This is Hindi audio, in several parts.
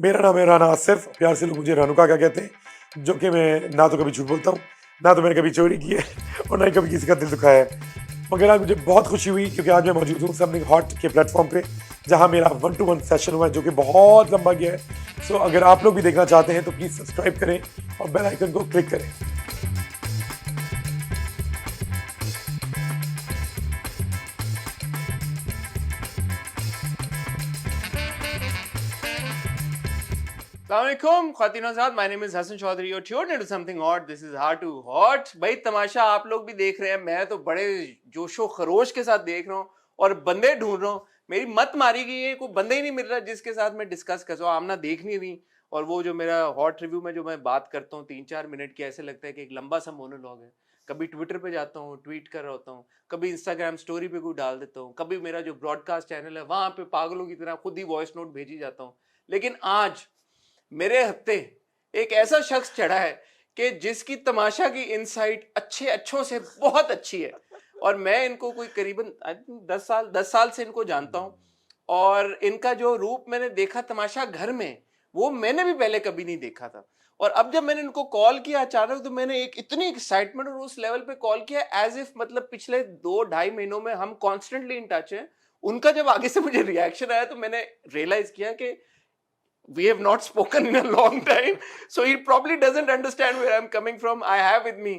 मेरा नाम है राना आसिफ, प्यार से लोग मुझे रानू काका कहते हैं, जो कि मैं ना तो कभी झूठ बोलता हूँ, ना तो मैंने कभी चोरी की है और ना ही कभी किसी का दिल दुखाया है। मगर आज मुझे बहुत खुशी हुई क्योंकि आज मैं मौजूद हूँ समथिंग हॉट के प्लेटफॉर्म पे, जहाँ मेरा 1-to-1 सेशन हुआ है जो कि बहुत लंबा गया है। सो अगर आप लोग भी देखना चाहते हैं तो प्लीज़ सब्सक्राइब करें और बेल आइकन को क्लिक करें। अस्सलामुअलैकुम ख़वातीन साहब, my name is Hasan Chaudhry और tuned into something hot. This is hard to hot. भाई तमाशा आप लोग भी देख रहे हैं, मैं तो बड़े जोशो खरोश के साथ देख रहा हूँ और बंदे ढूंढ रहा हूँ। मेरी मत मारी गई है, कोई बंदे ही नहीं मिल रहा जिसके साथ मैं डिस्कस कर सकूँ। आमना देख नहीं रही और वो जो मेरा हॉट रिव्यू में जो मैं बात करता हूँ 3-4 मिनट की, ऐसे लगता है कि एक लंबा सा मोनोलॉग है। कभी ट्विटर पे जाता हूँ, ट्वीट कर रहा होता हूँ, कभी इंस्टाग्राम स्टोरी पे कोई डाल देता हूँ, कभी मेरा जो ब्रॉडकास्ट चैनल है वहां पे पागलों की तरह खुद ही वॉइस नोट भेजी जाता हूँ। लेकिन आज मेरे हत्ते एक ऐसा शख्स चढ़ा है कि जिसकी तमाशा की इनसाइट अच्छों से बहुत अच्छी है और मैं इनको कोई करीबन 10 साल से इनको जानता हूं और इनका जो रूप मैंने देखा तमाशा घर में, वो मैंने भी पहले कभी नहीं देखा था। और अब जब मैंने इनको कॉल किया अचानक, तो मैंने एक इतनी एक्साइटमेंट और उस लेवल पे कॉल किया एज इफ मतलब पिछले 2-2.5 महीनों में हम कॉन्स्टेंटली इन टच हैं। उनका जब आगे से मुझे रिएक्शन आया तो मैंने रियलाइज किया कि we have not spoken in a long time, so he probably doesn't understand where I'm coming from. I have with me,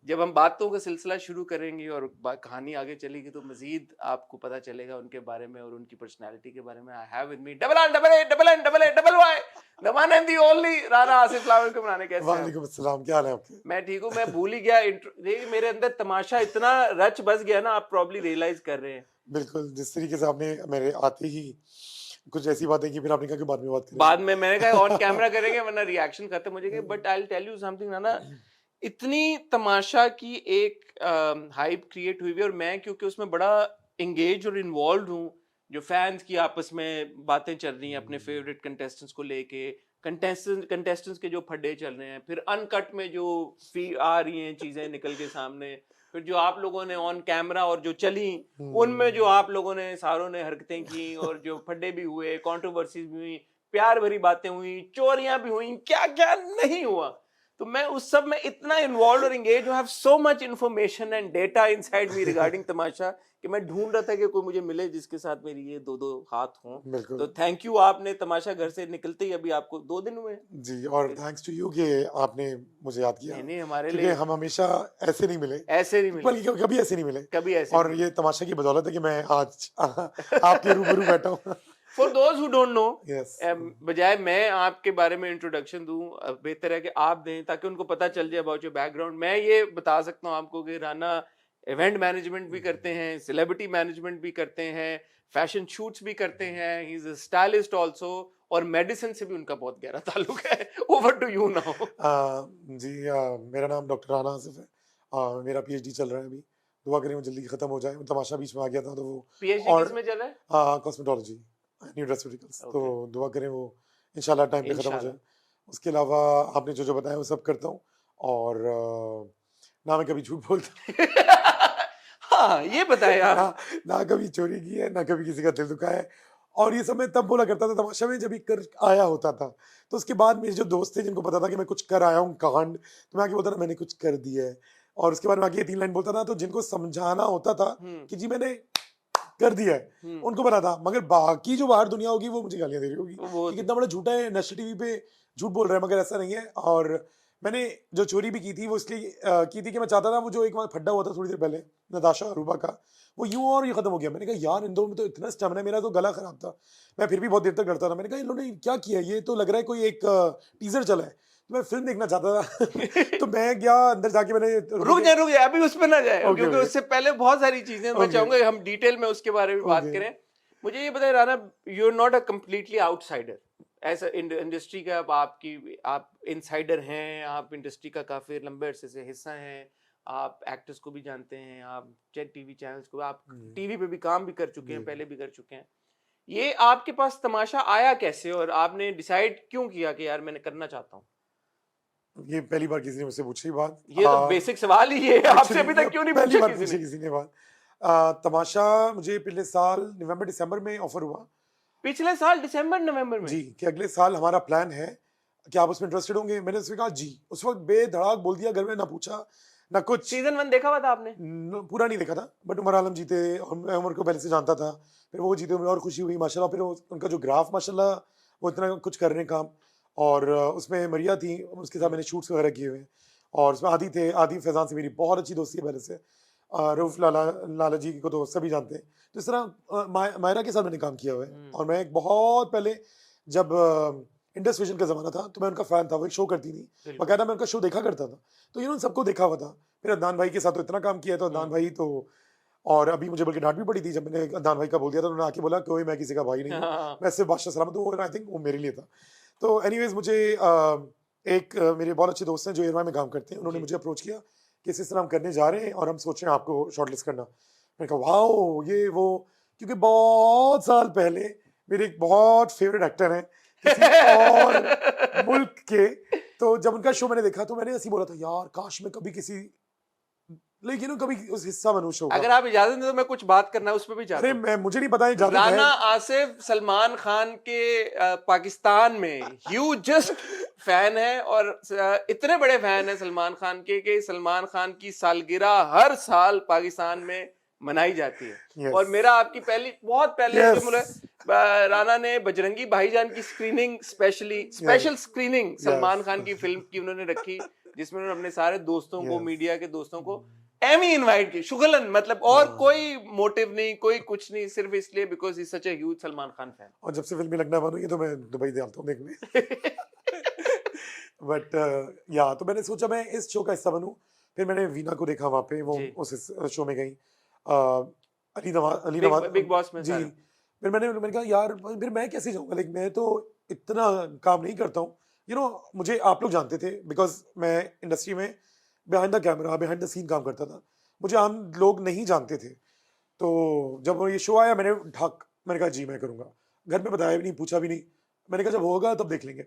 जब हम बातों का सिलसिला शुरू करेंगे और कहानी आगे चलेगी तो मजीद आपको पता चलेगा उनके बारे में और उनकी पर्सनालिटी के बारे में। I have with me double the one and the only Rana Asif. अस्सलाम वालेकुम। कैसे हैं? वालेकुम अस्सलाम, क्या हाल है आपके? मैं ठीक हूँ। मैं भूल ही गया मेरे अंदर तमाशा इतना रच बस गया ना, आप प्रॉब्ली रियलाइज कर रहे हैं। बिल्कुल, जिस तरीके से आपने मेरे आते ही कुछ ऐसी बातें की, फिर आपने कहा कि बाद में बात करेंगे। बाद में मैंने कहा ऑन कैमरा करेंगे वरना रिएक्शन खत्म हो जाएगा। But I will tell you something ना, इतनी तमाशा की एक हाइप क्रिएट हुई है और मैं क्योंकि उसमें बड़ा एंगेज और इन्वॉल्व हूँ, जो फैंस की आपस में बातें चल रही हैं अपने फेवरेट कंटेस्टेंट्स को लेके, कंटेस्टेंट्स के जो फड्डे चल रहे हैं, फिर अनकट में जो आ रही हैं चीजें निकल के सामने, फिर जो आप लोगों ने ऑन कैमरा और जो चली उनमें जो आप लोगों ने सारों ने हरकतें की और जो फड्डे भी हुए, कंट्रोवर्सीज भी हुई, प्यार भरी बातें हुई, चोरियां भी हुई, क्या क्या नहीं हुआ। तो मैं उस सब में इतना इन्वॉल्व और एंगेज हूं, have so much information and data inside me regarding Tamasha कि मैं ढूंढ रहा था कि कोई मुझे मिले जिसके साथ मेरी ये दो हाथ हों। तो थैंक यू, आपने तमाशा घर से निकलते ही अभी आपको 2 दिन हुए जी, और थैंक्स टू यू कि आपने मुझे याद किया। नहीं हमारे क्योंकि लिए हम हमेशा ऐसे नहीं मिले, बल्कि कभी ऐसे नहीं मिले, कभी ऐसे और ये तमाशा की बदौलत है कि मैं आज आपके रूबरू बैठा हूँ। For those who don't know, yes, बजाय मैं आपके बारे में इंट्रोडक्शन दूं, बेहतर है कि आप दें ताकि उनको पता चल जाए अबाउट योर बैकग्राउंड। मैं ये बता सकता हूं आपको कि राना इवेंट मैनेजमेंट भी करते हैं, सेलिब्रिटी मैनेजमेंट भी करते हैं, फैशन शूट्स भी करते हैं, he is a stylist also, और मेडिसिन से भी उनका बहुत गहरा ताल्लुक है। Over to you now. जी, मेरा नाम डॉक्टर राना आसिफ है। मेरा पीएचडी चल रहा है अभी, दुआ करें वो जल्दी खत्म हो जाए। तमाशा बीच में आ गया था तो वो पीएचडी और किस में चल रहा है? Cosmetology, nutraceuticals. तो Okay. दुआ करें वो इंशाल्लाह टाइम पे खत्म हो जाए। उसके अलावा आपने जो जो बताया वो सब करता हूँ, और ना मैं कभी झूठ बोलता हाँ, ये बताएं आप। ना कभी चोरी की है, ना कभी किसी का दिल दुखाया है। और ये सब मैं तब बोला करता था तमाशा में जब ये कर आया होता था। तो उसके बाद मेरे जो दोस्त थे जिनको पता था कि मैं कुछ कर आया हूँ कांड, तो मैं आके बोलता था मैंने कुछ कर दिया है, और उसके बाद मैं आके ये 3 लाइन बोलता था। तो जिनको समझाना होता था कि जी मैंने कर दिया है, उनको पता था, मगर बाकी जो बाहर दुनिया होगी वो मुझे गालियां दे रही होगी कि कितना बड़ा झूठा है, नेशनल टीवी पे झूठ बोल रहा है। मगर ऐसा नहीं है। और मैंने जो चोरी भी की थी वो इसलिए की थी कि मैं चाहता था वो जो एक वहाँ फड्डा हुआ था थोड़ी देर पहले, नताशा अरूबा का, वो यूं और ये खत्म हो गया। मैंने कहा यार इन दो में तो इतना स्टेमिना, मेरा तो गला खराब था, मैं फिर भी बहुत देर तक डरता था। मैंने कहा इन लोगों ने क्या किया, ये तो लग रहा है कोई एक टीजर चला है, तो मैं फिल्म देखना चाहता था। तो मैं गया अंदर जाके, मैंने रुक जाए अभी उस पर ना जाए, क्योंकि उससे पहले बहुत सारी चीजें मैं चाहूंगा हम डिटेल में उसके बारे में बात करें। मुझे ये बताइए Rana, you are not a completely outsider, ऐसा इंडस्ट्री का आप इनसाइडर हैं, आप इंडस्ट्री का काफी लंबे अरसे से हिस्सा हैं, आप एक्टर्स को भी जानते हैं, आप टीवी चैनल्स को, आप टीवी पे भी काम भी कर चुके हैं, पहले भी कर चुके हैं। ये आपके पास तमाशा आया कैसे और आपने डिसाइड क्यों किया कि यार मैंने करना चाहता हूँ? ये पहली बार किसी ने मुझसे पूछी बात। ये तो बेसिक सवाल ही है, आपसे अभी तक क्यों नहीं पहली पूछा बार पूछी किसी ने बात। तमाशा मुझे पिछले साल नवंबर दिसंबर में ऑफर हुआ, पिछले साल दिसंबर नवंबर में? जी, कि अगले साल हमारा प्लान है, क्या आप उसमें इंटरेस्टेड होंगे? मैंने उससे कहा जी, उस वक़्त बेधड़ाक बोल दिया, घर में ना पूछा, ना कुछ। सीजन 1 देखा हुआ था आपने? पूरा नहीं देखा था, बट उमर आलम जीते और मैं उमर को पहले से जानता था। फिर वो जीते, मुझे और खुशी हुई माशाल्लाह। फिर उनका जो ग्राफ माशाल्लाह, वो इतना कुछ कर रहे हैं काम। और उसमें मरिया थी, उसके साथ मैंने शूट्स वगैरह किए हुए हैं। और उसमें आदि थे, आदि फैज़ान से मेरी बहुत अच्छी दोस्ती है पहले से। रऊफ़ लाला जी को तो सभी जानते हैं। तो इस तरह मायरा के साथ मैंने काम किया हुआ है। और मैं एक बहुत पहले, जब इंडस विजन का ज़माना था, तो मैं उनका फ़ैन था। वो एक शो करती थी, बाकायदा मैं उनका शो देखा करता था। तो उन सबको देखा हुआ था। फिर अदनान भाई के साथ तो इतना काम किया है, तो अदनान भाई तो, और अभी मुझे बल्कि डांट भी पड़ी थी जब मैंने अदनान भाई का बोल दिया था। उन्होंने आके बोला कोई मैं किसी का भाई नहीं हूँ, मैं सिर्फ बादशाह सलामत हूँ। आई थिंक वो मेरे लिए था। तो एनीवेज मुझे मेरे बहुत अच्छे दोस्त हैं जो एयरवाई में काम करते हैं, उन्होंने मुझे अप्रोच किया कि इस तरह हम करने जा रहे हैं और हम सोच रहे हैं आपको शॉर्टलिस्ट करना। मैंने कहा वाओ, ये वो, क्योंकि बहुत साल पहले मेरे एक बहुत फेवरेट एक्टर हैं किसी और मुल्क के, तो जब उनका शो मैंने देखा तो मैंने ऐसे ही बोला था, यार काश मैं कभी किसी, लेकिन कभी उस हिस्सा बनूं शो का। अगर आप इजाजत दें तो मैं कुछ बात करना है उस पे भी चाहता अरे हूं। मैं, मुझे नहीं पता इजाजत राना है। आसिफ सलमान खान के पाकिस्तान में ह्यूजेस्ट फैन है और इतने बड़े फैन है सलमान खान के कि सलमान खान की सालगिरह हर साल पाकिस्तान में मनाई जाती है। Yes. और मेरा आपकी पहली, बहुत पहले Yes. जो मुझे राना ने बजरंगी भाईजान की screening, special screening Salman Khan की फिल्म की उन्होंने रखी, जिसमें उन्होंने अपने सारे दोस्तों को, मीडिया के दोस्तों को एमी इनवाइट की, शुगलन, मतलब और कोई मोटिव नहीं, कोई कुछ नहीं, सिर्फ इसलिए because he such a huge Salman Khan fan. और जब से फिल्में लगना बंद हुई तो मैं दुबई आता हूँ देखने। बट या तो मैंने सोचा मैं इस शो का हिस्सा बनूं। फिर मैंने वीना को देखा वहां पे, वो उस शो में गई, अली नवाज बिग बॉस में जी। सारे। फिर मैंने कहा यार फिर मैं कैसे जाऊंगा, लेकिन मैं तो इतना काम नहीं करता हूँ। मुझे आप लोग जानते थे बिकॉज मैं इंडस्ट्री में behind the camera, behind the scene काम करता था। मुझे आम लोग नहीं जानते थे। तो जब ये शो आया मैंने कहा जी मैं करूंगा। घर में बताया भी नहीं, पूछा भी नहीं। मैंने कहा जब होगा तब देख लेंगे।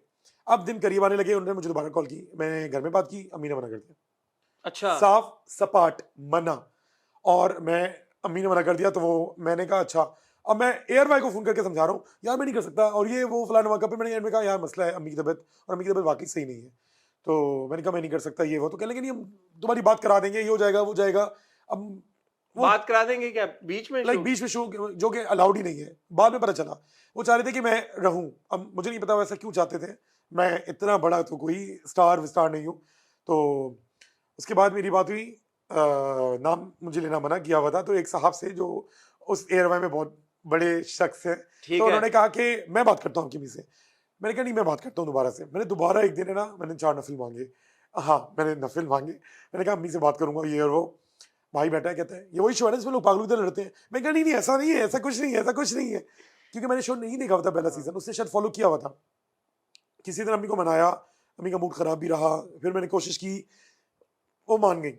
अब दिन करीब आने लगे, उन्होंने मुझे दोबारा कॉल की, मैंने घर में बात की, अम्मी ने मना कर दिया। अच्छा, साफ सपाट मना। और मैं, अम्मी ने मना कर दिया तो वो, मैंने कहा अच्छा। अब मैं एयर वाई को फोन करके समझा रहा हूँ यार मैं नहीं कर सकता, और ये वो फलाना वहाँ पे। मैंने कहा यार मसला है अम्मी की तबीयत, और अम्मी की तबीयत वाकई सही नहीं है। तो मैंने कहा मैं नहीं कर सकता ये वो। तो कहने लगे नहीं हम तुम्हारी बात करा देंगे, ये हो जाएगा वो जाएगा। अब वो बात करा देंगे क्या बीच में? लाइक बीच में शो जो कि अलाउड ही नहीं है। बाद में पता चला वो चाह रहे थे कि मैं रहूं। अब मुझे नहीं पता वैसा क्यों चाहते थे, मैं इतना बड़ा तो कोई स्टार नहीं हूँ। तो उसके बाद मेरी बात हुई, नाम मुझे लेना मना किया हुआ था, तो एक साहब से जो उस एयरवाई में बहुत बड़े शख्स हैं, तो उन्होंने कहा कि मैं बात करता हूँ किमी से। मैंने कहा नहीं मैं बात करता हूँ दोबारा से। मैंने दोबारा एक दिन है ना, मैंने 4 नफिल मांगे। हाँ मैंने नफिल मांगे। मैंने कहा अम्मी से बात करूंगा ये और वो। भाई बैठा है, कहता है ये वही शो है ना जिसमें लोग पागलों की तरह लड़ते हैं। मैं कहा नहीं नहीं ऐसा नहीं है, ऐसा कुछ नहीं है, ऐसा कुछ नहीं है। क्योंकि मैंने शो नहीं देखा हुआ था पहला सीजन, उसने शायद फॉलो किया हुआ था। किसी दिन अम्मी को मनाया, अम्मी का मूड खराब भी रहा। फिर मैंने कोशिश की, वो मान गई।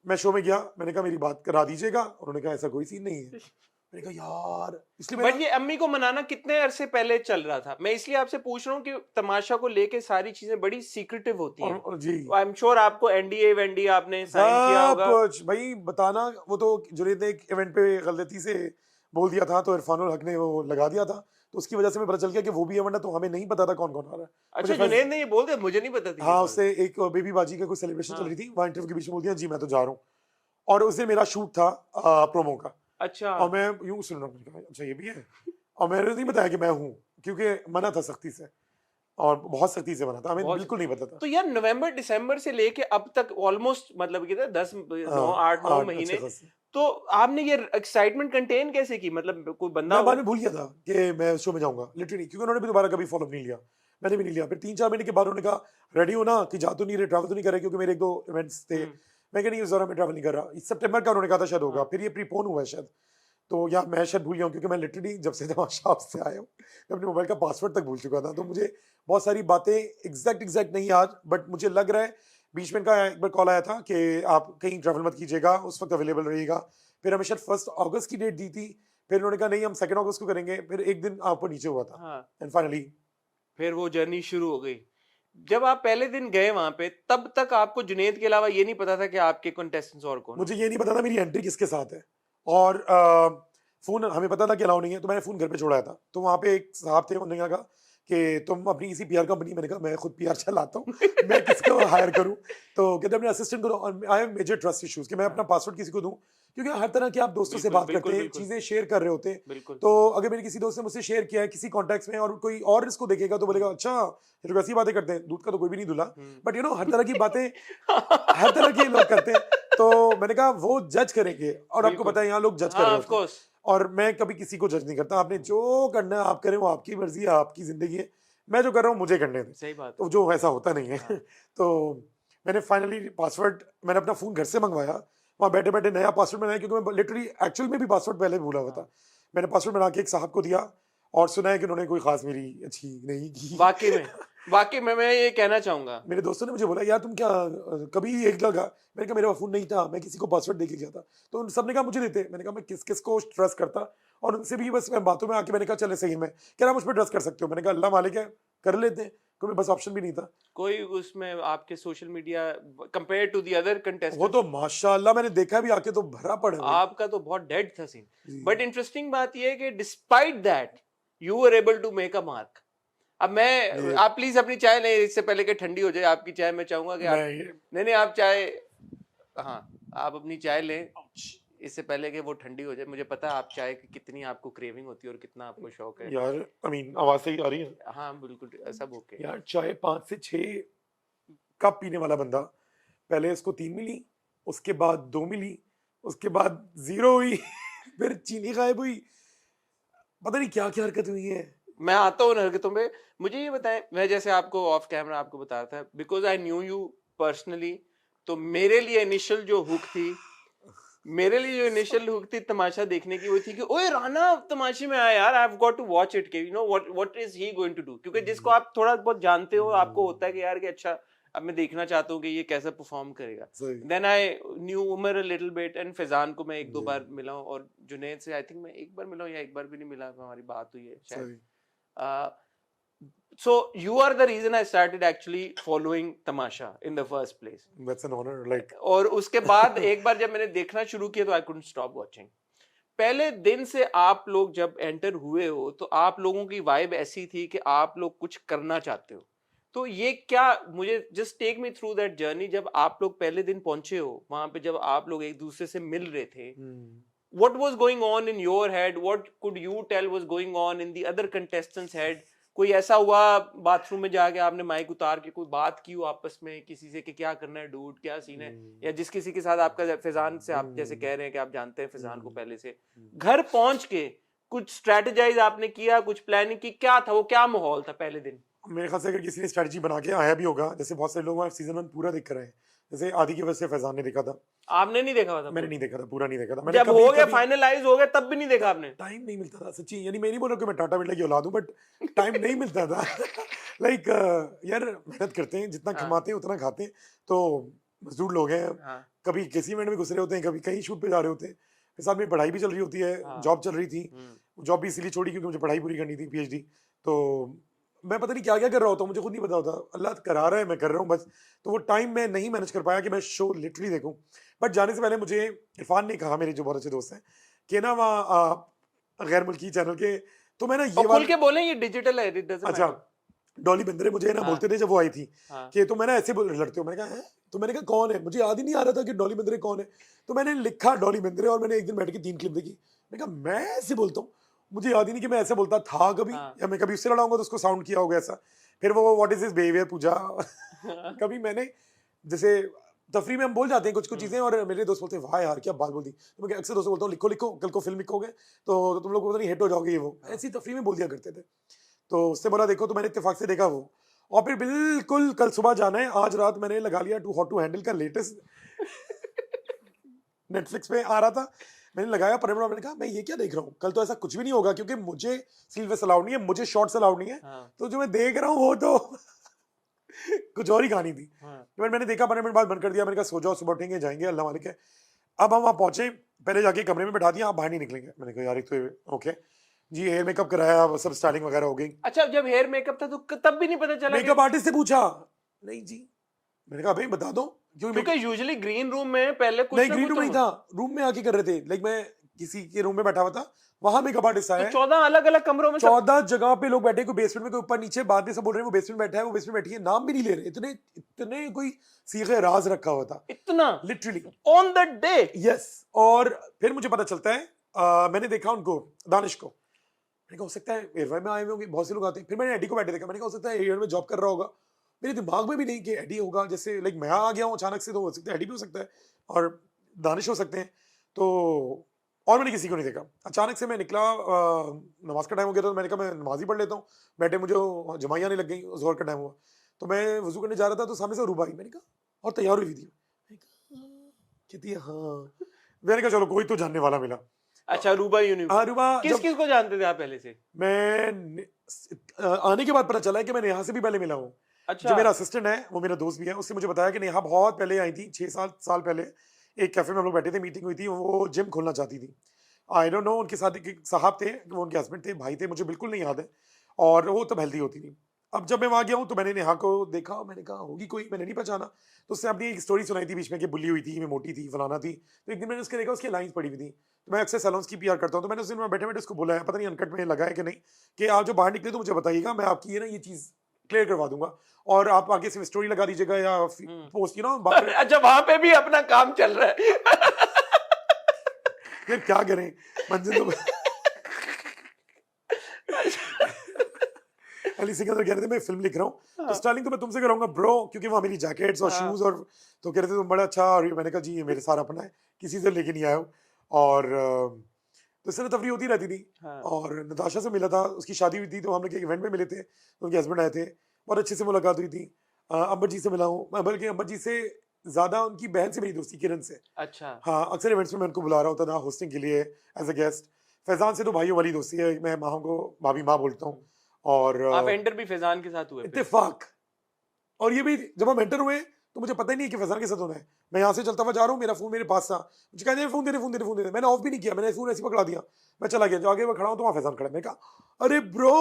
मैं शो में गया, मैंने कहा मेरी बात करा दीजिएगा, उन्होंने कहा ऐसा कोई सीन नहीं है। मैंने कहा यार, इसलिए बट ये अम्मी को मनाना कितने अरसे पहले चल रहा था? मैं इसलिए आपसे पूछ रहा हूँ कि तमाशा को लेके सारी चीजें बड़ी सीक्रेटिव होती हैं। जी आई एम श्योर आपको एनडीए वेंडीए आपने साइन किया सब होगा। कुछ भाई बताना। वो तो जुनैद ने एक इवेंट पे गलती से बोल दिया था, तो इरफानुल हक ने वो लगा दिया था, तो उसकी वजह से मैं पता चल गया कि वो भी इवेंट है। तो हमें नहीं पता था कौन कौन आ रहा है। अच्छा, जुनैद ने ये बोल दिया? मुझे नहीं पता थी। हाँ, उससे एक बेबी बाजी का कोई सेलिब्रेशन चल रही थी, वहाँ इंटरव्यू के बीच में बोल दिया जी मैं तो जा रहा हूँ। और उस दिन मेरा शूट था प्रोमो का। अच्छा, और मैं यूं सुन रहा हूँ, अच्छा ये भी है। और मैंने नहीं बताया कि मैं हूँ, क्योंकि मना था सख्ती से, और बहुत सख्ती से मना था, हमें बिल्कुल नहीं पता था। तो यार नवंबर दिसंबर से लेके अब तक ऑलमोस्ट, मतलब कितने 10 9 8 9 महीने, तो आपने ये एक्साइटमेंट कंटेन कैसे की? मतलब कोई बंदा मैं बाद में भूल गया था कि मैं शो में जाऊंगा, लिटरली, क्योंकि उन्होंने भी दोबारा कभी फॉलो नहीं लिया, मैंने भी नहीं लिया। फिर 3-4 महीने के बाद उन्होंने कहा रेडी हो ना, कि जा तो नहीं रहे, ट्रैवल तो नहीं कर रहे, क्योंकि मेरे 1-2 इवेंट्स थे। मैं कह नहीं उस दौरान मैं ट्रैवल नहीं कर रहा। सितंबर का उन्होंने कहा था शायद होगा, फिर ये प्रीपोन हुआ है शायद। तो यार मैं शायद भूल गया हूँ, क्योंकि मैं लिटरली जब से तमाशा से आया हूँ मैं अपने मोबाइल का पासवर्ड तक भूल चुका था। तो मुझे बहुत सारी बातें एग्जैक्ट नहीं याद, बट मुझे लग रहा है बीच में इनका एक बार कॉल आया था कि आप कहीं ट्रैवल मत कीजिएगा, उस वक्त अवेलेबल रहिएगा। फिर हमें शायद 1 अगस्त की डेट दी थी, फिर उन्होंने कहा नहीं हम 2 अगस्त को करेंगे। फिर एक दिन आपको नीचे हुआ था, एंड फाइनली फिर वो जर्नी शुरू हो गई। जब आप पहले दिन गए वहां पे, तब तक आपको जुनैद के अलावा ये नहीं पता था कि आपके कंटेस्टेंट्स और कौन? मुझे ये नहीं पता था मेरी एंट्री किसके साथ है। और फ़ोन हमें पता था कि अलाउ नहीं है, तो मैंने फ़ोन घर पे छोड़ाया था। तो वहाँ पे एक साहब थे, उन्होंने कहा कि तुम अपनी इसी पीआर कंपनी, मैंने कहा मैं खुद पीआर चलाता हूँ, मैं किसको हायर करूँ? तो कहते अपने असिस्टेंट को दो, और I have major trust issues कि मैं अपना हाँ। पासवर्ड किसी को दूँ, क्योंकि हर तरह के आप दोस्तों से बिल्कुल, बात करते बिल्कुल, हैं, बिल्कुल, चीज़ें शेयर कर रहे होते हैं। बिल्कुल। तो अगर मेरे किसी दोस्त ने मुझसे शेयर किया है किसी कॉन्टेक्ट्स में और कोई और इसको देखेगा तो बोलेगा अच्छा, ये तो ऐसी बातें करते हैं, दूध का तो कोई भी नहीं धुला। हुँ। बट हर तरह की बातें हर तरह के लोग करते हैं। तो मैंने कहा वो जज करेंगे, और आपको बिल्कुल। पता है यहाँ लोग जज कर हाँ, रहे ऑफ होते हैं। कोर्स। और मैं कभी किसी को जज नहीं करता, आपने जो करना है आप करें, वो आपकी मर्जी है, आपकी जिंदगी है। मैं जो कर रहा हूँ मुझे करने दें। सही बात है। तो जो ऐसा होता नहीं है। हाँ। तो मैंने फाइनली पासवर्ड, मैंने अपना फ़ोन घर से मंगवाया, वहाँ बैठे-बैठे नया पासवर्ड बनाया, क्योंकि मैं लिटरली एक्चुअल में भी पासवर्ड पहले भूला हुआ था। हाँ। मैंने पासवर्ड बना के एक साहब को दिया, और सुना है कि उन्होंने कोई ख़ास मेरी अच्छी नहीं की। वाक़ई में मैं ये कहना चाहूँगा। मेरे दोस्तों ने मुझे बोला यार तुम क्या कभी एक लगा, मैंने कहा मेरा फ़ोन नहीं था, मैं किसी को पासवर्ड देके गया था। तो उन सब ने कहा मुझे देते, मैंने कहा मैं किस को ट्रस्ट करता, और उनसे भी बस मैं बातों में आके मैंने कहा चले सही में, कह रहा मुझ पर ट्रस्ट कर सकते हो, मैंने कहा अल्लाह मालिक है, कर लेते हैं, कोई बस ऑप्शन भी नहीं था। कोई उसमें आपके social media compare to the other वो कंटेस्टेंट्स, तो माशाल्लाह मैंने देखा भी आके तो भरा पड़ा है भाई। आपका तो बहुत डेड था सीन। जी। बट इंटरेस्टिंग बात ये है कि despite that you were able to make a mark. अब मैं, ये आप प्लीज अपनी चाय लें इससे पहले कि ठंडी हो जाए आपकी चाय। मैं चाहूंगा कि आप, मैं नहीं आप चाय, हाँ आप अपनी चाय लें इससे पहले कि वो ठंडी हो जाए। मुझे पता है आप चाय की कितनी आपको क्रेविंग होती है और कितना आपको शौक है। यार आवाज सही आ रही है हाँ बिल्कुल, सब ओके। यार। चाय 5 से 6 कप पीने वाला बंदा, पहले इसको 3 मिली, उसके बाद 2 मिली, उसके बाद 0 हुई, फिर चीनी गायब हुई, पता नहीं क्या क्या हरकत हुई है। मैं आता हूँ उन हरकतों पे। मुझे ये बताएं, मैं जैसे आपको ऑफ कैमरा आपको बता रहा था, because I knew you personally, तो मेरे लिए इनिशियल जो हुक थी तमाशा देखने की, वो थी कि ओए राणा तमाशे में आया यार, I have got to watch it के you know what is he going to do. क्योंकि जिसको आप थोड़ा बहुत जानते हो, आपको होता है कि यार कि अच्छा अब मैं देखना चाहता हूँ कि ये कैसा परफॉर्म करेगा। सही। Then I knew Umar a little bit, and Faizan को मैं एक दो जी। बार मिला हूँ, और जुनैद से आई थिंक मैं एक बार मिला हूँ या एक बार भी नहीं मिला, हमारी बात हुई है शायद। सही। So you are the reason I started actually following Tamasha in the first place. That's an honor, like और उसके बाद एक बार जब मैंने देखना शुरू किया तो I couldn't stop watching. पहले दिन से आप लोग जब एंटर हुए हो तो आप लोगों की वाइब ऐसी थी कि आप लोग कुछ करना चाहते हो। तो ये क्या, मुझे just take me through that journey. जब आप लोग पहले दिन पहुंचे हो वहां पे, जब आप लोग एक दूसरे से मिल रहे थे, what was going on in your head? What could you tell was going on in the other contestants' head? कोई ऐसा हुआ बाथरूम में जाके आपने माइक उतार के कोई बात की हो आपस में किसी से कि क्या करना है डूड, क्या सीन है, या जिस किसी के साथ आपका, फैजान से आप जैसे कह रहे हैं कि आप जानते हैं फैजान को पहले से, घर पहुंच के कुछ स्ट्रेटेजाइज आपने किया, कुछ प्लानिंग की, क्या था वो, क्या माहौल था पहले दिन? मेरे ख्याल से अगर किसी ने स्ट्रेटजी बना के आया भी होगा, जैसे बहुत सारे लोग सीजन 1 पूरा देख कर आए, जैसे आदि की वजह से फैजान ने देखा था, आपने नहीं देखा हुआ था? मैंने नहीं देखा था, पूरा नहीं देखा था मैंने। जब हो गया फाइनलाइज हो गया तब भी नहीं देखा आपने? टाइम नहीं मिलता था सच्ची, यानी मैं नहीं बोल रहा कि मैं टाटा बिरला की औलाद हूँ, बट टाइम नहीं मिलता था। लाइक यार मेहनत करते हैं, जितना कमाते हैं उतना खाते हैं, तो मजदूर लोग हैं। हाँ। कभी किसी इवेंट में घुस रहे होते हैं, कभी कहीं शूट पे जा रहे होते हैं, साथ में पढ़ाई भी चल रही होती है। हाँ। जॉब चल रही थी, जॉब भी इसीलिए छोड़ी क्योंकि मुझे पढ़ाई पूरी करनी थी, पीएचडी। तो मैं पता नहीं क्या क्या कर रहा होता हूँ, मुझे खुद नहीं पता होता, अल्लाह करा रहा है, मैं कर रहा हूँ बस। तो वो टाइम मैं नहीं मैनेज कर पाया कि मैं शो लिटरली देखूँ। बट जाने से पहले मुझे इरफान ने कहा, मेरे जो बहुत अच्छे दोस्त हैं, कि ना वहाँ गैर मुल्की चैनल के, तो मैं ना ये खुल के बोले ये डिजिटल है, it doesn't अच्छा matter। डॉली बिंद्रे मुझे ना बोलते थे जब वो आई थी हाँ। कि तो मैं ना ऐसे लड़ते हो, मैंने कहा है, तो मैंने कहा कौन है, मुझे याद ही नहीं आ रहा था कि डॉली बिंद्रे कौन है। तो मैंने लिखा डॉली बिंद्रे, और मैंने एक दिन बैठ के 3 क्लिप देखी, मैंने कहा मैं ऐसे बोलता हूँ, मुझे याद ही नहीं कि मैं ऐसे बोलता था कभी, या मैं कभी उससे लड़ाऊंगा तो उसको साउंड किया होगा ऐसा। फिर वो व्हाट इज दिस बिहेवियर पूजा। कभी मैंने, जैसे तफरी में हम बोल जाते हैं कुछ कुछ चीजें, और मेरे दोस्त बोलते हैं वाह यार क्या बात बोल दी, तो मैं अक्सर दोस्तों बोलता हूँ लिखो लिखो, कल को फिल्म लिखोगे तो तुम लोग पता नहीं हिट हो जाओगे, ये वो ऐसी तफरी में बोल दिया करते थे। तो उससे बोला देखो, तो मैंने इत्तेफाक से देखा वो, और फिर बिल्कुल कल सुबह जाना है, आज रात मैंने लगा लिया टू हॉट टू हैंडल का लेटेस्ट नेटफ्लिक्स पे आ रहा था, मैंने लगाया परिणाम, मैंने कहा मैं ये क्या देख रहा हूँ, कल तो ऐसा कुछ भी नहीं होगा, क्योंकि मुझे सील्वेस अलाउड नहीं है, मुझे शॉर्ट्स अलाउड नहीं है। हाँ। तो जो मैं देख रहा हूँ वो तो कुछ और ही कहानी थी। हाँ। तो मैंने देखा, 15 मिनट बाद बंद कर दिया, मैंने कहा सो जाओ, सुबह उठेंगे जाएंगे, अल्लाह मालिक है। अब हम वहाँ पहुंचे, पहले जाके कमरे में बैठा दिया, आप बाहर नहीं निकलेंगे। मैंने कहा यार एक तो ओके जी, हेयर मेकअप कराया, सब स्टाइलिंग वगैरह हो गई। अच्छा, जब हेयर मेकअप था तो तब भी नहीं पता चला? मेकअप आर्टिस्ट से पूछा, नहीं जी, मैंने कहा भाई बता दो, क्योंकि यूजुअली ग्रीन रूम में पहले कुछ नहीं, ग्रीन रूम नहीं था, रूम में आके कर रहे थे। लाइक मैं किसी के रूम में बैठा हुआ था, वहां मेकअप आर्टिस्ट आया तो है। 14 अलग अलग कमरों में सब 14 जगह पे लोग बैठे, कोई बेसमेंट में, कोई ऊपर नीचे, बाद में सब बोल रहे हैं वो बेसमेंट बैठा है, वो बेसमेंट बैठी है, नाम भी नहीं ले रहे, इतने इतने कोई सीखे राज रखा हुआ था इतना literally. On the day. Yes, और फिर मुझे पता चलता है, मैंने देखा उनको, दानिश को, मैंने कहा हो सकता है एयरवाई में आए हुए होंगे, बहुत से लोग आते हैं। फिर मैंने एडी को बैठे देखा, मैंने कहा हो सकता है एयर में जॉब कर रहा होगा। मेरे दिमाग में भी नहीं कि एडी होगा, जैसे लाइक मैं आ गया हूँ अचानक से, तो हो सकता है एडी भी हो सकता है और दानिश हो सकते हैं। तो और मैंने किसी को नहीं देखा। अचानक से मैं निकला, नमाज का टाइम हो गया, तो मैंने कहा मैं नमाज ही पढ़ लेता हूँ, बैठे मुझे जमाई आने लग गई, जोर का टाइम हुआ, तो मैं वजू करने जा रहा था, तो सामने से रूबा आई, मैंने कहा, और तैयार हुई थी, मैंने कहा कहती है हाँ, मैंने कहा चलो कोई तो जानने वाला मिला। अच्छा, रूबा यूनिवर्सिटी। हाँ रूबा, किस किस को जानते थे आप पहले से? आने के बाद पता चला है कि मैं नेहा से भी पहले मिला हूँ। अच्छा, जो मेरा असिस्टेंट है वो मेरा दोस्त भी है, उसने मुझे बताया कि नेहा बहुत पहले आई थी, 6-7 साल पहले एक कैफे में हम लोग बैठे थे, मीटिंग हुई थी, वो जिम खोलना चाहती थी। आई डोंट नो, उनके साथ एक साहब थे, वो उनके हस्बैंड थे, भाई थे, मुझे बिल्कुल नहीं याद है, और वो तब हेल्दी होती थी। अब जब मैं वहाँ गया हूँ तो मैंने नेहा को देखा, मैंने कहा होगी कोई, मैंने नहीं पहचाना, तो उसने अपनी एक स्टोरी सुनाई थी बीच में कि बुली हुई थी, मैं मोटी थी, फलाना थी। तो एक दिन मैंने उसके देखा, उसकी लाइन्स पड़ी हुई थी, तो मैं अक्सर सैलून्स की पीआर करता हूँ, तो मैंने उस दिन में बैठे बैठे उसको बोला है, पता नहीं अनकट में लगा है कि नहीं, कि आप जो बाहर निकले तो मुझे बताइएगा, मैं आपकी ये ना ये चीज़ क्लियर करवा दूंगा, और आप आगे से स्टोरी लगा दीजिएगा या पोस्ट, यू नो। अच्छा, वहां पे भी अपना काम चल रहा है। यार क्या करें, मंजिल तो अली सिकंदर कह रहे थे मैं फिल्म लिख रहा हूँ, तो स्टाइलिंग तो मैं तुमसे कराऊंगा ब्रो, क्योंकि वहाँ मेरी जैकेट्स और शूज, और तो कह रहे थे तुम बड़ा अच्छा, और मैंने कहा जी ये मेरे सारा अपना है, किसी से लेके नहीं आया हूँ। और तो इससे तफरी होती रहती थी। और नताशा से मिला था, उसकी शादी हुई थी, तो हम लोग एक इवेंट में मिले थे, तो उनके हस्बैंड आए थे, बहुत अच्छे से मुलाकात हुई थी। अंबर जी से मिला हूँ, बल्कि अंबर जी से ज्यादा उनकी बहन से मेरी दोस्ती, किरण से। अच्छा, हाँ, अक्सर इवेंट्स में मैं उनको बुला रहा होता था होस्टिंग के लिए एज अ गेस्ट। फैजान से तो भाइयों वाली दोस्ती है, मैं माँ को भाभी माँ बोलता हूँ। और आप एंटर भी फैजान के साथ हुए फिर? इत्तेफाक, और ये भी जब हम एंटर हुए तो मुझे पता ही नहीं कि फैजान के साथ होना है। मैं यहाँ से चलता हुआ जा रहा हूँ, मेरा फोन मेरे पास था, मुझे कहते हैं फोन दे दे, फोन दे दे, फोन दे दे, मैंने ऑफ भी नहीं किया, मैंने फोन ऐसे पकड़ा दिया, मैं चला गया, जो आगे मैं खड़ा हूँ तो वहाँ फैजान खड़ा है। मैंने कहा अरे ब्रो,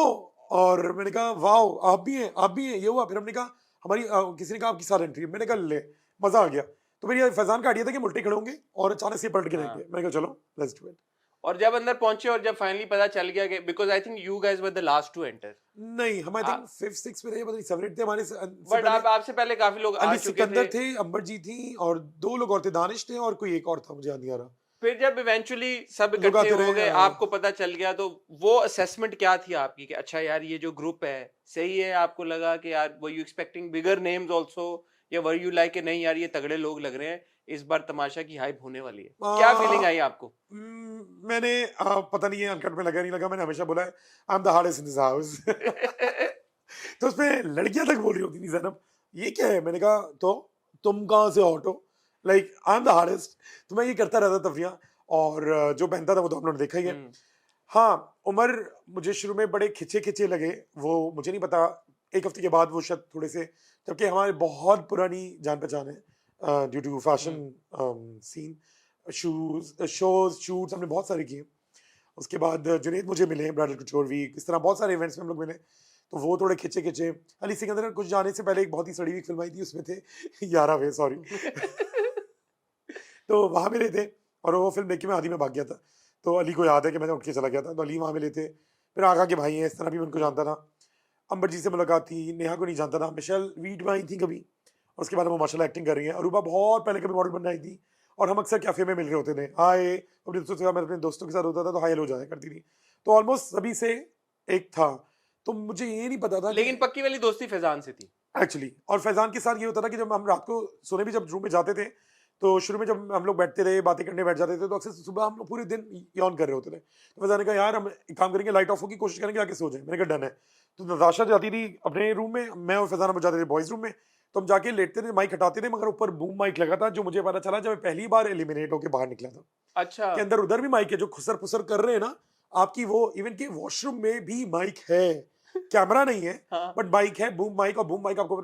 और मैंने कहा वाओ आप भी हैं, आप भी हैं, ये हुआ। फिर हमने कहा हमारी किसी ने कहा आपकी साथ एंट्री, मैंने कहा ले, मजा आ गया। तो मेरी फैजान का आइडिया था कि उल्टे खड़े होंगे और अचानक से पलट के रहेंगे, मैंने कहा चलो लेट्स डू इट। और जब अंदर पहुंचे और जब फाइनली पता चल गया कि, because I think you guys were the last to enter. नहीं, हम आई थिंक 5th 6th में थे, पता नहीं 7th थे हमारे से बट आप आपसे पहले काफी लोग आ अली चुके सिकंदर थे। थे, अंबर जी थी, और 2 लोग और थे, दानिश थे और कोई एक और था, मुझे याद नहीं आ रहा। फिर जब इवेंचुअली सब लोग इकट्ठे आते हो रहे, गए, हाँ। आपको पता चल गया, तो वो असेसमेंट क्या थी आपकी कि अच्छा यार ये जो ग्रुप है सही है? आपको लगा कि यार were you expecting bigger names also, या वर यू लाइक नहीं यार ये तगड़े लोग लग रहे हैं, इस बार तमाशा की हाइप होने वाली है? क्या फीलिंग आई आपको? मैंने पता नहीं है अनकट में लगा नहीं लगा, मैंने हमेशा बोला है I am the hardest in this house. तो उसमें लड़कियां तक बोल रही होती थी ज़ैनब ये क्या है, मैंने कहा तो तुम कहाँ से हॉट हो, like I am the hardest. तो मैं ये करता रहता तफरियाँ, और जो पहनता था वो तो आप लोगों ने देखा ही है। हाँ, उमर मुझे शुरू में बड़े खिंचे खिंचे लगे, वो मुझे नहीं पता, एक हफ्ते के बाद वो शायद थोड़े से, जबकि हमारे बहुत पुरानी जान पहचान है due to fashion scene, shows shoots हमने बहुत सारे किए। उसके बाद जुनैद मुझे मिले, ब्राइडल कुचोर वीक, इस तरह बहुत सारे इवेंट्स में हम लोग मिले, तो वो थोड़े खिंचे खिंचे। अली सिकंदर कुछ जाने से पहले एक बहुत ही सड़ी हुई फिल्म आई थी, उसमें थे 11 वे, सॉरी। तो वहाँ मिले थे, और वो फिल्म देख के मैं आधी में भाग गया था, तो अली को याद है कि मैंने उठ के चला गया था, तो अली वहाँ मिले थे। फिर आगा के भाई हैं, इस तरह भी मैं उनको जानता था। अंबर जी से मुलाकात थी, नेहा को नहीं जानता था, मिशेल वीट में आई थी कभी, और उसके बाद वो माशाल्लाह एक्टिंग कर रही है। अरूबा बहुत पहले कभी मॉडल बनने आई थी, और हम अक्सर कैफे में मिल रहे होते थे, हाय अपने दोस्तों के साथ, मैं अपने दोस्तों के साथ होता था तो हाय हेलो जाया करती थी, तो ऑलमोस्ट सभी से एक था। तो मुझे ये नहीं पता था, लेकिन पक्की वाली दोस्ती फैजान से थी एक्चुअली। और फैजान के साथ ये होता था कि जब हम रात को सोने भी जब रूम में जाते थे, तो शुरू में जब हम लोग बैठते थे बातें करने बैठ जाते थे, तो अक्सर सुबह हम लोग पूरे दिन यौन कर रहे होते थे। तो फैजान ने कहा यार हम एक काम करेंगे, लाइट ऑफ होगी, कोशिश करेंगे आके सो जाए। मैंने कहा डन है। तो नताशा जाती थी अपने रूम में, मैं और फैजान हम जाते थे बॉयज रूम में, तो हम जाके लेटते थे, माइक हटाते थे, मगर ऊपर बूम माइक लगा था, जो मुझे पता चला जब मैं पहली बार एलिमिनेट होकर बाहर निकला था। अच्छा, के अंदर उधर भी माइक है, जो खुसर फुसर कर रहे हैं ना आपकी, वो इवन के वॉशरूम में भी माइक है, कैमरा नहीं है बट माइक है, बूम माइक। और बूम माइक आपको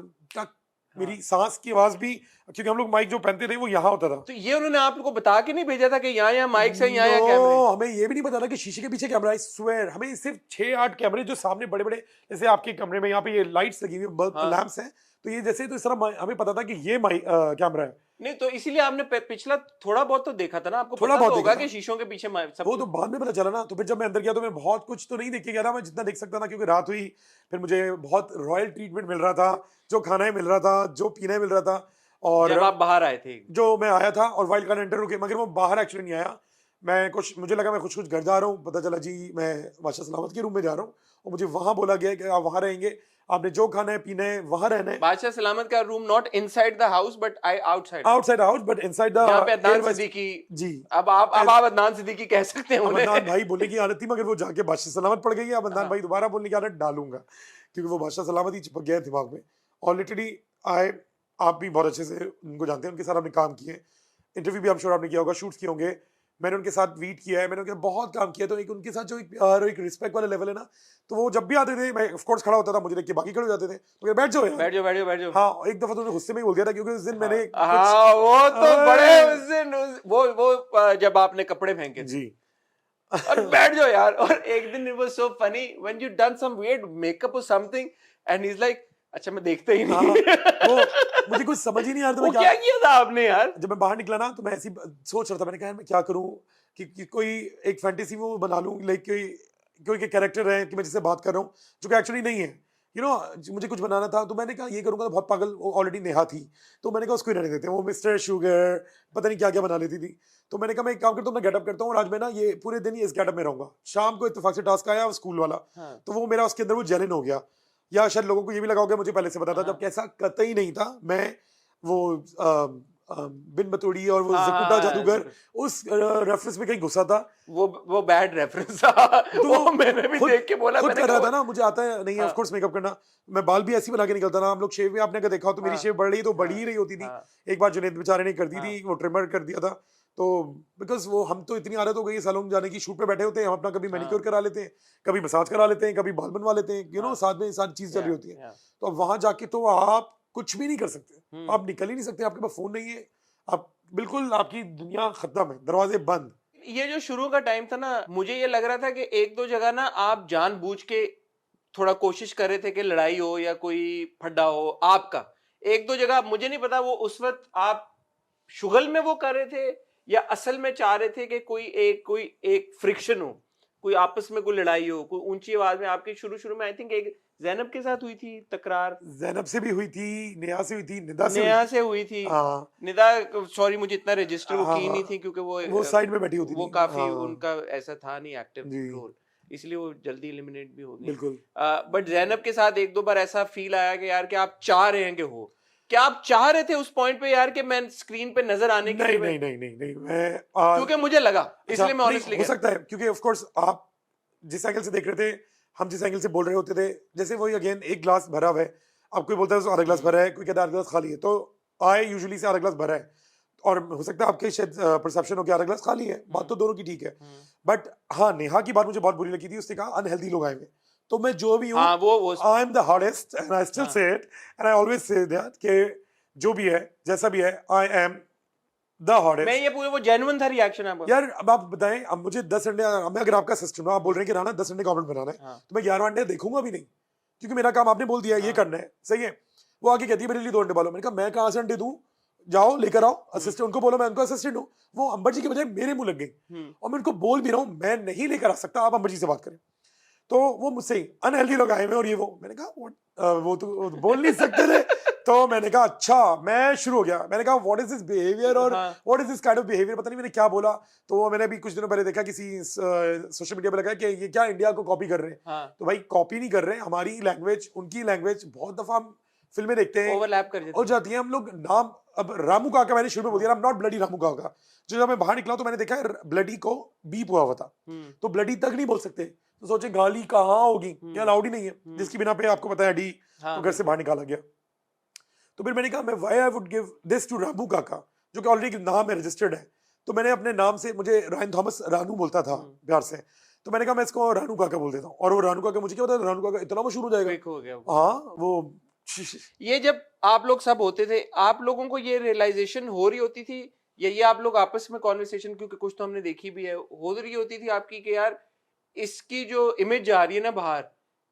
मेरी सांस की आवाज भी, क्योंकि हम लोग माइक जो पहनते थे वो यहाँ होता था। तो ये उन्होंने आप लोगों को बता के नहीं भेजा था कि यहाँ माइक से यहाँ कैमरे? हमें ये भी नहीं पता था कि शीशे के पीछे कैमरा है। स्वेयर हमें सिर्फ 6-8 कैमरे जो सामने बड़े बड़े, जैसे आपके कमरे में यहाँ पे ये लाइट्स लगी हुई, बल्ब लैंप्स हैं, तो ये जैसे तो इस तरह हमें पता था कि ये कैमरा है। नहीं तो इसीलिए आपने पिछला थोड़ा बहुत तो देखा था ना, आपको थोड़ा पता तो बहुत होगा देखा कि था। शीशों के पीछे सब वो कुछ। तो बाद में पता चला ना, तो फिर जब मैं अंदर गया तो मैं बहुत कुछ तो नहीं देख के गया ना, मैं जितना देख सकता था, क्योंकि रात हुई, फिर मुझे बहुत रॉयल ट्रीटमेंट मिल रहा था, जो खाना ही मिल रहा था, जो पीना ही मिल रहा था। और जब आप बाहर आए थे। जो मैं आया था और वाइल्ड कार्ड एंटर रुके, मगर वो बाहर एक्चुअली नहीं आया। मैं कुछ, मुझे लगा मैं कुछ कुछ घर जा रहा हूँ, पता चला जी मैं बादशाह सलामत के रूम में जा रहा हूँ, और मुझे वहां बोला गया कि आप वहां रहेंगे, आपने जो खाना है पीना है वहां रहना है। बादशाह सलामत का room not inside the house but outside, outside house but inside the जहाँ पे अदनान एयर वेस्ट। सिद्दीकी। जी। अब आप अदनान सिद्दीकी कह सकते हैं अब उन्हें। अदनान भाई बोलने की आदत थी, मगर वो जाके बादशाह सलामत पड़ गई है। अब अदनान हाँ। भाई दोबारा बोलने की आदत डालूंगा, क्योंकि वो बादशाह सलामत ही चिपक गया है दिमाग में। और लिटरली आए, आप भी बहुत अच्छे से उनको जानते हैं, उनके साथ आपने काम किए, इंटरव्यू भी I'm sure आपने किया होगा, शूट्स किए होंगे, मैंने उनके साथ वीट किया है, मैंने उनके बहुत काम किया। तो एक उनके साथ जो एक प्यार और एक रिस्पेक्ट वाला लेवल है ना, तो वो जब भी आते थे, मैं ऑफ कोर्स खड़ा होता था, मुझे देख के बाकी खड़े हो जाते थे, तो कहते, बैठ जाओ यार। बैठ जाओ बैठ जाओ बैठ जाओ। हाँ, एक दफा तो उन्हें गुस्से में ही बोल दिया था, क्योंकि उस दिन मैंने कुछ हाँ वो तो बड़े आए, उस दिन वो जब आपने कपड़े फेंके थे जी और बैठ जाओ यार, और एक दिन it was so funny when you done some weird makeup और something and he is like अच्छा मैं देखते ही हाँ, नहीं। वो मुझे कुछ समझ ही नहीं आ रहा था वो मैं क्या किया था आपने यार? जब मैं बाहर निकला ना, तो मैं ऐसी सोच रहा था, मैंने कहा यार मैं क्या करूं, कि कोई एक फैंटेसी वो बना लूं, लाइक कोई कोई कैरेक्टर है कि मैं जिससे बात कर रहा हूं, जो कि एक्चुअली नहीं है, मुझे कुछ बनाना था। तो मैंने कहा ये करूंगा तो बहुत पागल, ऑलरेडी नेहा थी, तो मैंने कहा उसको ही रहने देते हैं, वो मिस्टर शुगर पता नहीं क्या क्या बना लेती थी। तो मैंने कहा मैं एक काम करता हूँ, मैं गेटअप करता हूँ, और आज मैं ना ये पूरे दिन ही इस गेटअप में रहूंगा। शाम को इत्तेफाक से टास्क आया स्कूल वाला, हाँ। तो वो मेरा उसके अंदर वो जेलिन हो गया, या शायद लोगों को ये भी लगा होगा, मुझे पहले से पता था, हाँ। जब कैसा कतई नहीं था। मैं वो बिन बतूड़ी और वो हाँ, जकुटा हाँ, जादूगर, हाँ, उस रेफरेंस में कहीं घुसा था। वो बैड रेफरेंस था। तो वो मैंने भी खुद देख के बोला, खुद मैंने कर रहा कहा था ना, मुझे आता है नहीं है ऑफ हाँ, कोर्स मेकअप करना। मैं बाल भी ऐसे ही बना के निकलता था, हम लोग शेव भी आपने अगर देखा हो तो मेरी हाँ, शेव बढ़ रही तो बढ़ हाँ, ही रही होती थी। हाँ, एक बार जुनेद बेचारे ने कर दी हाँ, थी, वो ट्रिमर कर दिया था। तो बिकॉज वो हम तो इतनी आदत हो गई सैलून जाने की, शूट पे बैठे होते हैं हम, अपना कभी मैनिक्योर हाँ, करा लेते हैं, कभी मसाज करा लेते हैं, कभी बाल बनवा लेते हैं, हाँ, साथ में सारी चीज चल रही या, होती है। या, तो अब वहां जाके तो आप कुछ भी नहीं कर सकते, हम्म। आप निकल ही नहीं सकते, आपके पास फोन नहीं है, आप बिल्कुल, आपकी दुनिया खत्म है, दरवाजे बंद। ये जो शुरू का टाइम था ना, मुझे ये लग रहा था कि एक दो जगह ना आप जानबूझ के थोड़ा कोशिश कर रहे थे कि लड़ाई हो या कोई फड्डा हो आपका। एक दो जगह मुझे नहीं पता वो उस वक्त आप शुगल में वो कर रहे थे या असल में चाह रहे थे कि कोई एक फ्रिक्शन हो, कोई आपस में कोई लड़ाई हो, कोई ऊंची आवाज में। आपकी शुरू शुरू में आई थिंक एक जैनब के साथ हुई थी तकरार, जैनब से भी हुई थी, नेहा से हुई थी, निदा से हुई नेहा थी। से हुई थी। हाँ निदा सॉरी मुझे इतना रजिस्टर वो हाँ की नहीं हाँ, थी क्योंकि वो साइड में बैठी होती वो थी। काफी हाँ उनका ऐसा था नहीं एक्टिव जी रोल, इसलिए वो जल्दी एलिमिनेट भी हो गई। बिल्कुल। बट जैनब के साथ एक दो बार ऐसा फील आया कि यार कि आप चाह रहे हैं कि हो, क्या आप चाह रहे थे उस पॉइंट पे यार कि मैं स्क्रीन पे नजर आने के नहीं लिए? नहीं नहीं नहीं नहीं मैं क्योंकि मुझे लगा, अच्छा इसलिए मैं नहीं, ऑनेस्टली हो कह रहा सकता है, क्योंकि ऑफ कोर्स आप जिस एंगल से देख रहे थे, हम जिस एंगल से बोल रहे होते थे, जैसे वही अगेन एक ग्लास भरा हुआ है, अब कोई बोलता है आधा ग्लास हूं। भरा है, कोई कहता है आधा ग्लास खाली है, तो आई यूजुअली से आधा ग्लास भरा है, और हो सकता है आपके शायद परसेप्शन हो कि आधा ग्लास खाली है, बात तो दोनों की ठीक है। बट हाँ, नेहा की बात मुझे बहुत बुरी लगी थी, उसने कहा अनहेल्दी लोग आए हुए, तो मैं जो भी हूँ, हाँ वो I am the hardest and I still हाँ। से it, and I always say that कि जो भी है, जैसा भी है, आई एम द मैं हार्डेस्ट। ये पूरे वो जेन्युइन था रिएक्शन आपका। यार अब आप बताएं, अब मुझे 10 अंडे, मैं अगर आपका सिस्टम है, आप बोल रहे हैं कि राणा 10 अंडे का ऑमलेट बनाना है, हाँ तो मैं 11 अंडे देखूंगा भी नहीं, क्योंकि मेरा काम आपने बोल दिया है, ये हाँ करना है, सही है। वो आगे कहती है मेरे लिए 2 अंडे डालो, मैंने कहा मैं कहाँ से अंडे दूं, जाओ लेकर आओ, असिस्टेंट उनको बोलो मैं उनको असिस्टेंट हूँ। वो अंबर जी के बजाय मेरे मुंह लग गई, और मैं उनको बोल भी रहा हूँ मैं नहीं लेकर आ सकता, आप अंबर जी से बात करें। तो वो मुझसे ही अनहेल्दी लोग आए हुए और ये वो, मैंने कहा वो तो बोल नहीं सकते थे। तो मैंने कहा अच्छा, मैं शुरू हो गया, मैंने कहा व्हाट इज दिस बिहेवियर और हाँ what is this kind of behaviour, पता नहीं मैंने क्या बोला। तो मैंने अभी कुछ दिनों पहले देखा किसी सोशल मीडिया पे लगा कि ये क्या इंडिया को कॉपी कर रहे हैं। हाँ तो भाई कॉपी नहीं कर रहे हैं, हमारी लैंग्वेज उनकी लैंग्वेज, बहुत दफा हम फिल्में देखते हैं ओवरलैप कर हो जाती है, हम लोग नाम, अब रामू काका मैंने शुरू में बोल दिया, नॉट ब्लडी रामू काका, जो जब मैं बाहर निकला तो मैंने देखा है ब्लडी को बीप हुआ था, तो ब्लडी तक नहीं बोल सकते, तो सोचे गाली कहाँ होगी, ये अलाउड ही नहीं है, जिसकी बिना पे आपको पता है डी हाँ तो घर से बाहर निकाला गया। तो फिर मैंने कहा मैं why I would give this to Ramu Kaka, जो कि ऑलरेडी नाम है, रजिस्टर्ड है, तो मैंने अपने नाम से, मुझे रायन थॉमस रानू बोलता था प्यार से, तो मैंने कहा मैं इसको रानू काका बोल देता हूँ, और वो रानू काका, मुझे क्या पता रानू काका इतना मशहूर हो जाएगा। क्विक हो गया वो। हाँ वो ये जब आप लोग सब होते थे, आप लोगों को ये रियलाइजेशन हो रही होती थी, या ये आप लोग आपस में कॉन्वर्सेशन, क्योंकि कुछ तो हमने देखी भी है, हो रही होती थी आपकी कि यार इसकी जो इमेज जा रही है ना बाहर,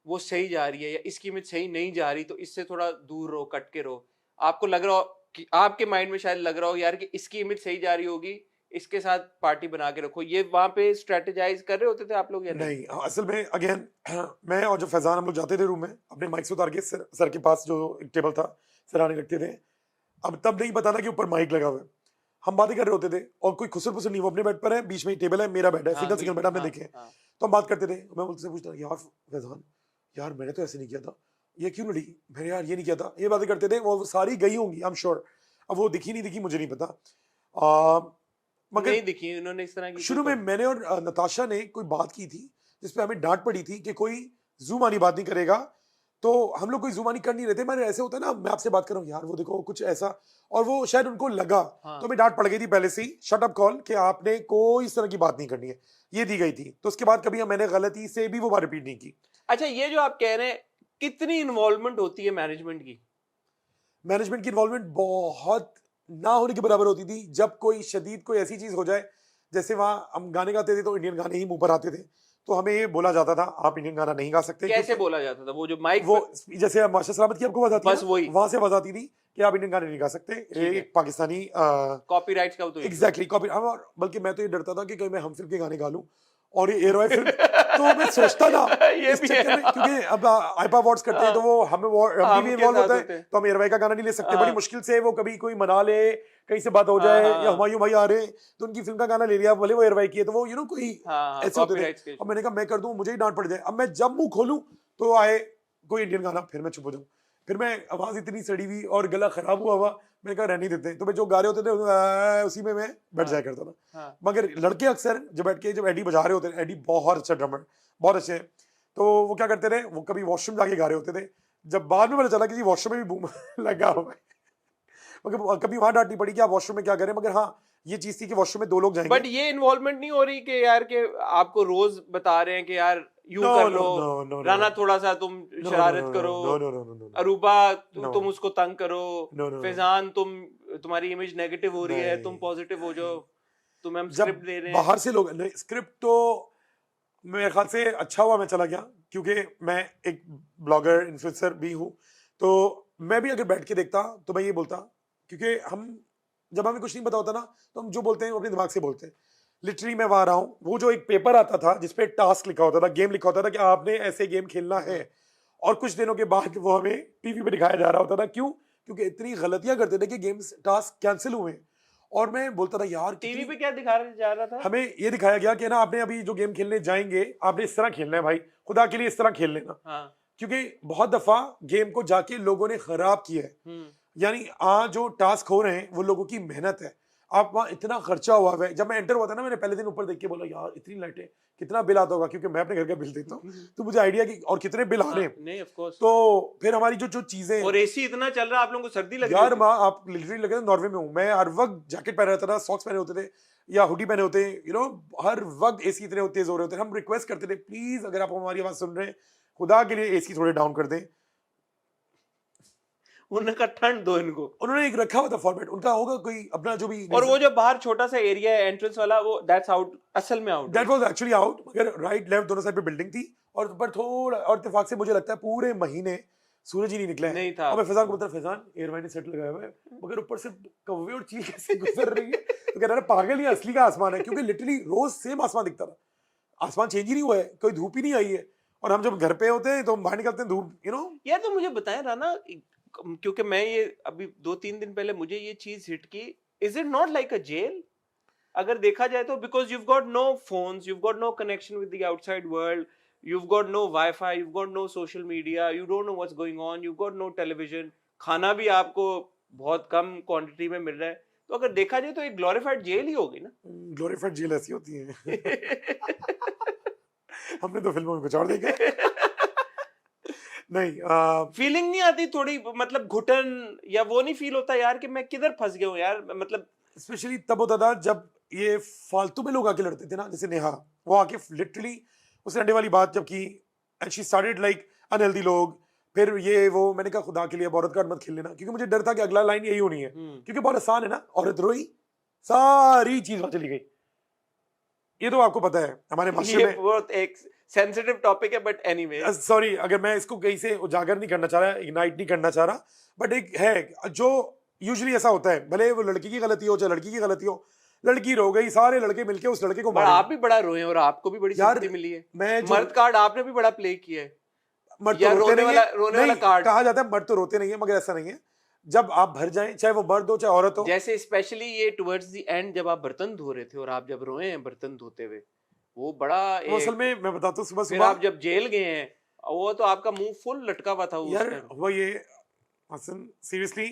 वो सही जा रही है या इसकी इमेज सही नहीं जा रही, तो इससे थोड़ा दूर रहो, कट के रहो। आपको लग रहा हो कि आपके माइंड में शायद लग रहा हो यार कि इसकी इमेज सही जा रही होगी, इसके साथ पार्टी बना के रखो, ये वहां पे स्ट्रेटेजाइज कर रहे होते थे आप लोग या नहीं? नहीं असल में अगेन मैं और जो फैजान हम लोग जाते थे रूम में अपने माइक से उतार के सर के पास जो एक टेबल था सराहने रखते थे। अब तब नहीं पता था कि ऊपर माइक लगा हुआ है, हम बातें कर रहे होते थे और कोई खुसर फुसर नहीं, वो अपने बेड पर है, बीच में टेबल है, मेरा बेड है, हाँ, सिंगल सिंगल बेड आपने हाँ, देखे। हाँ। तो हम बात करते थे, मैं उनसे पूछता यार फैजान यार मैंने तो ऐसे नहीं किया था, ये क्यों लड़ी, मैंने यार ये नहीं किया था, ये बातें करते थे। वो सारी गई होंगी आई एम श्योर, अब वो दिखी नहीं दिखी मुझे नहीं पता। मगर नहीं दिखी उन्होंने इस तरह की शुरू में मैंने और नताशा ने कोई बात की थी जिसपे हमें डांट पड़ी थी कि कोई जूम वाली बात नहीं करेगा, तो हम लोग कोई जूम वाली कर नहीं रहे थे। मैंने ऐसे होता है ना, मैं आपसे बात कर रहा हूँ यार वो देखो कुछ ऐसा, और वो शायद उनको लगा, हाँ। तो हमें डांट पड़ गई थी पहले से ही, शट अप कॉल, कि आपने कोई इस तरह की बात नहीं करनी है, ये दी गई थी। तो उसके बाद कभी मैंने गलती से भी वो बात रिपीट नहीं की। अच्छा, ये जो आप कह रहे हैं, कितनी इन्वॉल्वमेंट होती है मैनेजमेंट की? मैनेजमेंट की इन्वॉल्वमेंट बहुत ना होने के बराबर होती थी। जब कोई शदीद कोई ऐसी चीज हो जाए, जैसे वहां हम गाने गाते थे तो इंडियन गाने ही मुंह पर आते थे, तो हमें ये बोला जाता था आप इंडियन गाना नहीं गा सकते। कैसे क्योंकि बोला जाता था? वो जो माइक वो जैसे माशा सलामत की आपको आवाज आती है बस ना, वही। वहां से आवाज आती थी कि आप इंडियन गाने नहीं गा सकते, है। एक पाकिस्तानी कॉपीराइट्स का तो एग्जैक्टली कॉपी। बल्कि मैं तो ये डरता था कि कहीं मैं हम फिल्म के गाने गा लूं और ये एयरवाई फिल्म तो मैं सोचता था ये इस भी चक्कर में, है। क्योंकि अब आईपा अवार्ड्स करते हैं तो वो हमें हम हम भी के इन्वॉल्व साथ होता है, होते हैं। तो हम एयरवाई का गाना नहीं ले सकते। हाँ। बड़ी मुश्किल से वो कभी कोई मना ले, कहीं से बात हो हाँ, जाए, हाँ, या हुमायूं भाई आ रहे हैं तो उनकी फिल्म का गाना ले लिया, भले वो एयरवाई की है, तो वो कोई हाँ, ऐसे होते थे। कॉपीराइट्स के अब मैंने कहा मैं कर दूं, मुझे ही डांट पड़ जाए। अब मैं जब मुंह खोलूं तो आए कोई इंडियन गाना, फिर मैं चुप हो जाऊं, फिर मैं आवाज इतनी सड़ी हुई और गला खराब हुआ हुआ, मैंने कहा रहने देते हैं। तो मैं जो गा रहे होते थे उसी में मैं बैठ जाया करता था। हाँ। मगर लड़के अक्सर जब बैठ के जब एडी बजा रहे होते थे, एडी बहुत अच्छा ड्रमर, बहुत अच्छे हैं, तो वो क्या करते थे, वो कभी वॉशरूम जाके गा रहे होते थे। जब बाद में पता चला कि जी वॉशरूम में भी बूम लगा हुआ है, मगर कभी वहां डांट नहीं पड़ी कि आप वॉशरूम में क्या करें। मगर हाँ ये चीज थी कि वॉशरूम में 2 लोग जाएंगे। बट ये इन्वॉल्वमेंट नहीं हो रही कि यार के आपको रोज बता रहे हैं कि यार यूं No, कर no, लो, no, no, no, Rana no. थोड़ा सा तुम No, शरारत no, करो, no, no, no, no, no, no. Aruba No. तुम उसको तंग करो, No, no, no. फैजान तुम्हारी इमेज नेगेटिव हो रही है, नहीं। तुम पॉजिटिव हो जाओ, तुम्हें हम जब स्क्रिप्ट दे रहे हैं। बाहर से लोग नहीं, स्क्रिप्ट तो मेरे ख्याल से अच्छा हुआ मैं चला गया, क्योंकि मैं एक ब्लॉगर इन्फ्लुएंसर भी हूँ, तो मैं भी अगर बैठ के देखता तो मैं ये बोलता, क्योंकि हम जब हमें कुछ नहीं पता होता ना, तो हम जो बोलते हैं वो अपने दिमाग से बोलते हैं। लिटरली मैं वहां रहा हूँ, वो जो एक पेपर आता था जिसपे टास्क लिखा होता था, गेम लिखा होता था कि आपने ऐसे गेम खेलना है, और कुछ दिनों के बाद वो हमें टीवी पे दिखाया जा रहा होता था। क्यों? क्योंकि इतनी गलतियां करते थे कि गेम्स टास्क कैंसिल हुए, और मैं बोलता था यार टीवी पे क्या दिखा जा रहा था? हमें ये दिखाया गया कि ना आपने अभी जो गेम खेलने जाएंगे आपने इस तरह खेलना है भाई, खुदा के लिए इस तरह खेल लेना। हाँ। क्योंकि बहुत दफा गेम को जाके लोगों ने खराब किया है, यानी आज जो टास्क हो रहे हैं वो लोगों की मेहनत है, आप वहाँ इतना खर्चा हुआ है। जब मैं एंटर हुआ था ना, मैंने पहले दिन ऊपर देख के बोला यार इतनी लाइटें, कितना बिल आता होगा, क्योंकि मैं अपने घर का बिल देता हूँ तो मुझे आइडिया कि और कितने बिल आ रहे हैं। नहीं ऑफ कोर्स। तो फिर हमारी जो जो चीजें, और एसी इतना चल रहा है, आप लोगों को सर्दी लग रही यार है? माँ आप लिटरली लगे नॉर्वे में हूँ मैं, हर वक्त जैकेट पहने रहता था, सॉक्स पहने होते थे या हुडी पहने होते, हर वक्त एसी इतने तेज हो रहे होते। हम रिक्वेस्ट करते थे प्लीज अगर आप हमारी आवाज सुन रहे हैं, खुदा के लिए एसी थोड़े डाउन कर दें। उन्होंने कहा ठंड दो इनको। उन्होंने एक रखा हुआ था फॉर्मेट, उनका होगा कोई अपना जो भी। और वो जो बाहर छोटा सा एरिया है एंट्रेंस वाला, वो दैट्स आउट, असल में out. That was actually out, मगर राइट लेफ्ट दोनों साइड पे बिल्डिंग थी, और ऊपर थोड़ा, और इत्तेफाक से मुझे लगता है पूरे महीने सूरज ही नहीं निकला है। नहीं था। और मैं फैजान को बोलता, फैजान एयरवाइन ने सेट लगाया हुआ है, मगर ऊपर से कौवे और चील कैसे गुजर रही है, तो कह रहा है पागल, ये असली का आसमान है, क्योंकि लिटरली रोज सेम आसमान दिखता था, आसमान चेंज ही नहीं हुआ है, कोई धूप ही नहीं आई है। और हम जब घर पे होते हैं तो हम बाहर निकलते हैं धूप, यार तो मुझे बताएं राना, क्योंकि मैं ये अभी 2-3 दिन पहले मुझे ये चीज हिट की, is it not like a jail अगर देखा जाए तो? Because you've got no phones, you've got no connection with the outside world, you've got no Wi-Fi, you've got no social media, you don't know what's going on, you've got no television, खाना भी आपको बहुत कम क्वांटिटी में मिल रहा है, तो अगर देखा जाए तो एक ग्लोरिफाइड जेल ही होगी ना। ग्लोरीफाइड जेल ऐसी होती है। हमने तो फिल्मों में कुछ और देखा है। नहीं फीलिंग नहीं आती थोड़ी, मतलब घुटन या वो नहीं फील होता यार कि मैं किधर फंस गया हूँ यार? मतलब स्पेशली तब होता था जब ये फालतू में लोग आके लड़ते थे ना, जैसे नेहा, वो आके लिटरली उसने अंडे वाली बात जब की, and she started like unhealthy लोग, फिर ये वो, मैंने कहा खुदा के लिए अब औरत कार्ड मत खेल लेना, क्योंकि मुझे डर था कि अगला लाइन यही होनी है, क्योंकि बहुत आसान है ना, औरत रोई सारी चीज वहां चली गई। ये तो आपको पता है हमारे माशरे ये में बहुत एक सेंसिटिव टॉपिक है, बट एनीवे सॉरी अगर मैं इसको कहीं से उजागर नहीं करना चाह रहा, इग्नाइट नहीं करना चाह रहा, बट एक है जो यूजुअली ऐसा होता है, भले वो लड़की की गलती हो चाहे लड़की की गलती हो, लड़की रो गई, सारे लड़के मिलके उस लड़के को पर मारे। आप भी बड़ा रोए और आपको भी बड़ी यार, सिंपैथी मिली है। मैं जो मर्द कार्ड आपने भी बड़ा प्ले किया है। मर्द या तो रोते रोने नहीं वाला है, रोने वाला नहीं कार्ड। कहा जाता है मर्द तो रोते नहीं है, मगर ऐसा नहीं है, जब आप भर जाएं, चाहे वो मर्द हो चाहे औरत हो। जैसे स्पेशली ये टुवर्ड्स द एंड जब आप बर्तन धो रहे थे और आप जब रोए हैं बर्तन धोते हुए, वो बड़ा वो असल एक, में मैं बताता हूँ, सुबह फिर सुबह आप जब जेल गए हैं वो तो आपका मुंह फुल लटका हुआ था उस यार टाइम। वो ये हसन सीरियसली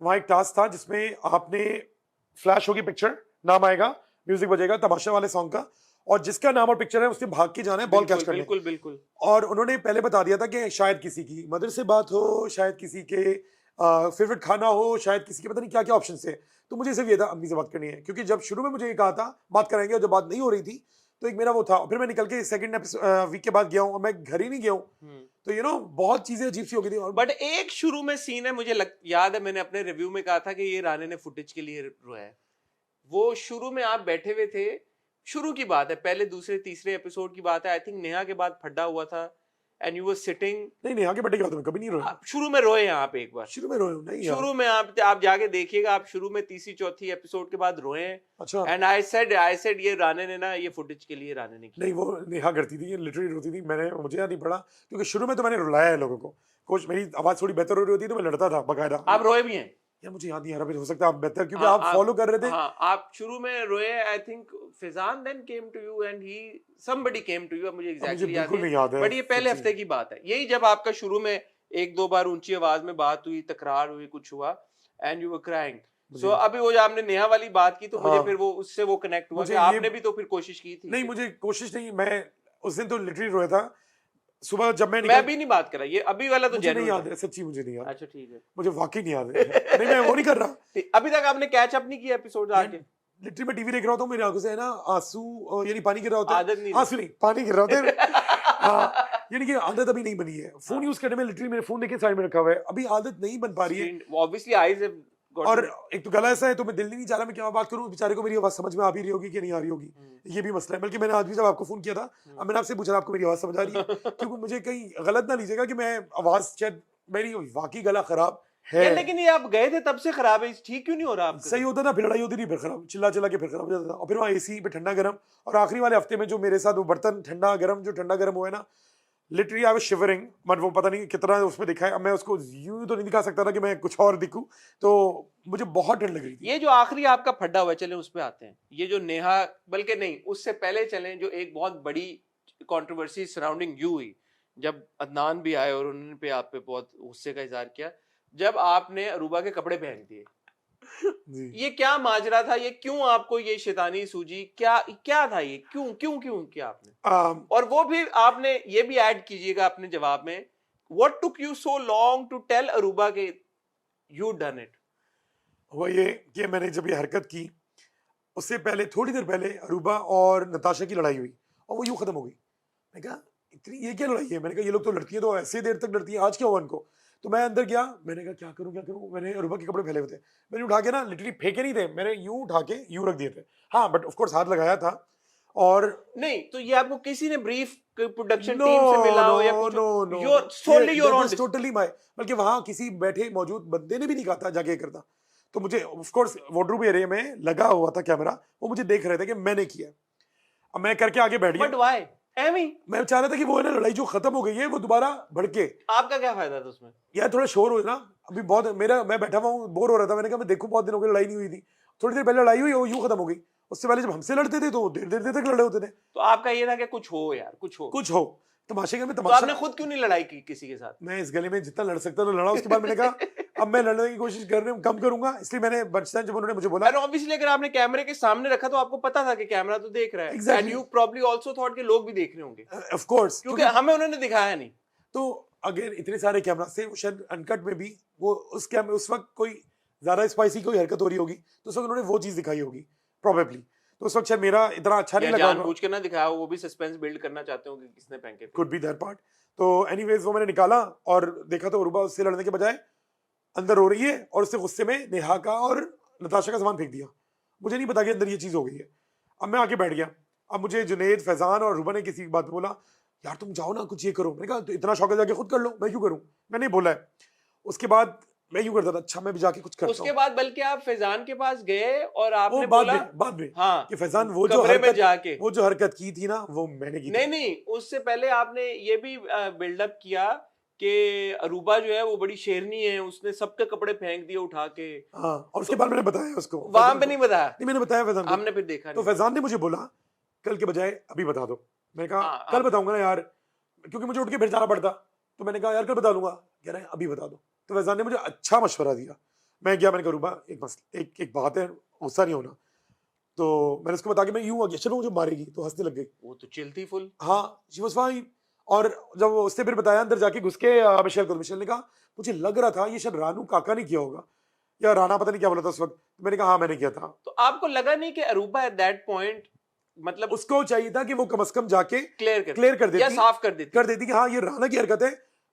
वहाँ एक टास्क था जिसमें आपने फ्लैश होगी पिक्चर, नाम आएगा, म्यूजिक बजेगा तमाशा वाले सॉन्ग का, और जिसका नाम और पिक्चर है उसने भाग के जाना है बॉल कैच करने। बिल्कुल बिल्कुल। और उन्होंने पहले बता दिया था कि शायद किसी की मदर से बात हो, शायद किसी के फेवरेट खाना हो, शायद किसी के पता नहीं क्या क्या ऑप्शन थे। तो मुझे सिर्फ ये था अम्मी से बात करनी है, क्योंकि जब शुरू में मुझे ये कहा था बात कराएंगे और जब बात नहीं हो रही थी तो एक मेरा वो था। फिर मैं निकल के सेकंड वीक के बाद गया हूँ और मैं घर ही नहीं गया हूँ, तो यू नो बहुत चीजें अजीब सी हो गई थी। और बट एक शुरू में सीन है, मुझे याद है मैंने अपने रिव्यू में कहा था कि ये राणे ने फुटेज के लिए रोया है। वो शुरू में आप बैठे हुए थे, शुरू की बात है, पहले दूसरे तीसरे एपिसोड की बात है, आई थिंक नेहा के बाद फड्डा हुआ था, एंड यू वर सिटिंग। नहीं नहीं आगे बढ़े गया, तो मैं कभी नहीं रोया। शुरू में रोए हैं आप एक बार, शुरू में रोया हूँ? नहीं यार। शुरू में आप जाके देखिएगा, आप शुरू में तीसरी चौथी एपिसोड के बाद रोए हैं। अच्छा। एंड आई सेड ये राणे ने ना, ये फुटेज के लिए राणे ने किया। नहीं वो नेहा करती थी, ये लिटरली रोती थी, मुझे याद नहीं पड़ा, क्योंकि शुरू में तो मैंने रुलाया है लोगों को। कुछ मेरी आवाज थोड़ी बेहतर हो रही होती तो मैं लड़ता था बकायदा। आप रोए भी हैं यार मुझे याद नहीं आ रहा, फिर हो सकता है आप बेहतर, क्योंकि हाँ, आप फॉलो कर रहे थे। हाँ, आप शुरू में रोए, I think Faizan then came to you and he somebody came to you, मुझे एग्जैक्टली बिल्कुल नहीं याद है, बट ये पहले सच्ची। हफ्ते की बात है। यही जब आपका शुरू में एक दो बार ऊंची आवाज में बात हुई, तकरार हुई, कुछ हुआ एंड यू वर क्राइंग। सो अभी वो जो आपने नेहा वाली बात की तो मुझे हाँ। फिर वो उससे वो कनेक्ट हुआ मुझे कि ये- आपने भी तो फिर कोशिश की थी। नहीं मुझे कोशिश नहीं, मैं उस दिन तो लिटरली रोया था सुबह जब मैं मैं भी नहीं बात कर रहा, ये अभी वाला तो मुझे नहीं जेन्युइन याद था। है, सच्ची मुझे नहीं याद। अच्छा ठीक है, मुझे वाकई नहीं याद है। नहीं मैं वो नहीं कर रहा, अभी तक आपने कैच अप नहीं किया एपिसोड आके? लिटरली मैं टीवी देख रहा होता हूँ, मेरी आंखों से है ना आंसू, यानी पानी गिर रहा होता है। आदत नहीं आंसू नहीं, पानी गिर रहा होता है। हाँ, यानी कि आदत अभी नहीं बनी है फोन यूज करने में। लिटरली मेरे फोन देखे साइड में रखा हुआ है, अभी आदत नहीं बन पा रही है। Obviously eyes have got. और एक तो गला ऐसा है तो मैं दिल नहीं चाह रहा मैं क्या बात करूं, बेचारे को मेरी आवाज समझ में आ भी रही होगी कि नहीं आ रही होगी, ये भी मसला है। बल्कि मैंने आज भी जब आपको फोन किया था, अब मैंने आपसे पूछा आपको मेरी आवाज समझ आ रही है, क्योंकि मुझे कहीं गलत ना लीजिएगा कि मैं आवाज शायद मेरी वाकई गला खराब है। लेकिन ये आप गए थे तब से खराब है, ठीक क्यों नहीं हो रहा आपका? सही होता ना, फिर लड़ाई होती नहीं, फिर खराब चिल्ला चिल्ला के फिर खराब हो जाता था। और फिर वहाँ एसी पे ठंडा गर्म, और आखिरी वाले हफ्ते में जो मेरे साथ वो बर्तन ठंडा गर्म जो ठंडा गर्म हुआ है ना, लिटरली आई वाज शिवरिंग। मन वो पता नहीं कितना उसमें दिखा है, अब मैं उसको यूं तो नहीं दिखा सकता था कि मैं कुछ और दिखूं, तो मुझे बहुत ठंड लग रही थी। ये जो आखिरी आपका फड्डा हुआ, चले उस पे आते हैं। ये जो नेहा, बल्कि नहीं उससे पहले चलें, जो एक बहुत बड़ी कंट्रोवर्सी सराउंडिंग यू हुई जब अदनान भी आए और उन्होंने पे आप पे बहुत गुस्से का इजहार किया जब आपने अरूबा के कपड़े पहन दिए। जी। ये क्या माजरा था? ये क्यों आपको ये शैतानी सूझी? क्या क्या था ये? क्यों क्यों क्यों किया आपने? और वो भी आपने ये भी ऐड कीजिएगा अपने जवाब में, what took you so long to tell Aruba के यू डन इट? हुआ ये कि मैंने जब ये हरकत की, उससे पहले थोड़ी देर पहले अरूबा और नताशा की लड़ाई हुई और वो यूं खत्म हो गई। मैंने कहा इतनी ये क्या लड़ाई है? मैंने कहा ये लोग तो लड़ती है तो ऐसे देर तक लड़ती है, आज क्या हुआ इनको? तो मैं अंदर गया, मैंने कहा क्या करूं। मैंने अरूबा के कपड़े फैले हुए थे, मैंने उठा के ना लिटरली फेंके नहीं थे, मैंने यूं उठा के यूं रख दिए थे। हाँ बट ऑफ कोर्स हाथ लगाया था। और नहीं तो ये आपको किसी ने ब्रीफ प्रोडक्शन टीम से मिला हो या कुछ? No you're solely your own. Totally my, बल्कि वहां किसी बैठे मौजूद बंदे ने भी नहीं कहा था जाके करता। तो मुझे ऑफ कोर्स वार्डरोब एरिया में लगा हुआ था कैमरा, वो मुझे देख रहे थे कि मैंने किया। अब मैं करके आगे बैठ बट गया। व्हाई? एमी मैं चाह रहा था कि वो है ना लड़ाई जो खत्म हो गई है वो दोबारा भड़के। आपका क्या फायदा था उसमें? यार थोड़ा शोर हो ना, अभी बहुत मैं बैठा हुआ हूँ, बोर हो रहा था। मैंने कहा मैं देखूं, बहुत दिन हो गए लड़ाई नहीं हुई थी। थोड़ी देर पहले लड़ाई हुई, वो यूं खत्म हो गई। उससे पहले जब हमसे लड़ते थे तो देर देर तक लड़े होते थे। तो आपका ये था कि कुछ हो यार, कुछ हो। तमाशे में तो तमाशा। आपने खुद क्यों नहीं लड़ाई की किसी के साथ? मैं इस गली में जितना लड़ सकता तो लड़ा। उसके बाद मैंने कहा अब मैं लड़ने की कोशिश कम करूंगा, इसलिए मैंने बचपन जब उन्होंने मुझे बोला। और ऑब्वियसली अगर आपने कैमरे के सामने रखा तो आपको पता था कि कैमरा तो देख रहा है, Exactly. And you probably also thought कि लोग भी देख रहे होंगे, ऑफ कोर्स, क्योंकि हमें उन्होंने दिखाया नहीं। तो अगर इतने सारे कैमरा से शायद अनकट में भी वो उस वक्त कोई ज्यादा स्पाइसी कोई हरकत हो रही होगी तो उस वक्त उन्होंने वो चीज दिखाई होगी प्रोबेबली। तो उस वक्त शायद मेरा इतना अच्छा नहीं लगा, जानबूझ के ना दिखाया, वो भी सस्पेंस बिल्ड करना चाहते हो कि किसने फेंके। Could be that part. तो एनीवेज वो मैंने निकाला और देखा तो अरूबा उससे लड़ने के बजाय अंदर हो रही है और उससे गुस्से में नेहा का और नताशा का सामान फेंक दिया। मुझे नहीं पता कि अंदर ये चीज हो गई है। अब मैं आके बैठ गया। अब मुझे जुनेद, फैजान और अरूबा ने किसी बात पे बोला यार तुम जाओ ना कुछ ये करो। मैंने कहा तो इतना शौक है जाके खुद कर लो, मैं क्यों करूं, मैंने बोला है। उसके बाद मैं यूं करता था, अच्छा मैं भी जाके कुछ करता उसके हूँ। बाद बल्कि आप फैजान के पास गए और वो आपने बाद बोला में बाद में हाँ कि फैजान वो कमरे में जाके जो हरकत की थी ना वो मैंने की नहीं थी। नहीं उससे पहले आपने ये भी बिल्डअप किया कि अरूबा जो है वो बड़ी शेरनी है, उसने सबके कपड़े फेंक दिए उठा के। हाँ, और उसके तो बाद मैंने बताया उसको, वहां फैजान पे को। नहीं बताया, नहीं, मैंने बताया फैजान को। हमने फिर देखा तो नहीं। फैजान ने मुझे बोला कल के बजाय अभी बता दो। मैंने कहा हाँ कल आप बताऊंगा ना यार, क्योंकि मुझे उठ के फिर जाना पड़ता। तो मैंने कहा यार कल बता दूंगा, कह रहे हैं अभी बता दो। तो फैजान ने मुझे अच्छा मशवरा दिया। मैं गया, मैंने कहा रूबा एक बात है, गुस्सा नहीं होना। तो मैंने उसको बता के मैं यूं आ गया, चलो मुझे मारेगी, तो हंसने लग गई। वो तो चिल्ती फुल। हाँ, शी वाज फाइन। और जब वो उसने फिर बताया अंदर जाके घुस के मिशेल को, मिशेल ने कहा मुझे लग रहा था ये शायद रानू काका ने किया होगा, या राणा पता नहीं क्या बोला था उस वक्त। तो मैंने कहा हाँ मैंने किया था। तो आपको लगा नहीं कि अरूबा एट दैट पॉइंट मतलब उसको चाहिए था कि वो कम से कम जाके क्लियर क्लियर कर या देती, साफ कर देती। कि हाँ ये राणा की हरकत है।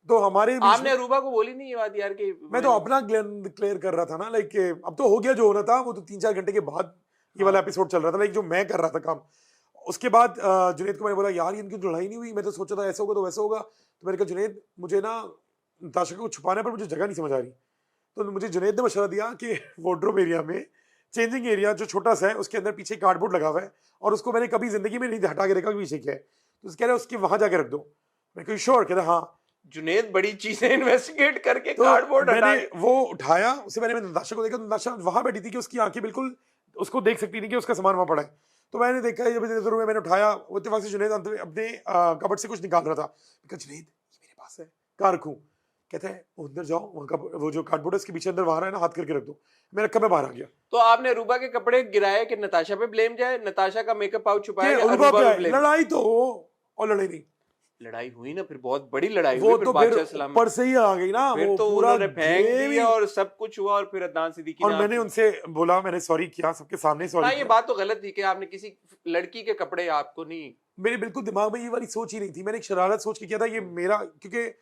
तो हमारे बीच आपने में अरूबा को बोली नहीं ये बात यार कि मैं तो अपना क्लियर कर रहा था ना, लाइक अब तो हो गया जो होना था। वो तो 3-4 घंटे के बाद ये वाला हाँ एपिसोड चल रहा था, लाइक जो मैं कर रहा था काम। उसके बाद जुनैद को मैंने बोला यार इनकी तो लड़ाई नहीं हुई, मैं तो सोचा था ऐसा होगा तो वैसा होगा। तो मैंने कहा जुनैद मुझे ना नताशा को छुपाने पर मुझे जगह नहीं समझ आ रही। तो मुझे जुनैद ने मशवरा दिया कि वार्डरोब एरिया में, चेंजिंग एरिया जो छोटा सा है उसके अंदर पीछे कार्डबोर्ड लगा हुआ है, और उसको मैंने कभी जिंदगी में नहीं हटा के देखा कि पीछे क्या है। तो कह रहे उसके वहां जाके रख दो। मैं कही श्योर, कहते हाँ। जुनेद बड़ी चीजें इन्वेस्टिगेट करके तो कार्डबोर्ड हटा मैंने वो उठाया, उससे मैंने नताशा को देखा, तो नताशा वहां बैठी थी कि उसकी आंखें बिल्कुल उसको देख सकती थी कि उसका सामान वहां पड़ा है। तो मैंने देखा, जब नजर हुए मैंने उठाया, वो इत्तेफाक से जुनैद अपने कबर्ड से कुछ निकाल रहा था। मैं कहा जुनैद ये मेरे पास है, कहाँ रखूं? कहता है वो अंदर जाओ, वहाँ का वो जो कार्डबोर्ड है उसके पीछे अंदर वहां है ना, हाथ करके रख दो। मैं रखा, मैं बाहर आ गया। तो आपने अरूबा के कपड़े गिराए कि नताशा पे ब्लेम जाए, नताशा का मेकअप पाउच छुपाया कि कि अरूबा अरूबा पे पे आए, ब्लेम? लड़ाई तो हो और लड़ाई नहीं। लड़ाई हुई ना, फिर बहुत बड़ी लड़ाई वो हुई फिर तो फिर बादशाह सलाम में। ऊपर से ही आ गई ना, फिर वो तो पूरा उन्होंने फेंक गेम दिया ही। और सब कुछ हुआ और फिर अदनान सिद्दीकी और ने मैंने आपको उनसे बोला, मैंने सॉरी किया, सबके सामने सॉरी हाँ ये किया। बात तो गलत थी कि आपने किसी लड़की के कपड़े आपको नहीं। मेरे बिल्कुल दिमाग में ये वाली सोच ही नहीं थी। मैंने एक शरारत सोच के किया था, ये मेरा, क्योंकि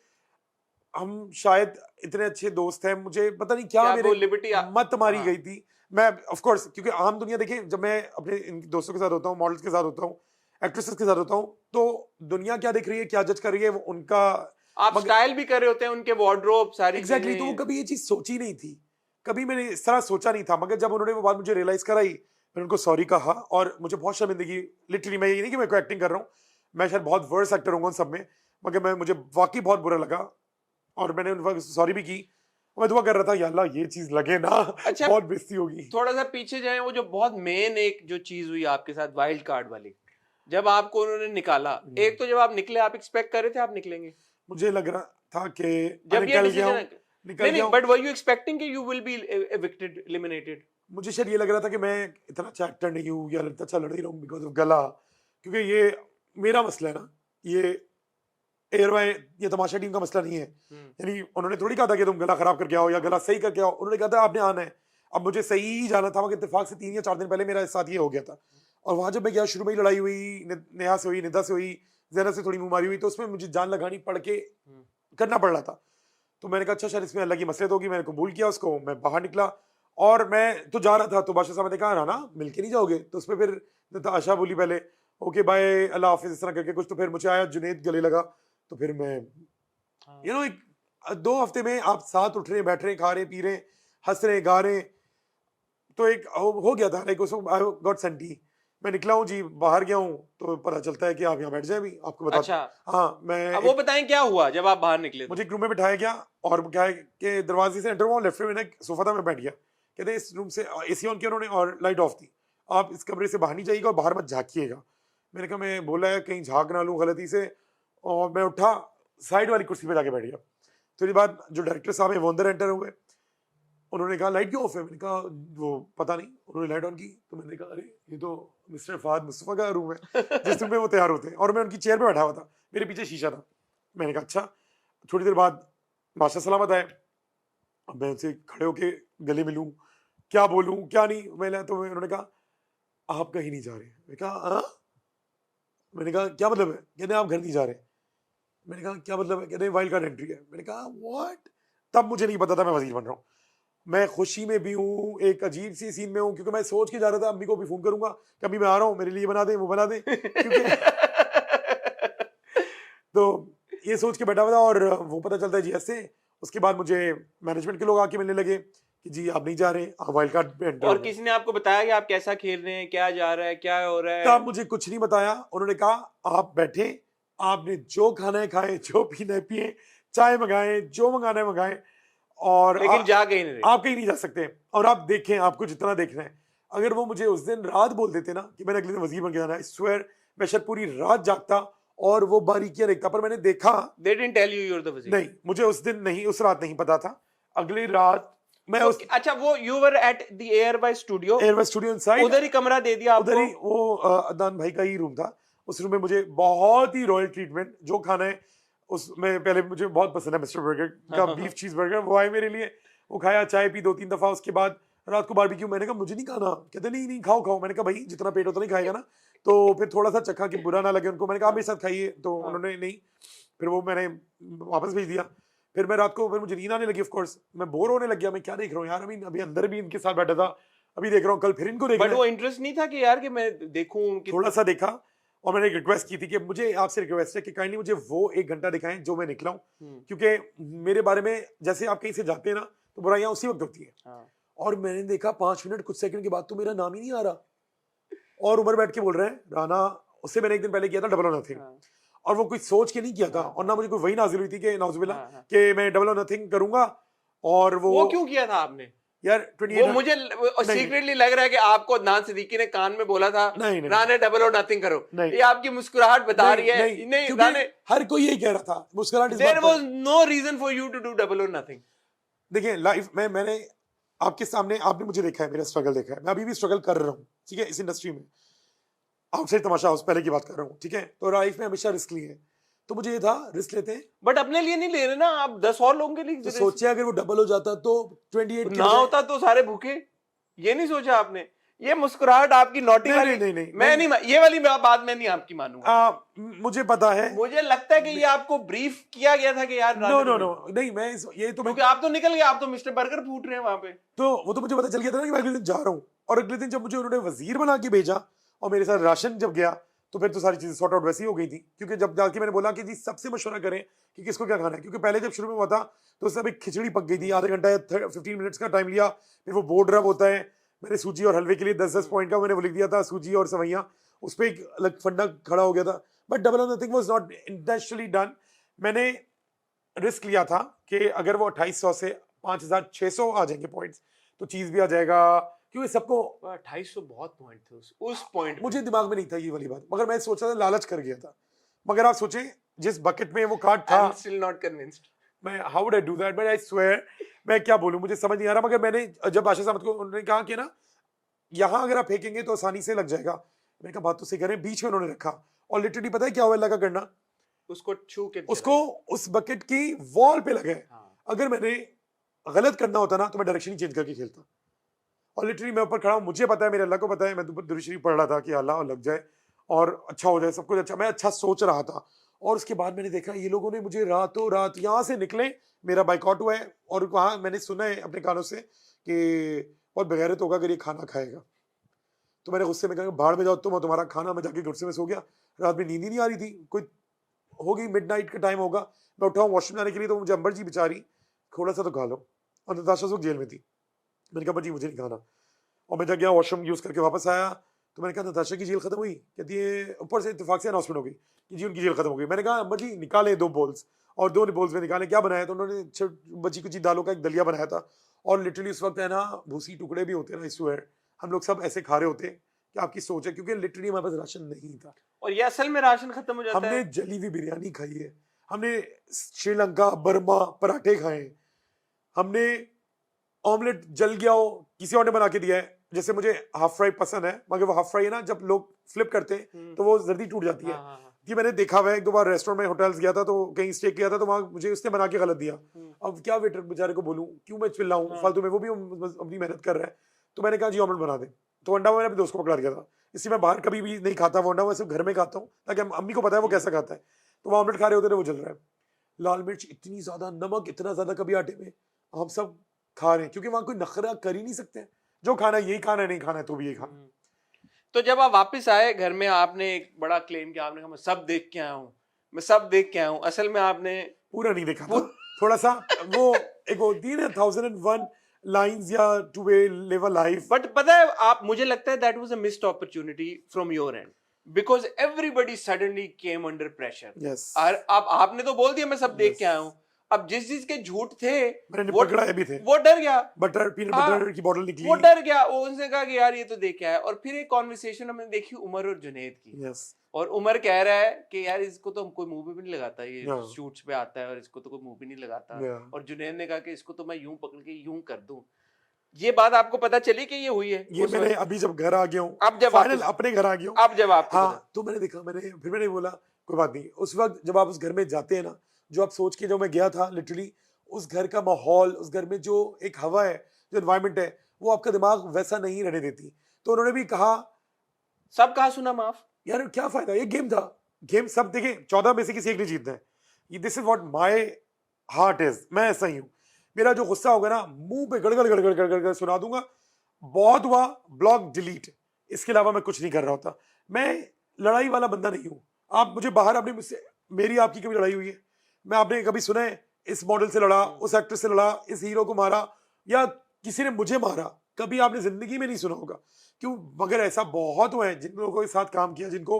हम शायद इतने अच्छे दोस्त हैं, मुझे पता नहीं क्या क्या मेरे वो लिबर्टी मत मारी हाँ गई थी। मैं ऑफ कोर्स, क्योंकि आम दुनिया देखें, जब मैं अपने इन दोस्तों के साथ होता हूँ, मॉडल्स के साथ होता हूँ, एक्ट्रेसेस के साथ होता हूँ, तो दुनिया क्या देख रही है, क्या जज कर रही है, वो उनका। आप मगर स्टाइल भी कर रहे होते हैं, उनके वार्डरोब सारी एग्जैक्टली तो वो चीजें। कभी ये चीज सोची नहीं थी, कभी मैंने इस तरह सोचा नहीं था। मगर जब उन्होंने वो बात मुझे रियलाइज कराई, मैंने उनको सॉरी कहा, और मुझे बहुत शर्मिंदगी, लिटरली, मैं ये नहीं कि मैं को एक्टिंग कर रहा हूँ, मैं शायद बहुत वर्स्ट एक्टर हूँ उन सब में, मगर मुझे वाकई बहुत बुरा लगा, और मैंने उन सॉरी भी की। मैं दुआ कर रहा था या अल्लाह ये चीज लगे ना, अच्छा बहुत बेइज्जती होगी। थोड़ा सा पीछे जाए, वो जो बहुत मेन एक जो चीज हुई आपके साथ वाइल्ड कार्ड वाली, जब आपको उन्होंने निकाला, एक तो जब आप निकले, आप एक्सपेक्ट कर रहे थे आप निकलेंगे मुझे लग रहा था कि जब ये निकल गया हूँ, डिसीजन? निकल नहीं गया नहीं, हूँ। बट वर यू एक्सपेक्टिंग कि you will be evicted, eliminated? मुझे शायद ये लग रहा था कि मैं इतना अच्छा एक्टर नहीं हूँ, या अच्छा लड़ नहीं रहा हूँ बिकॉज ऑफ गला, क्योंकि ये मेरा मसला है ना, ये एयरवाई, ये तमाशा टीम का मसला नहीं है। यानी उन्होंने थोड़ी कहा था कि तुम गला खराब करके आओ या गला सही करके आओ, उन्होंने कहा था आपने आना है। अब मुझे सही ही जाना था, मगर इत्तेफाक से 3 या 4 दिन पहले मेरा साथ ये हो गया था। और वहां जब मैं गया, शुरू में ही लड़ाई हुई, नेहा से हुई, निदा से हुई, जैनब से थोड़ी मुंह मारी हुई, तो उसमें मुझे जान लगानी पड़ के करना पड़ रहा था। तो मैंने कहा अच्छा शायद इसमें अल्लाह की मसलहत होगी, मैंने कबूल किया उसको, मैं बाहर निकला, और मैं तो जा रहा था, तो बादशाह साहब ने कहा राना मिल के नहीं जाओगे? तो उसमें फिर आशा बोली पहले ओके बाय अल्लाह हाफिज, इस तरह करके कुछ, तो फिर मुझे आया जुनैद गले लगा। तो फिर मैं एक 2 हफ्ते में आप साथ उठ रहे, बैठ रहे, खा रहे, पी रहे, हंस रहे, गा रहे, तो एक हो गया था, लाइक उसको आई गॉट सेंटी। मैं निकला हूँ जी, बाहर गया हूँ, तो पता चलता है कि आप यहाँ बैठ जाए, अभी आपको बता। अच्छा हाँ, मैं अब वो बताएं क्या हुआ जब आप बाहर निकले? मुझे एक रूम में बिठाया गया, और क्या है कि दरवाजे से एंटर हुआ, लेफ्ट में एक सोफा था, मैं बैठ गया। कहते इस रूम से एसी ऑन किया उन्होंने और लाइट ऑफ थी, आप इस कमरे से बाहर नहीं जाइएगा और बाहर मत झांकिएगा। मैंने कहा मैं बोला है कहीं झांक ना लूँ गलती से, और मैं उठा, साइड वाली कुर्सी पे जाके बैठ गया। थोड़ी बाद जो डायरेक्टर साहब है वो अंदर एंटर हुए, उन्होंने कहा लाइट क्यों ऑफ है? मैंने कहा वो पता नहीं, उन्होंने लाइट ऑन की, तो मैंने कहा अरे ये तो मिस्टर फहद मुस्तफा का रूम है जिस रूम में वो तैयार होते हैं, और मैं उनकी चेयर पे बैठा हुआ था, मेरे पीछे शीशा था। मैंने कहा अच्छा। थोड़ी देर बाद बादशाह सलामत आए, अब मैं उनसे खड़े होके गले मिलूं, क्या बोलूं क्या नहीं, उन्होंने कहा आप कहीं नहीं जा रहे। मैंने कहा हाँ? मैंने कहा क्या मतलब है? कहते आप घर नहीं जा रहे। मैंने कहा क्या मतलब है? कहते वाइल्ड कार्ड एंट्री है। मैंने कहा व्हाट? तब मुझे नहीं पता था मैं वजीर बन रहा हूँ। मैं खुशी में भी हूँ, एक अजीब सी सीन में हूँ, क्योंकि मैं सोच के जा रहा था अम्मी को भी फोन करूंगा कि अम्मी मैं आ रहा हूँ, मेरे लिए बना दे, वो बना दे, क्योंकि तो ये सोच के बैठा हुआ था और वो पता चलता है जी ऐसे। उसके बाद मुझे मैनेजमेंट के लोग आके मिलने लगे कि जी आप नहीं जा रहे, आप वाइल्ड कार्ड पे एंटर हो और गए। किसी ने आपको बताया कि आप कैसा खेल रहे हैं, क्या जा रहा है, क्या हो रहा तब है? मुझे कुछ नहीं बताया, उन्होंने कहा आप बैठे, आपने जो खाना है खाए, जो पीना है पिए, चाय मंगाए, जो मंगाना है मंगाए, और लेकिन जा कहीं नहीं रहे। आप कहीं नहीं जा सकते और आप देखें आपको जितना देखना है। अगर वो मुझे उस दिन रात बोल देते ना कि मैंने अगले दिन वजीर बन के जाना है, आई स्वेयर मैं शायद पूरी रात जागता और वो बारीकियां देखता, पर मैंने देखा They didn't tell you you're the wazir. नहीं, मुझे उस दिन नहीं, उस रात नहीं पता था। अगली रात मैं तो उस अच्छा, वो you were at the Airby studio, airway studio inside, उधर ही कमरा दे दिया उधर ही आपको? वो अदनान भाई का ही रूम था। उस रूम में मुझे बहुत ही रॉयल ट्रीटमेंट, जो खाना है उसमें पहले मुझे बहुत पसंद है मिस्टर बर्गर का बीफ चीज बर्गर, वो आए मेरे लिए, वो खाया, चाय पी 2-3 दफा। उसके बाद रात को बारबेक्यू, मैंने कहा मुझे नहीं खाना, कहते नहीं नहीं खाओ खाओ। मैंने कहा भाई जितना पेट उतना ही खाएगा ना, तो फिर थोड़ा सा चखा कि बुरा ना लगे उनको, मैंने कहा आप मेरे साथ खाइए, तो हाँ। उन्होंने नहीं, फिर वो मैंने वापस भेज दिया। फिर मैं रात को, फिर मुझे नींद आने लगी, ऑफ कोर्स मैं बोर होने लग गया, मैं क्या देख रहा हूँ यार, अभी अंदर भी इनके साथ बैठा था, अभी देख रहा हूँ, कल फिर इनको देखना बट है। वो इंटरेस्ट नहीं था कि यार कि मैं देखूं कि थोड़ा सा देखा और मैंने एक रिक्वेस्ट की थी कि मुझे आपसे रिक्वेस्ट है कि काइंडली मुझे वो 1 घंटा दिखाएं जो मैं निकला हूँ, क्योंकि मेरे बारे में जैसे आप कहीं से जाते हैं ना तो बुराइयां उसी वक्त होती है। हाँ। और मैंने देखा 5 मिनट कुछ सेकंड के बाद तो मेरा नाम ही नहीं आ रहा, और उमर बैठ के बोल रहे हैं राना, उससे मैंने एक दिन पहले किया था डबल और नथिंग, हाँ। और वो कुछ सोच के नहीं किया था, हाँ, और ना मुझे कोई वही नाजिल हुई थी कि नाउजुबिल्ला हाँ, हाँ। कि मैं डबल और नथिंग करूंगा। और वो क्यों किया था आपने? यार वो 28 मुझे सीक्रेटली लग रहा है कि आपको अदनान सिद्दीकी ने कान में बोला था नहीं, नहीं, राने डबल और नथिंग करो। नहीं। ये आपकी मुस्कुराहट बता रही है। नहीं क्योंकि राने, हर कोई यही कह रहा था, मुस्कुराहट इस देयर बात पर। Was no reason for you to do double और नथिंग। देखिए लाइफ में मैंने आपके सामने, आपने मुझे देखा है, मेरा स्ट्रगल देखा है, मैं अभी भी स्ट्रगल कर रहा हूँ, ठीक है, इस इंडस्ट्री में। आउटसाइड तमाशा हाउस पहले की बात कर रहा हूँ, ठीक है, तो लाइफ में हमेशा रिस्क लिए, तो मुझे ये था रिस्क लेते हैं, बट अपने लिए नहीं ले रहे ना आप, 10 और लोगों के लिए तो risk- सोचे अगर वो डबल हो जाता तो 28 की ना बजाय- होता तो सारे भूखे। ये नहीं सोचा आपने? ये मुस्कुराहट आपकी नोटी नहीं, वाली, नहीं, मैं नहीं, ये वाली बात मैं नहीं आपकी मानूंगा। मुझे पता है, मुझे लगता है कि ये आपको ब्रीफ किया गया था कि यार नो नो नो नहीं, मैं ये तो मैं, क्योंकि आप तो निकल गए, आप तो मिस्टर बर्गर फूट रहे हैं वहां पे। तो वो तो मुझे पता चल गया था ना कि मैं अगले दिन जा रहा हूँ, और अगले दिन जब मुझे उन्होंने वजीर बना के भेजा और मेरे साथ राशन जब गया, तो फिर तो सारी चीजें सॉर्ट आउट वैसी हो गई थी, क्योंकि जब जाके मैंने बोला कि जी सबसे मशवरा करें कि किसको क्या खाना है, क्योंकि पहले जब शुरू में हुआ था तो सब एक खिचड़ी पक गई थी, आधा घंटा या 15 मिनट्स का टाइम लिया, फिर वो बोर्ड रब होता है, मैंने सूजी और हलवे के लिए 10-10 पॉइंट का मैंने वो लिख दिया था, सूजी और सवैयां, उस पर एक अलग फंडा खड़ा हो गया था, बट डबल और nothing was not intentionally done. मैंने रिस्क लिया था कि अगर वो 2800 से 5600 आ जाएंगे पॉइंट्स तो चीज भी आ जाएगा, क्योंकि सबको 2800 बहुत पॉइंट थे उस पॉइंट। मुझे दिमाग में नहीं था ये वाली बात, मगर मैं सोचा था, लालच कर गया था, मगर आप सोचें जिस बकेट में वो कार्ड था, I am still not convinced. मैं how would I do that, but I swear मैं क्या बोलूं, मुझे समझ नहीं आ रहा, मगर मैंने जब आशा सामत को उन्होंने कहा कि ना यहाँ अगर आप फेंकेंगे तो आसानी से लग जाएगा, मैंने कहा बात तो सही करें, बीच में उन्होंने रखा, और लिटरली पता है क्या हुआ अल्लाह का करना, उसको छू के उसको उस बकेट की वॉल पे लगा है। हाँ। अगर मैंने गलत करना होता ना तो मैं डायरेक्शन ही चेंज करके खेलता, और लिटरली मैं ऊपर खड़ा हूं, मुझे पता है, मेरे अल्लाह को पता है, मैं दुरूद शरीफ पढ़ रहा था कि अल्लाह लग जाए और अच्छा हो जाए, सब कुछ अच्छा, मैं अच्छा सोच रहा था, और उसके बाद मैंने देखा ये लोगों ने मुझे रातों रात यहाँ से निकले, मेरा बाइकआउट हुआ है, और वहाँ मैंने सुना है अपने कानों से कि बहुत बेगैरत होगा अगर ये खाना खाएगा, तो मैंने गुस्से में कहा भाड़ में जाओ तुम और तुम्हारा खाना, मैं जाके गुस्से में सो गया, रात में नींद ही नहीं आ रही थी, कोई हो गई मिडनाइट का टाइम होगा, मैं उठा हूँ वॉशरूम जाने के लिए, तो मुझे अंबर जी बेचारी थोड़ा सा तो खा लो, और नताशा उस वक्त जेल में थी, मैंने कहा जी मुझे नहीं खाना, और मैं जब गया वॉशरूम यूज़ करके वापस आया, तो मैंने कहा नताशा की जेल खत्म हुई, कहती है ऊपर से इत्तेफाक से अनाउंसमेंट हो गई कि जी उनकी जेल खत्म हो गई। मैंने कहा अम्मा जी निकाले 2 बोल्स, और 2 बोल्स में निकाले, क्या बनाया, तो उन्होंने बची कुछ दालों का एक दलिया बनाया था, और लिटरली उस वक्त है ना भूसी टुकड़े भी होते हैं ना, इस हम लोग सब ऐसे खा रहे होते कि आपकी सोच है, क्योंकि लिटरली हमारे पास राशन नहीं था, और ये असल में राशन खत्म हो जाता है। हमने जली हुई बिरयानी खाई है, हमने श्रीलंका बर्मा पराठे खाए, हमने ऑमलेट जल गया हो किसी और ने बना के दिया है, जैसे मुझे हाफ फ्राई पसंद है, मगर वो हाफ फ्राई है ना जब लोग फ्लिप करते हैं तो वो जल्दी टूट जाती है, कि मैंने देखा हुआ है, 1-2 बार रेस्टोरेंट में होटल्स गया था, तो कहीं स्टे किया था, तो वहाँ मुझे उसने बना के गलत दिया, अब क्या वेटर बेचारे को बोलूं, क्यों मैं चिल्लाऊं फालतू में, वो भी अपनी मेहनत कर रहा है, तो मैंने कहा जी ऑमलेट बना दे, तो अंडा मैंने अपने दोस्त को पकड़ा दिया था, इसलिए मैं बाहर कभी भी नहीं खाता वो अंडा, वैसे घर में खाता हूँ ताकि अम्मी को पता है वो कैसा खाता है, तो वो ऑमलेट खा रहे होते थे, वो जल रहा है, लाल मिर्च इतनी ज्यादा, नमक इतना ज्यादा कभी आटे में, हम सब खा रहे हैं, क्योंकि वहां कोई नखरा कर ही नहीं सकते, जो खाना यही खाना है, नहीं खाना है तो भी यही खाना। तो जब आप वापस आए घर में, आपने एक बड़ा क्लेम किया, आपने कहा मैं सब देख के आया हूँ, मैं सब देख के आया हूँ। असल में आपने पूरा नहीं देखा था, थोड़ा सा वो एक होती है ना 1001 लाइंस या two way live a life. But पता है आप, मुझे लगता है that was a missed opportunity from your and because everybody suddenly came under pressure. Yes, और अब आपने तो बोल दिया मैं सब देख के आया हूँ, अब जिस चीज के झूठ थे मैंने वो पकड़ाए भी थे, वो डर गया, बटर पीनट हाँ, बटर की बोतल निकली, वो डर गया, वो उनसे कहा कि यार ये तो देख के आया। और फिर एक कॉन्वर्सेशन हमने देखी उमर और जुनैद की, यस, और उमर कह रहा है कि यार इसको तो हम कोई मुंह पे भी नहीं लगाता, ये Yeah. शूट्स पे आता है और इसको तो कोई मुंह भी नहीं लगाता। Yeah. और जुनैद ने कहा कि इसको तो मैं यूं पकड़ के यूं कर दूं। ये बात आपको पता चली कि ये हुई है? ये मैंने अभी जब घर आ गया हूँ, अब जब फाइनल आपको- अपने घर आ गया हूँ, अब जब आपको पता- हाँ, तो मैंने देखा, फिर मैंने बोला कोई बात नहीं। उस वक्त जब आप उस घर में जाते हैं ना, जो आप सोच के, जो मैं गया था लिटरली, उस घर का माहौल, उस घर में जो एक हवा है, जो एनवायरनमेंट है, वो आपका दिमाग वैसा नहीं रहने देती। तो उन्होंने भी कहा, सब कहा सुना माफ। यार क्या फायदा, ये गेम था, गेम सब देखें, 14 में से किसी एक ने जीतना है। ये this is what my heart is, मैं ऐसा ही हूँ। मेरा जो गुस्सा होगा ना, मुंह पे गड़गड़ गड़गड़ गड़गड़ गड़ सुना दूंगा, बहुत हुआ, ब्लॉक डिलीट, इसके अलावा मैं कुछ नहीं कर रहा होता। मैं लड़ाई वाला बंदा नहीं हूँ। आप मुझे बाहर, आपने मुझसे, मेरी आपकी कभी लड़ाई हुई है? मैं, आपने कभी सुना है इस मॉडल से लड़ा, उस एक्टर से लड़ा, इस हीरो को मारा, या किसी ने मुझे मारा? कभी आपने जिंदगी में नहीं सुना होगा। क्यों? मगर ऐसा बहुत हुआ है जिन लोगों के साथ काम किया, जिनको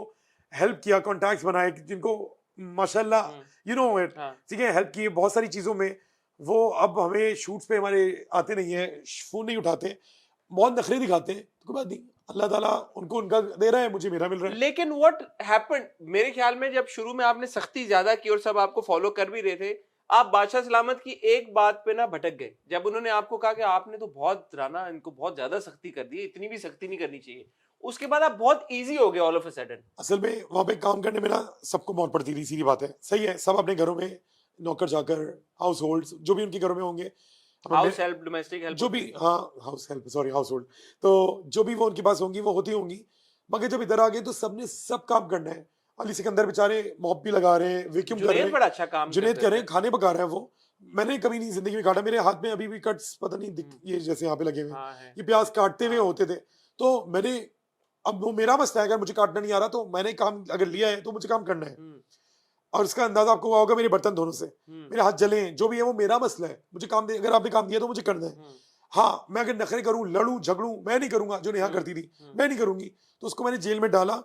हेल्प किया, कॉन्टैक्ट्स बनाए, जिनको माशाल्लाह यू नो इट, ठीक है, हेल्प किए बहुत सारी चीज़ों में। वो अब हमें शूट्स पे हमारे आते नहीं है, फ़ोन नहीं उठाते, बहुत नखरे दिखाते हैं, तो कोई बात नहीं, अल्लाह ताला उनको उनका दे रहा है, मुझे मेरा मिल रहा है। लेकिन व्हाट हैपेंड, मेरे ख्याल में जब शुरू में आपने सख्ती ज्यादा की और सब आपको फॉलो कर भी रहे थे, आप बादशाह सलामत की एक बात पे ना भटक गए, जब उन्होंने आपको कहा कि आपने तो बहुत राना, इनको बहुत ज्यादा सख्ती कर दी, इतनी भी सख्ती नहीं करनी चाहिए। उसके बाद आप बहुत इजी हो गए ऑल ऑफ अ सडन। असल में वहाँ पे काम करने में ना सबको मौत पड़ती थी, सीधी बात है, सही है। सब अपने घरों में नौकर चाकर, हाउस होल्ड, जो भी उनके घरों में होंगे, हाउस हेल्प, डोमेस्टिक हेल्प, जो भी, हाँ, house help, sorry, house hold, तो जो भी वो उनके पास होंगी वो होती होंगी। मगर जब इधर आ गए तो सबने सब काम करना है। अली सिकंदर बेचारे मॉप भी लगा रहे हैं, वैक्यूम कर रहे जुनैद हैं, बड़ा अच्छा काम जुनैद करता कर रहे है। हैं, खाने पका रहे हैं। वो मैंने कभी नहीं जिंदगी में काटा, मेरे हाथ में अभी भी कट्स पता नहीं ये जैसे यहाँ पे लगे हुए हैं, हाँ है। ये प्याज काटते हुए होते थे। तो मैंने, अब वो मेरा मसला है, अगर मुझे काटना नहीं आ रहा तो मैंने काम अगर लिया है तो मुझे काम करना है। और इसका अंदाजा आपको हुआ होगा मेरे बर्तन धोने से, मेरे हाथ जले हैं, जो भी है वो मेरा मसला है, मुझे काम दे, अगर आपने काम दिया तो मुझे करना है। हाँ, मैं अगर नखरे करूं, लड़ूं, झगड़ूं, मैं नहीं करूंगा, जो नेहा करती थी, मैं नहीं करूंगी। तो उसको मैंने जेल में डाला।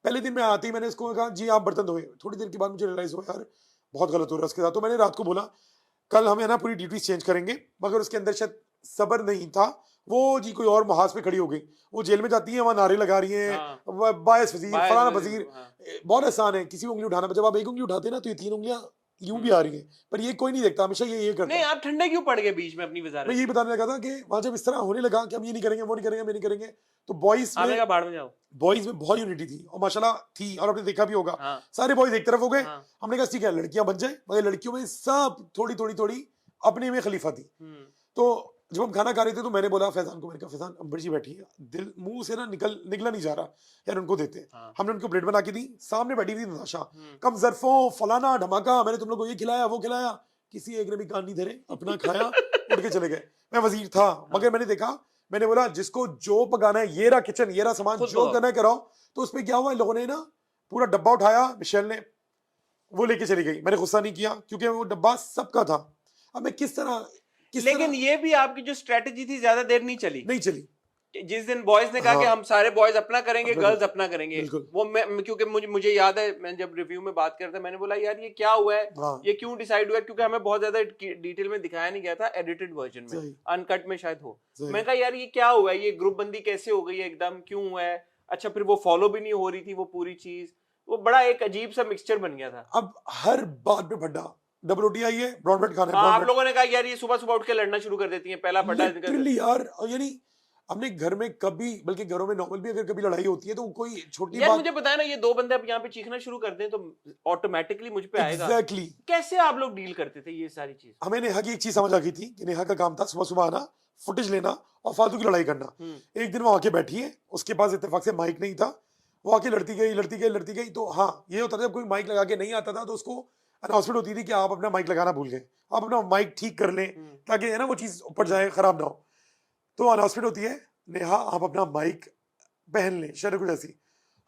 पहले दिन मैं आते ही मैंने उसको कहा जी आप बर्तन धोए। थोड़ी देर के बाद मुझे रियलाइज हुआ यार बहुत गलत हो रहा है उसके साथ। तो मैंने रात को बोला कल हम है ना पूरी ड्यूटीज चेंज करेंगे, मगर उसके अंदर शायद सब्र नहीं था, वो जी कोई और महाज पे खड़ी हो गई। वो जेल में जाती है, वहां नारे लगा रही है, बायस वजीर, फलाना वजीर, बहुत आसान है किसी उंगली उठाना। जब आप एक उंगली उठाते हैं ना तो ये 3 उंगलियां यूं भी आ रही हैं, पर ये कोई नहीं देखता, हमेशा ये करता नहीं, है। आप ठंडे क्यों पड़ गए बीच में अपनी वजारत? मैं यही बताने लगा था कि वहां जब इस तरह होने लगा कि हम ये नहीं करेंगे, वो नहीं करेंगे, हम ये नहीं करेंगे, तो बॉयज आपने कहा में, बाढ़ में जाओ। बॉयज में बहुत यूनिटी थी और माशाल्लाह थी, और आपने देखा भी होगा हाँ। सारे बॉयज एक तरफ हो गए। हाँ। हमने कहा ठीक है लड़कियां बन जाए, मगर लड़कियों में सब थोड़ी थोड़ी थोड़ी अपने में खलीफा थी। तो जब हम खाना खा रहे थे तो मैंने बोला फैजान को, मैंने कहा फैजान अंबर जी बैठी है, दिल मुंह से ना निकला नहीं जा रहा यार, उनको देते हैं। हाँ। हमने उनको प्लेट बना के दी, सामने बैठी थी नताशा, कम जरफों फलाना धमाका, मैंने तुम लोग को ये खिलाया वो खिलाया, किसी एक ने भी कान नहीं धरे, अपना खाया, उठ के चले गए। मैं वजीर था, मगर मैंने देखा, मैंने बोला जिसको जो पकाना है, ये रहा किचन, ये रहा सामान, जो करना है कराओ। तो उसमें क्या हुआ, इन लोगों ने ना पूरा डब्बा उठाया, मिशेल ने वो लेके चली गई। मैंने गुस्सा नहीं किया क्योंकि वो डब्बा सबका था। अब मैं किस तरह लेकिन ये भी आपकी जो स्ट्रेटजी थी ज्यादा देर नहीं चली। नहीं चली। जिस दिन बॉयज ने कहा कि हम सारे बॉयज अपना करेंगे, गर्ल्स अपना करेंगे, बिल्कुल। वो मैं क्योंकि मुझे याद है, मैं जब रिव्यू में बात करता मैंने बोला यार ये क्या हुआ है, ये क्यों डिसाइड हुआ है, क्योंकि हमें बहुत ज्यादा डिटेल में दिखाया नहीं गया था, एडिटेड वर्जन में, अनकट में शायद हो। मैं कहा यार ये क्या हुआ है, ये ग्रुप बंदी कैसे हो गई है एकदम, क्यों हुआ है? अच्छा, फिर वो फॉलो भी नहीं हो रही थी वो पूरी चीज, वो बड़ा एक अजीब सा मिक्सचर बन गया था। अब हर बात पे फड्डा, डबल रोटी आई है, ब्राउन ब्रेड खाना है। हाँ, आप लोगों ने कहा यार ये सुबह सुबह उठ के लड़ना शुरू कर देती हैं, पहला फड्डा लिटरली यार, यानी हमने घर में कभी, बल्कि घरों में नॉर्मल भी अगर कभी लड़ाई होती है तो कोई छोटी यार बात, मुझे बताया ना, ये 2 बंदे अब यहाँ पे चीखना शुरू कर दें तो ऑटोमेटिकली मुझ पे आएगा। एग्जैक्टली। कैसे आप लोग डील करते थे ये सारी चीज? हमें नेहा की एक चीज समझ आ गई थी कि नेहा का काम था सुबह सुबह आना, फुटेज लेना और फालतू की लड़ाई करना। एक दिन वो आके बैठी है, उसके पास इत्तेफाक से माइक नहीं था, वो आके लड़ती गई लड़ती गई लड़ती गई। तो हाँ, ये होता था जब कोई माइक लगा के नहीं आता था तो उसको अनाउंसमेंट होती थी कि आप अपना माइक लगाना भूल गए, आप अपना माइक ठीक कर लें ताकि है ना वो चीज ऊपर जाए, खराब ना हो। तो अनाउंसमेंट होती है, नेहा आप अपना माइक पहन लें, शायद कुछ ऐसी।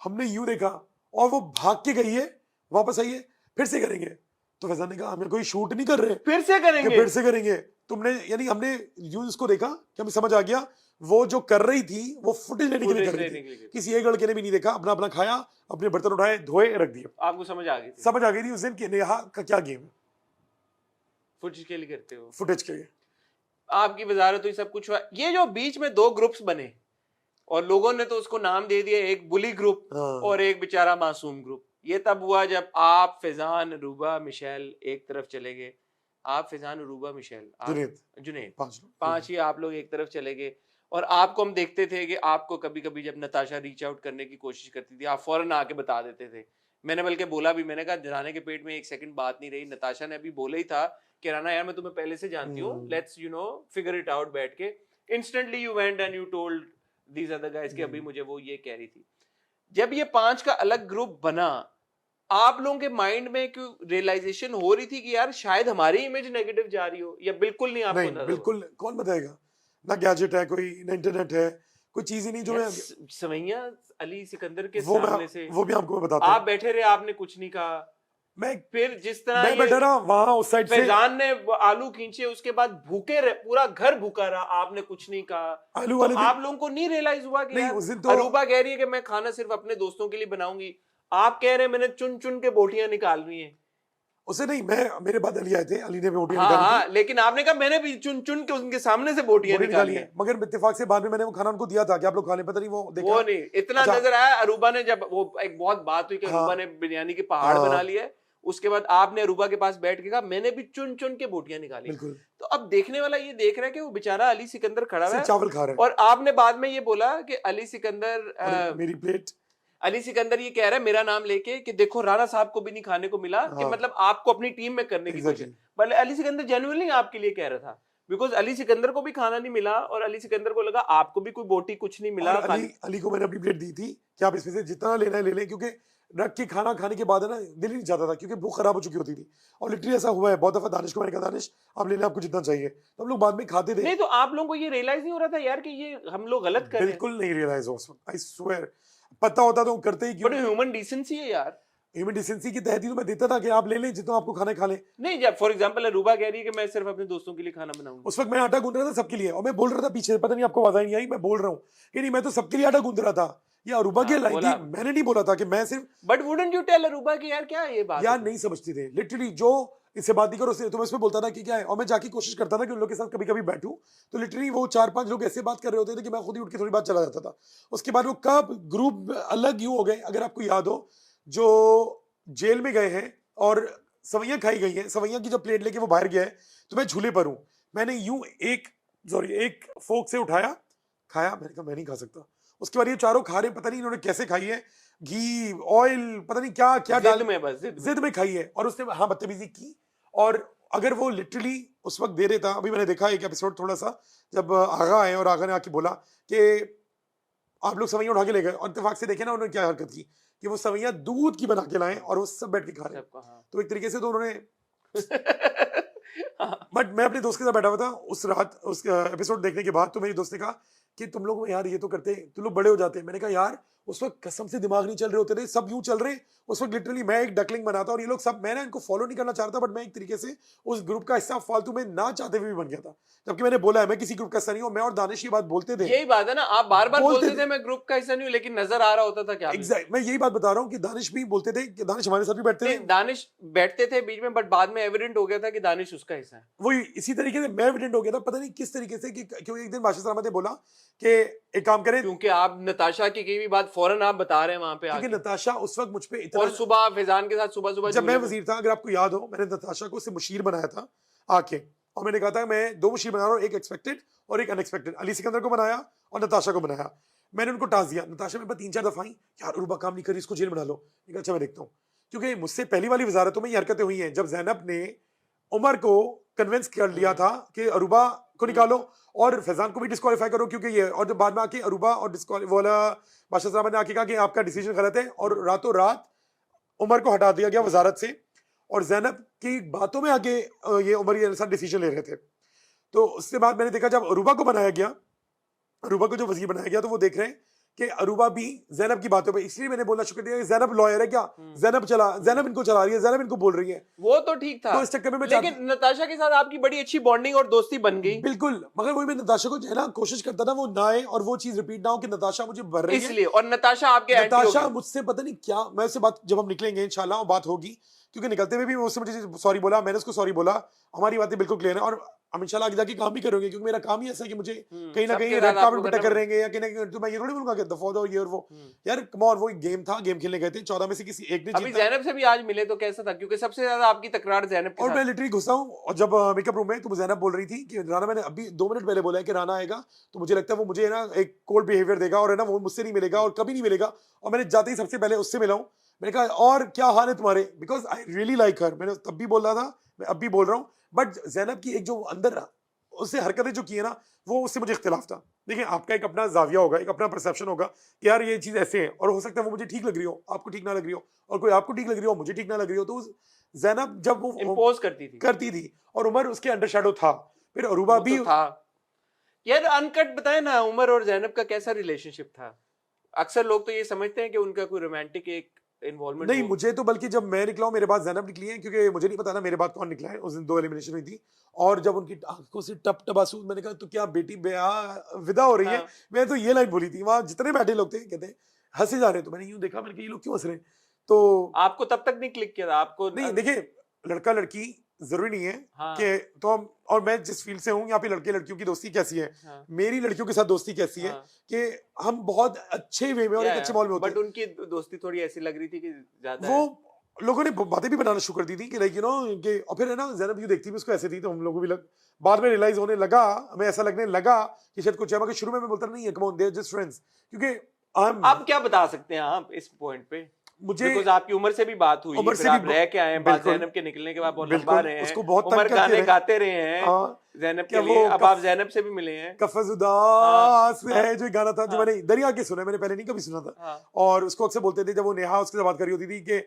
हमने यूं देखा और वो भाग के गई है, वापस आई है, फिर से करेंगे। तो फैजान ने कहा हम कोई शूट नहीं कर रहे, फिर से कि करेंगे। फिर से करेंगे। तुमने यानी हमने यूज इसको देखा कि हमें समझ आ गया वो जो कर रही थी वो फुटेज लेने के लिए फुटेज कर रही लेने थी। के लिए। किसी एक लड़के ने भी नहीं देखा, अपना अपना खाया, अपने बर्तन उठाए, धोए, रख दिए। आपको समझ आ गई थी समझ आ गई थी उस दिन कि नेहा का क्या गेम है, फुटेज के लिए करते हो। फुटेज के लिए। आपकी वजारत हुई, सब कुछ हुआ। ये जो बीच में दो ग्रुप्स बने और लोगों ने तो उसको नाम दे दिया, एक बुली ग्रुप हाँ। और एक बेचारा मासूम ग्रुप। ये तब हुआ जब आप, फैजान, अरूबा, मिशेल एक तरफ चले गए। आप, फैजान, अरूबा, मिशेल, जुनैद, 5 लोग। पांच ही आप लोग एक तरफ चले गए। और आपको हम देखते थे कि आपको कभी कभी जब नताशा रीच आउट करने की कोशिश करती थी, आप फौरन आके बता देते थे। मैंने बल्कि बोला भी, मैंने कहा राना के पेट में एक सेकंड बात नहीं रही। नताशा ने अभी बोला ही था कि राना यार मैं तुम्हें पहले से जानती हूँ, लेट्स फिगर इट आउट बैठ के। Instantly you went and you told these other guys कि अभी मुझे वो ये कह रही थी। जब ये 5 का अलग ग्रुप बना, आप लोगों के माइंड में क्यों रियलाइजेशन हो रही थी कि यार शायद हमारी इमेज नेगेटिव जा रही हो, या बिल्कुल नहीं? आपको नहीं, बिल्कुल कौन बताएगा, ना गैजेट है कोई, ना इंटरनेट है, कोई चीज ही नहीं जो मैं सवैया अली सिकंदर के वो सामने से वो भी आपको बताता हूं। आप बैठे रहे, आपने कुछ नहीं कहा। मैं फिर जिस तरह मैं बैठा रहा वहां उस साइड से, फैजान ने वो आलू खींचे, उसके बाद भूखे रहे, पूरा घर भूखा रहा, आपने कुछ नहीं कहा। आलू तो वाले दिन आप लोगों को नहीं रियलाइज हुआ कि नहीं, यार उस दिन तो अरूबा कह रही है कि मैं खाना सिर्फ अपने दोस्तों के लिए बनाऊंगी, आप कह रहे हैं मैंने चुन चुन के बोटियां निकाल रही हैं। उसे नहीं, मैं मेरे बाद अली आए थे, अली ने बोटियां हाँ निकाली हाँ, लेकिन आपने कहा मैंने भी चुन चुन के उनके सामने से बोटियां बोटियां निकाली निकाली हैं। है, मगर इत्तेफाक से बाद में मैंने वो खाना उनको दिया था कि आप लोग खा लें, पता नहीं वो देखा वो नहीं इतना अच्छा, नजर आया। अरूबा ने जब वो एक बहुत बात हुई कि हाँ, अरूबा ने बिरयानी के पहाड़ हाँ, बना लिए है, उसके बाद आपने अरूबा के पास बैठ के कहा मैंने भी चुन चुन के बोटियां निकाली। बिल्कुल तो अब देखने वाला ये देख रहा है कि वो बेचारा अली सिकंदर खड़ा हुआ सिर्फ है चावल खा रहे हैं और आपने बाद में ये बोला कि अली सिकंदर और मेरी प्लेट। अली सिकंदर ये कह रहा है मेरा नाम लेके कि देखो राणा साहब को भी नहीं खाने को मिला, कि हाँ, मतलब आपको अपनी टीम में करने की कोशिश। Exactly. But Ali Sikandar genuinely आपके लिए कह रहा था, बिकॉज अली सिकंदर को भी खाना नहीं मिला और अली सिकंदर को लगा आपको भी कोई बोटी कुछ नहीं मिला। और अली को मैंने अपनी प्लेट दी थी कि आप इसमें से जितना लेना है ले लें, क्योंकि रख के खाना खाने के बाद है ना दिल ही नहीं चाहता था, क्योंकि भूख खराब हो चुकी होती थी। और लिटरली ऐसा हुआ है बहुत दफा। दानिश को मैंने कहा दानिश आप ले लें, आपको जितना चाहिए, तो हम लोग बाद में खाते थे। नहीं तो आप लोगों को ये रियलाइज नहीं हो रहा था यार कि ये हम लोग गलत कर रहे हैं? बिल्कुल नहीं रियलाइज हो उस वक्त, आई स्वेयर। पता होता तो करते ही क्यों। बट ह्यूमन डिसेंसी है यार। ह्यूमन डिसेंसी की तहत ही तो मैं देता था कि आप ले लें जितना आपको खाना खा लें। नहीं, जब फॉर एग्जांपल अरूबा कह रही है कि मैं सिर्फ अपने दोस्तों के लिए खाना बनाऊंगी, उस वक्त मैं आटा गूंद रहा था सबके लिए, और मैं बोल रहा था पीछे, पता नहीं आपको आवाज नहीं आई, मैं बोल रहा हूँ कि नहीं मैं तो सबके लिए आटा गूंद रहा था। ये अरूबा की लाइन थी, मैंने नहीं बोला था कि मैं सिर्फ। But wouldn't you tell Aruba कि यार क्या ये बात यार है? नहीं समझती थे लिटरली, जो इससे बात नहीं करो तो मैं उसमें बोलता था कि क्या है, और मैं जाके कोशिश करता था कि उन लोग के साथ कभी कभी बैठूं, तो लिटरली वो 4-5 लोग ऐसे बात कर रहे होते थे कि मैं खुद ही उठ के थोड़ी बात चला जाता था। उसके बाद वो कब ग्रुप अलग यूं हो गए, अगर आपको याद हो, जो जेल में गए हैं और सवैयां खाई गई हैं, सवैयां की जब प्लेट लेके वो बाहर गया है, तो मैं झूले पर हूं, मैंने यूं एक फोक से उठाया, खाया, मैंने कहा मैं नहीं खा सकता। उसके बाद ये चारों खा रहे हैं, पता नहीं इन्होंने कैसे खाई है, घी ऑयल पता नहीं क्या क्या डाल जिद में, बस जिद में खाई है, और उसने हाँ बदतमीजी की। और अगर वो लिटरली उस वक्त दे रहे था, अभी मैंने देखा एक एपिसोड थोड़ा सा, जब आगा आए और आगा ने आके बोला कि आप लोग सवैयां उठा के ले गए, और इत्तेफाक से देखे ना उन्होंने क्या हरकत की कि वो सवैयां दूध की बना के लाए और वो सब बैठ के खा रहे हैं। हाँ। तो एक तरीके से तो उन्होंने बट मैं अपने दोस्त के साथ बैठा हुआ था उस रात, उस एपिसोड देखने के बाद, तो मेरी दोस्त ने कहा कि तुम लोग यार ये तो करते, तुम लोग बड़े हो जाते हैं। मैंने कहा यार उस वक्त कसम से दिमाग नहीं चल रहे होते थे, सब यूं चल रहे। उस वक्त लिटरली मैं एक डकलिंग बनाता और ये लोग सब, मैं ना इनको फॉलो नहीं करना चाहता, बट मैं एक तरीके से उस ग्रुप का हिस्सा फालतू में ना चाहते हुए भी बन गया था, जबकि मैंने बोला है मैं किसी ग्रुप का हिस्सा नहीं हूं। मैं और दानिश ये बात बोलते थे, यही बात है ना, आप बार बार बोलते बोलते थे मैं ग्रुप का हिस्सा नहीं हूं, लेकिन नजर आ रहा होता था क्या एग्जैक्ट मैं यही बात बता रहा हूँ कि दानिश भी बोलते थे कि दानिश हमारे साथ भी बैठते थे, दानिश बैठते थे बीच में, बट बाद में एविडेंट हो गया था कि दानिश उसका हिस्सा है। वही इसी तरीके से मैं एविडेंट हो गया था, पता नहीं किस तरीके से, कि क्योंकि एक दिन बादशाह सलामत ने बोला कि एक काम करें, क्योंकि आप नताशा की भी बात फौरन आप बता रहे हैं वहां पे क्योंकि आके। नताशा उस वक्त मुझ पे इतना, और सुबह फैजान के साथ सुबह सुबह जब मैं वजीर था, अगर आपको याद हो, मैंने नताशा को उससे मुशीर बनाया था आके, और मैंने कहा था मैं 2 मुशीर बना रहा हूँ, एक एक्सपेक्टेड और एक अनएक्सपेक्टेड। अली सिकंदर को बनाया और नताशा को बनाया। मैंने उनको टास्क दिया, नताशा मेरे पास 3-4 दफा आई, यार अरूबा काम नहीं करी, इसको जेल बना लो। अच्छा मैं देखता हूँ, क्योंकि मुझसे पहली वाली वजारतों में ये हरकतें हुई हैं जब जैनब ने उमर को कन्विंस कर लिया था कि अरूबा को निकालो और फैजान को भी डिस्क्वालीफाई करो, क्योंकि ये, और जब बाद में आके अरूबा और वाला बादशाह साहब ने आके कहा कि आपका डिसीजन गलत है, और रातों रात उमर को हटा दिया गया वजारत से, और जैनब की बातों में आके ये उमर ये साथ डिसीजन ले रहे थे। तो उसके बाद मैंने देखा जब अरूबा को बनाया गया, अरूबा को जो वजीर बनाया गया, तो वो देख रहे हैं कि अरूबा भी ज़ैनब की बातों पे, इसलिए मैंने बोलना शुरू कर दिया कि ज़ैनब लॉयर है क्या, ज़ैनब इनको चला रही है, ज़ैनब इनको बोल रही है, वो तो ठीक था, तो इस चक्कर में मैं लेकिन नताशा के साथ आपकी बड़ी अच्छी बॉन्डिंग और दोस्ती बन गई, बिल्कुल, मगर वही मैं नताशा को जो है ना कोशिश करता था वो ना आए और वो चीज रिपीट ना हो कि नताशा मुझे भर रही है, इसलिए। और नताशा आपके एंटी हो नताशा गई। मुझसे पता नहीं क्या, मैं उससे बात जब हम निकलेंगे इंशाल्लाह वो बात होगी, क्योंकि निकलते हुए भी उससे मुझे सॉरी बोला, मैंने उसको सॉरी बोला, हमारी बातें बिल्कुल क्लियर है और हम इंशाल्लाह आगे जाके काम भी करेंगे, क्योंकि मेरा काम ही ऐसा है कि मुझे कहीं ना कहीं सबके रेड साथ कार्पेट आपको पे टक्कर करना रहेंगे या कहीं ना कहीं, तो मैं ये थोड़ी बोलूंगा कि दफा दो ये और वो, यार कम ऑन, वो एक गेम था, गेम खेलने गए थे, 14 में से किसी एक ने अभी जीता, ज़ैनब से भी आज मिले तो कैसा था, क्योंकि सबसे ज्यादा आपकी तकरार ज़ैनब के और मैं साथ। लिटरली घुसा हूँ और जब मेकअप रूम में तो ज़ैनब बोल रही थी कि राना, मैंने अभी 2 मिनट पहले बोला है कि राना आएगा तो मुझे लगता है वो मुझे ना एक कोल्ड बिहेवियर देगा और है ना वो मुझसे नहीं मिलेगा और कभी नहीं मिलेगा, और मैंने जाते ही सबसे पहले उससे मिला हूँ, मैंने कहा और क्या हाल है तुम्हारे, बिकॉज आई रियली लाइक हर, मैंने तब भी बोल रहा था, मैं अब भी बोल रहा हूँ, बट ज़ैनब की एक जो अंदर उससे हरकतें जो की है ना, वो उससे मुझे इख्तिलाफ था। देखिए आपका एक अपना जाविया होगा, एक अपना परसेप्शन होगा कि यार ये चीज़ ऐसे है, और हो सकता है वो मुझे ठीक लग रही हो, आपको ठीक ना लग रही हो, और कोई आपको ठीक लग रही हो, मुझे ठीक ना लग रही हो, तो ज़ैनब जब वो इम्पोज करती थी और उमर उसके अंडर शैडो था, फिर अरूबा वो भी तो था। यार अनकट बताए ना, उमर और ज़ैनब का कैसा रिलेशनशिप था? अक्सर लोग तो ये समझते हैं कि उनका कोई रोमांटिक एक इन्वॉल्वमेंट नहीं, हो। मुझे तो बल्कि जब मैं निकला हूं मेरे बाद ज़ैनब निकली है, क्योंकि मुझे नहीं पता ना मेरे बाद कौन निकला है, उस दिन 2 एलिमिनेशन हुई थी, और जब उनकी आंखों से टप टप आंसू, मैंने कहा तो क्या बेटी विदा हो रही है, हाँ। मैं तो ये लाइन बोली थी, वहां जितने बैठे लोग थे कहते हंसे जा रहे, तो मैंने यूं देखा, मैंने कहा ये लोग क्यों हंस रहे हैं, तो आपको तब तक नहीं क्लिक किया था आपको नहीं देखिए, लड़का लड़की जरूरी नहीं है हाँ कि, तो हम, और मैं जिस फील्ड से हूँ यहाँ पे लड़के लड़कियों की दोस्ती कैसी है, हाँ मेरी लड़कियों के साथ दोस्ती कैसी है, हाँ कि हम बहुत अच्छे वे में और एक अच्छे माहौल में होते बट हैं, उनकी दोस्ती थोड़ी ऐसी लग रही थी कि ज्यादा वो है। लोगों ने बातें भी बनाना शुरू कर दी थी कि लाइक यू नो कि, और फिर है ना ज़ैनब यूँ देखती भी उसको ऐसे थी, तो हम लोगों को भी बाद में रियलाइज होने लगा, हमें ऐसा लगने लगा कि शायद कुछ है, मगर शुरू में मैं बोलता नहीं है come on, they are just friends, क्योंकि आप क्या बता सकते हैं आप इस पॉइंट पे? मुझे बिकॉज आपकी उम्र से भी बात हुई, उम्र फिर से भी आप रह के आए हैं, बाद बिल्कुल ज़ैनब के निकलने के बाद बहुत लंबा बिल्कुल रहे हैं, उसको बहुत तंग उमर करते गाने रहे, गाते रहे हैं हाँ, ज़ैनब क्या के वो लिए, अब आप ज़ैनब से भी मिले हैं। कफज हाँ उदास हाँ है जो गाना था, जो हाँ मैंने दरिया के सुना है, मैंने पहले नहीं कभी सुना था, हाँ और उसको अक्सर बोलते थे जब वो नेहा उसके साथ बात कर रही होती थी कि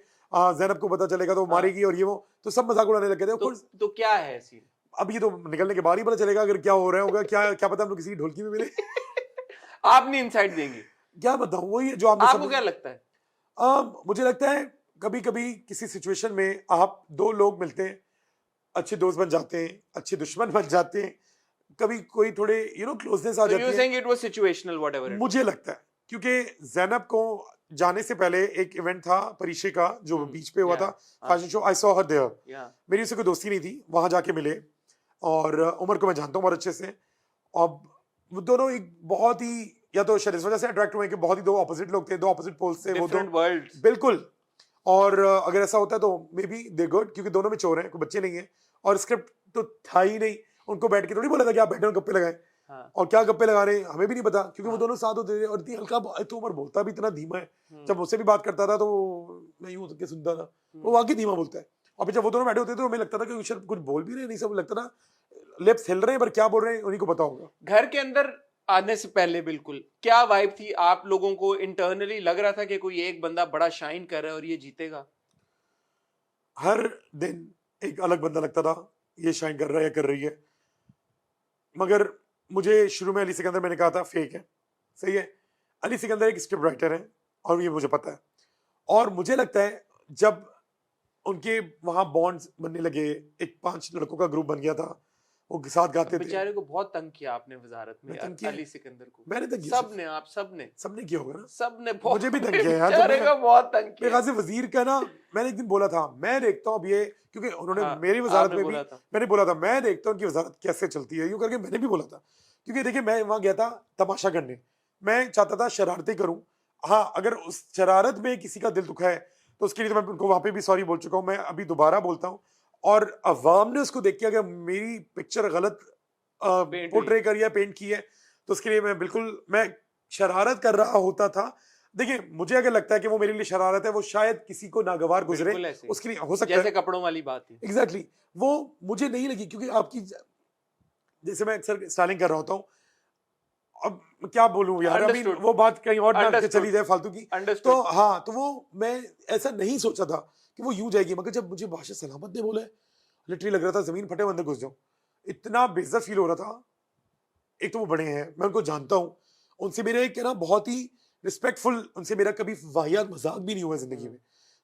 ज़ैनब को पता चलेगा तो वो हाँ। मारेगी और ये वो, तो सब मजाक उड़ाने लगे थे, ऑफकोर्स तो क्या है सीन? अब ये तो निकलने के बाद ही पता चलेगा अगर क्या हो रहा होगा, क्या क्या पता हम लोग किसी की ढोलकी में मिले आप नहीं इंसाइट देंगे? क्या बताऊं, वही है जो आपने आपको समझ, क्या लगता है? मुझे लगता है कभी कभी किसी सिचुएशन में आप 2 लोग मिलते हैं, अच्छे दोस्त बन जाते हैं, अच्छे दुश्मन बन जाते हैं, कभी कोई थोड़े क्लोजनेस आ So you're जाती है, saying it was situational, whatever it was. मुझे लगता है, क्योंकि ज़ैनब को जाने से पहले एक इवेंट था परिशे का जो बीच पे हुआ Yeah. था, fashion show, I saw her there, Yeah. मेरी उससे कोई दोस्ती नहीं थी, वहां जाके मिले, और उमर को मैं जानता हूँ बहुत अच्छे से, और वो दोनों एक बहुत ही, या तो शायद इस वजह से अट्रैक्ट हुए कि बहुत ही 2 ऑपोजिट लोग थे, 2 ऑपोजिट पोल्स थे वो दो, Different worlds. बिल्कुल, और अगर ऐसा होता है तो मे बी दे गुड, क्योंकि दोनों में चोर हैं, कोई बच्चे नहीं है, और स्क्रिप्ट तो था ही नहीं, उनको बैठ के थोड़ी बोला था कि आप बैठे और गप्पे लगाएं, हाँ और क्या गप्पे लगा रहे हैं हमें भी नहीं पता, क्योंकि वो हाँ दोनों साथ होते थे, और इतनी हल्का, तो उमर बोलता भी इतना धीमा है, हम्म, जब मुझसे भी बात करता था तो मैं यूं के सुनता था, वो वाकई धीमा बोलता है, और फिर जब वो दोनों बैठे होते थे तो हमें लगता था कि शायद कुछ बोल भी रहे नहीं, सब लगता था लिप्स हिल रहे हैं, पर क्या बोल रहे हैं उन्हीं को पता होगा। घर के अंदर आने से पहले बिल्कुल क्या वाइब थी? आप लोगों को इंटरनली लग रहा था कि कोई एक बंदा बड़ा शाइन कर रहा है और ये जीतेगा? हर दिन एक अलग बंदा लगता था ये शाइन कर रहा है या कर रही है, मगर मुझे शुरू में अली सिकंदर, मैंने कहा था फेक है, सही है, अली सिकंदर एक स्क्रिप्ट राइटर है और ये मुझे पता है, और मुझे लगता है जब उनके वहां बॉन्ड्स बनने लगे, एक 5 लड़कों का ग्रुप बन गया था, वो साथ गाते थे, बेचारे को बहुत तंग किया आपने वजारत में मैं यार, तंग किया? अली सिकंदर को। मैंने तंग किया, सबने, आप सबने सबने किया होगा ना, सबने बहुत मुझे भी तंग किया यार, बेचारे तो का बहुत तंग मेरे किया। ख्याल से वजीर का ना, मैंने एक दिन बोला था मैं देखता हूँ अब ये, क्योंकि उन्होंने हाँ, मेरी वजारत आपने में भी बोला था। मैंने बोला था मैं देखता हूँ उनकी वजारत कैसे चलती है, यूं करके मैंने भी बोला था, क्योंकि देखिए मैं वहां गया था तमाशा करने, मैं चाहता था शरारतें करूं, हाँ अगर उस शरारत में किसी का दिल दुखा है तो उसके लिए तो मैं उनको वहां पे भी सॉरी बोल चुका हूँ, मैं अभी दोबारा बोलता हूँ, और अवाम ने उसको देख के अगर मेरी पिक्चर गलत Paint पोर्ट्रे हुई। करी है, पेंट की है, तो उसके लिए मैं शरारत कर रहा होता था। देखिए मुझे अगर लगता है कि वो मेरे लिए शरारत है, वो शायद किसी को नागवार गुजरे, बिल्कुल ऐसे ही। उसके लिए हो सकता जैसे है, कपड़ों वाली बात थी। एग्जैक्टली वो मुझे नहीं लगी, क्योंकि आपकी जैसे मैं अक्सर स्टाइलिंग कर रहा होता हूँ, अब क्या बोलूं यार, अभी Understood. वो बात कहीं और ना के Understood. चली जाए फालतू की, तो अंडरस्टूड। हाँ, तो वो मैं ऐसा नहीं सोचा था कि वो यूं जाएगी, मगर जब मुझे बादशाह सलामत ने बोला, लिटरली लग रहा था जमीन फटे अंदर घुस जाऊं, इतना बेइज्जत फील हो रहा था। एक तो वो बड़े हैं, मैं उनको जानता हूँ, उनसे मेरा एक ना बहुत ही रिस्पेक्टफुल उनसे मेरा कभी वाहियात मजाक भी नहीं हुआ जिंदगी में।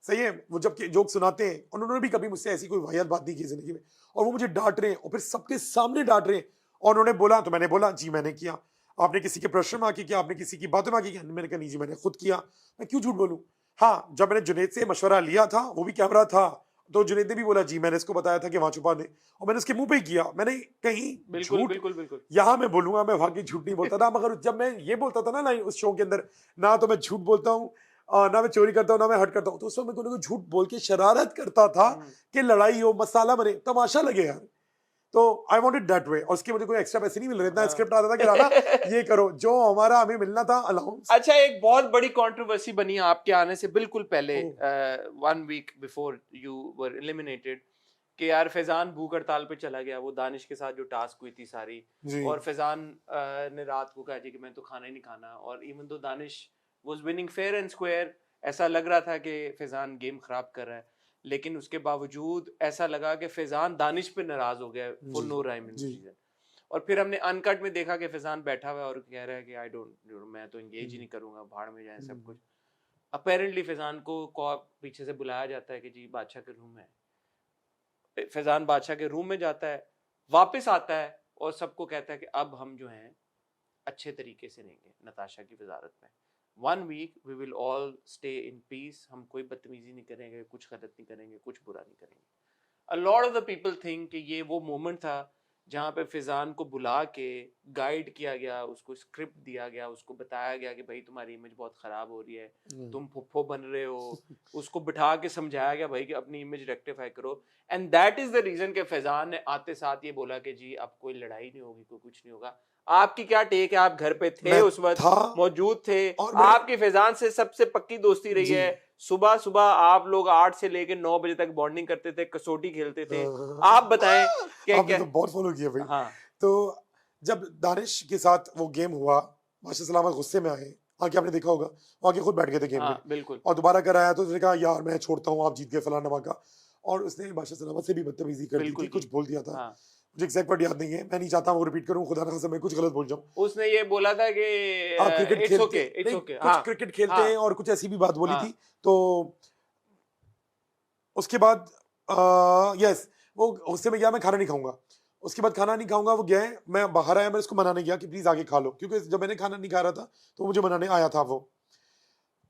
सही है, वो जब जोक सुनाते हैं और उन्होंने भी कभी मुझसे ऐसी कोई वाहियात बात नहीं की जिंदगी में, और वो मुझे डांट रहे हैं और फिर सबके सामने डांट रहे हैं, और उन्होंने बोला तो मैंने बोला जी मैंने किया। आपने किसी के प्रश्न में आके किया, आपने किसी की बातों में आके किया? मैंने कहा नहीं जी मैंने खुद किया, मैं क्यों झूठ बोलूं। हाँ, जब मैंने जुनैद से मशवरा लिया था, वो भी कैमरा था, तो जुनैद ने भी बोला जी मैंने इसको बताया था कि वहां छुपा दे, और मैंने उसके मुंह पे ही किया। मैंने कहीं बिल्कुल झूठ बिल्कुल बिल्कुल यहाँ मैं बोलूंगा, मैं वहां की झूठ नहीं बोलता था, मगर जब मैं ये बोलता था ना उस शो के अंदर, ना तो मैं झूठ बोलता हूँ, ना मैं चोरी करता हूँ, ना मैं हट करता हूँ, तो उस वक्त मैं कोई ना कोई झूठ बोल के शरारत करता था कि लड़ाई हो, मसाला बने, तमाशा लगे यार। तो आई वांटेड दैट वे, और उसके मुझे कोई एक्स्ट्रा पैसे नहीं मिल रहे, इतना स्क्रिप्ट आता था कि राणा ये करो, जो हमारा हमें मिलना था अलाउंस। अच्छा, एक बहुत बड़ी कंट्रोवर्सी बनी आपके आने से बिल्कुल पहले, 1 week before you were eliminated, कि यार फैजान भूख हड़ताल पे चला गया, वो दानिश के साथ जो टास्क हुई थी सारी, और फैजान ने रात को कहा जी कि मैं तो खाना ही नहीं खाना, और even though Danish was winning fair and square, ऐसा लग रहा था कि फैजान गेम खराब कर रहा है, लेकिन उसके बावजूद ऐसा लगा कि फैजान दानिश पे नाराज हो गया for no rhyme in reason. और फिर हमने अनकट में देखा कि फैजान बैठा हुआ है और कह रहा है कि आई डोंट, मैं तो एंगेज ही नहीं करूंगा, भाड़ में जाए सब कुछ। अपेरेंटली फैजान को पीछे से बुलाया जाता है कि जी बादशाह के रूम में, फैजान बादशाह के रूम में जाता है, वापस आता है और सबको कहता है कि अब हम जो हैं अच्छे तरीके से रहेंगे नताशा की वजारत में, 1 week we will all stay in peace, हम कोई बदतमीजी नहीं करेंगे, कुछ गलत नहीं करेंगे, कुछ बुरा नहीं करेंगे। A lot of the people think कि ये वो मोमेंट था जहाँ पे फैजान को बुला के गाइड किया गया, उसको स्क्रिप्ट दिया गया, उसको बताया गया कि भाई तुम्हारी इमेज बहुत खराब हो रही है, तुम फुफ्फो बन रहे हो, उसको बिठा के समझाया गया भाई कि अपनी इमेज रेक्टिफाई करो, and that is the reason कि फैजान ने आते साथ ये बोला कि जी अब कोई लड़ाई नहीं होगी, कोई कुछ नहीं होगा। आपकी क्या टेक है? आप घर पे थे उस वक्त, मौजूद थे, आपकी फैजान से सबसे पक्की दोस्ती रही है, सुबह सुबह आप लोग 8 से लेकर 9 बजे तक बॉन्डिंग करते थे, कसौटी खेलते थे, आप बताएं क्या आपने तो बहुत फॉलो किया भाई। हाँ। तो जब दानिश के साथ वो गेम हुआ, बादशाह सलामत गुस्से में आए, आके आपने देखा होगा, वो आके खुद बैठ गए थे गेम में, बिल्कुल, और दोबारा कराया तो उसने कहा यार मैं छोड़ता हूँ, आप जीत गए फलाना नवा, और उसने बादशाह सलामत से भी बदतमीजी कर दी थी, कुछ बोल दिया था। मुझे एग्जैक्ट वर्ड याद नहीं है, मैं नहीं चाहता वो रिपीट करूं, खुदा ना खास्ता मैं कुछ गलत बोल जाऊं। उसने ये बोला था कि आप क्रिकेट खेलते कुछ क्रिकेट खेलते हैं और कुछ ऐसी भी बात बोली थी। तो उसके बाद यस, वो उससे मैं गया मैं खाना नहीं खाऊंगा, उसके बाद खाना नहीं खाऊंगा, वो गया, मैं बाहर आया, मैं उसको मनाने गया कि प्लीज आगे खा लो, क्योंकि जब मैंने खाना नहीं खा रहा था तो मुझे मनाने आया था वो।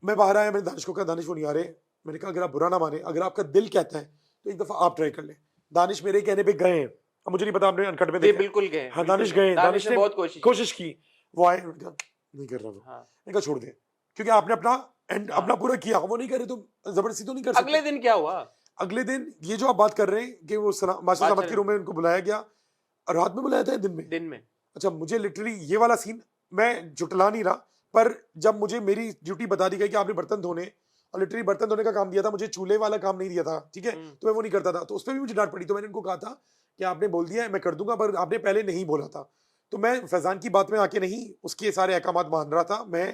मैं बाहर आया, मैंने दानिश को कहा दानिश वो नहीं आ रहे, मैंने कहा अगर आप बुरा ना माने, अगर आपका दिल कहता है तो एक दफा आप ट्राई कर ले। दानिश मेरे कहने पे गए हैं, अब मुझे नहीं पता आपने अनकट में देखा, बिल्कुल गए, हाँ दानिश गए, दानिश ने बहुत कोशिश की, वो आए, नहीं कर रहा वो, मैंने कहा छोड़ दे, क्योंकि आपने अपना एंड अपना पूरा किया, वो नहीं करे तो जबरदस्ती तो नहीं कर सकते। अगले दिन क्या हुआ? अगले दिन ये जो आप बात कर रहे हैं कि वो बादशाह सलामत के रूम में उनको बुलाया गया, रात में बुलाया था, दिन में। अच्छा, मुझे लिटरली ये वाला सीन, मैं जुटला नहीं रहा, पर जब मुझे मेरी ड्यूटी बता दी गई कि आपने बर्तन धोने, और लिटरली बर्तन धोने का काम दिया था, मुझे चूल्हे वाला काम नहीं दिया था, ठीक है, तो मैं वो नहीं करता था, तो उस पर भी मुझे डांट पड़ी। तो मैंने उनको कहा था कि आपने बोल दिया है मैं कर दूंगा, पर आपने पहले नहीं बोला था। तो मैं फैजान की बात में आके नहीं उसके सारे अहकाम मान रहा था, मैं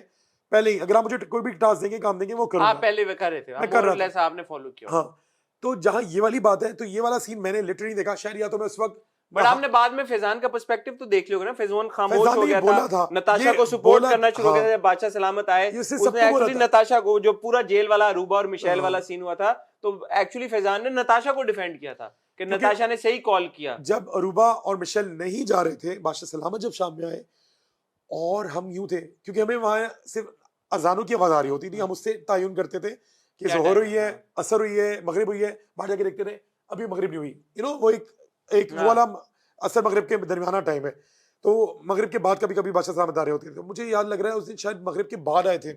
पहले ही, अगर आप मुझे कोई भी टास्क देंगे, काम देंगे, वो करूंगा। आप पहले वे कर रहे थे, मैं कर रहा था, आपने फॉलो किया। हाँ, तो जहां ये वाली बात है, तो ये वाला सीन मैंने लिटरली देखा, शायद या तो मैं उस वक्त, बट आपने बाद में फैजान का पर्सपेक्टिव तो देख लिया ना, फैजान खामोश हो गया था, नताशा को सपोर्ट करना शुरू हो गया था। जब बादशाह सलामत आए, उसने एक्चुअली नताशा को, जो पूरा जेल वाला अरूबा और मिशेल वाला सीन हुआ था, तो एक्चुअली फैजान ने नताशा को डिफेंड किया था कि नताशा ने सही कॉल किया। जब अरूबा और मिशेल नहीं जा रहे थे, बादशाह सलामत जब शाम में आए, और हम यूं थे, क्योंकि हमें वहां सिर्फ अजानों की आवाज आ रही होती थी, हम उससे तायुन करते थे कि जोहर हुई है, असर हुई है, मगरिब हुई है, बाहर जाके देखते थे, अभी मगरिब नहीं हुई, यू नो, वो एक वो वाला असर मगरिब के दरमियाना टाइम है, तो मगरिब के बाद कभी कभी बादशाह सलामत आ रहे होते थे। तो मुझे याद लग रहा है उस दिन शायद मगरिब के बाद आए थे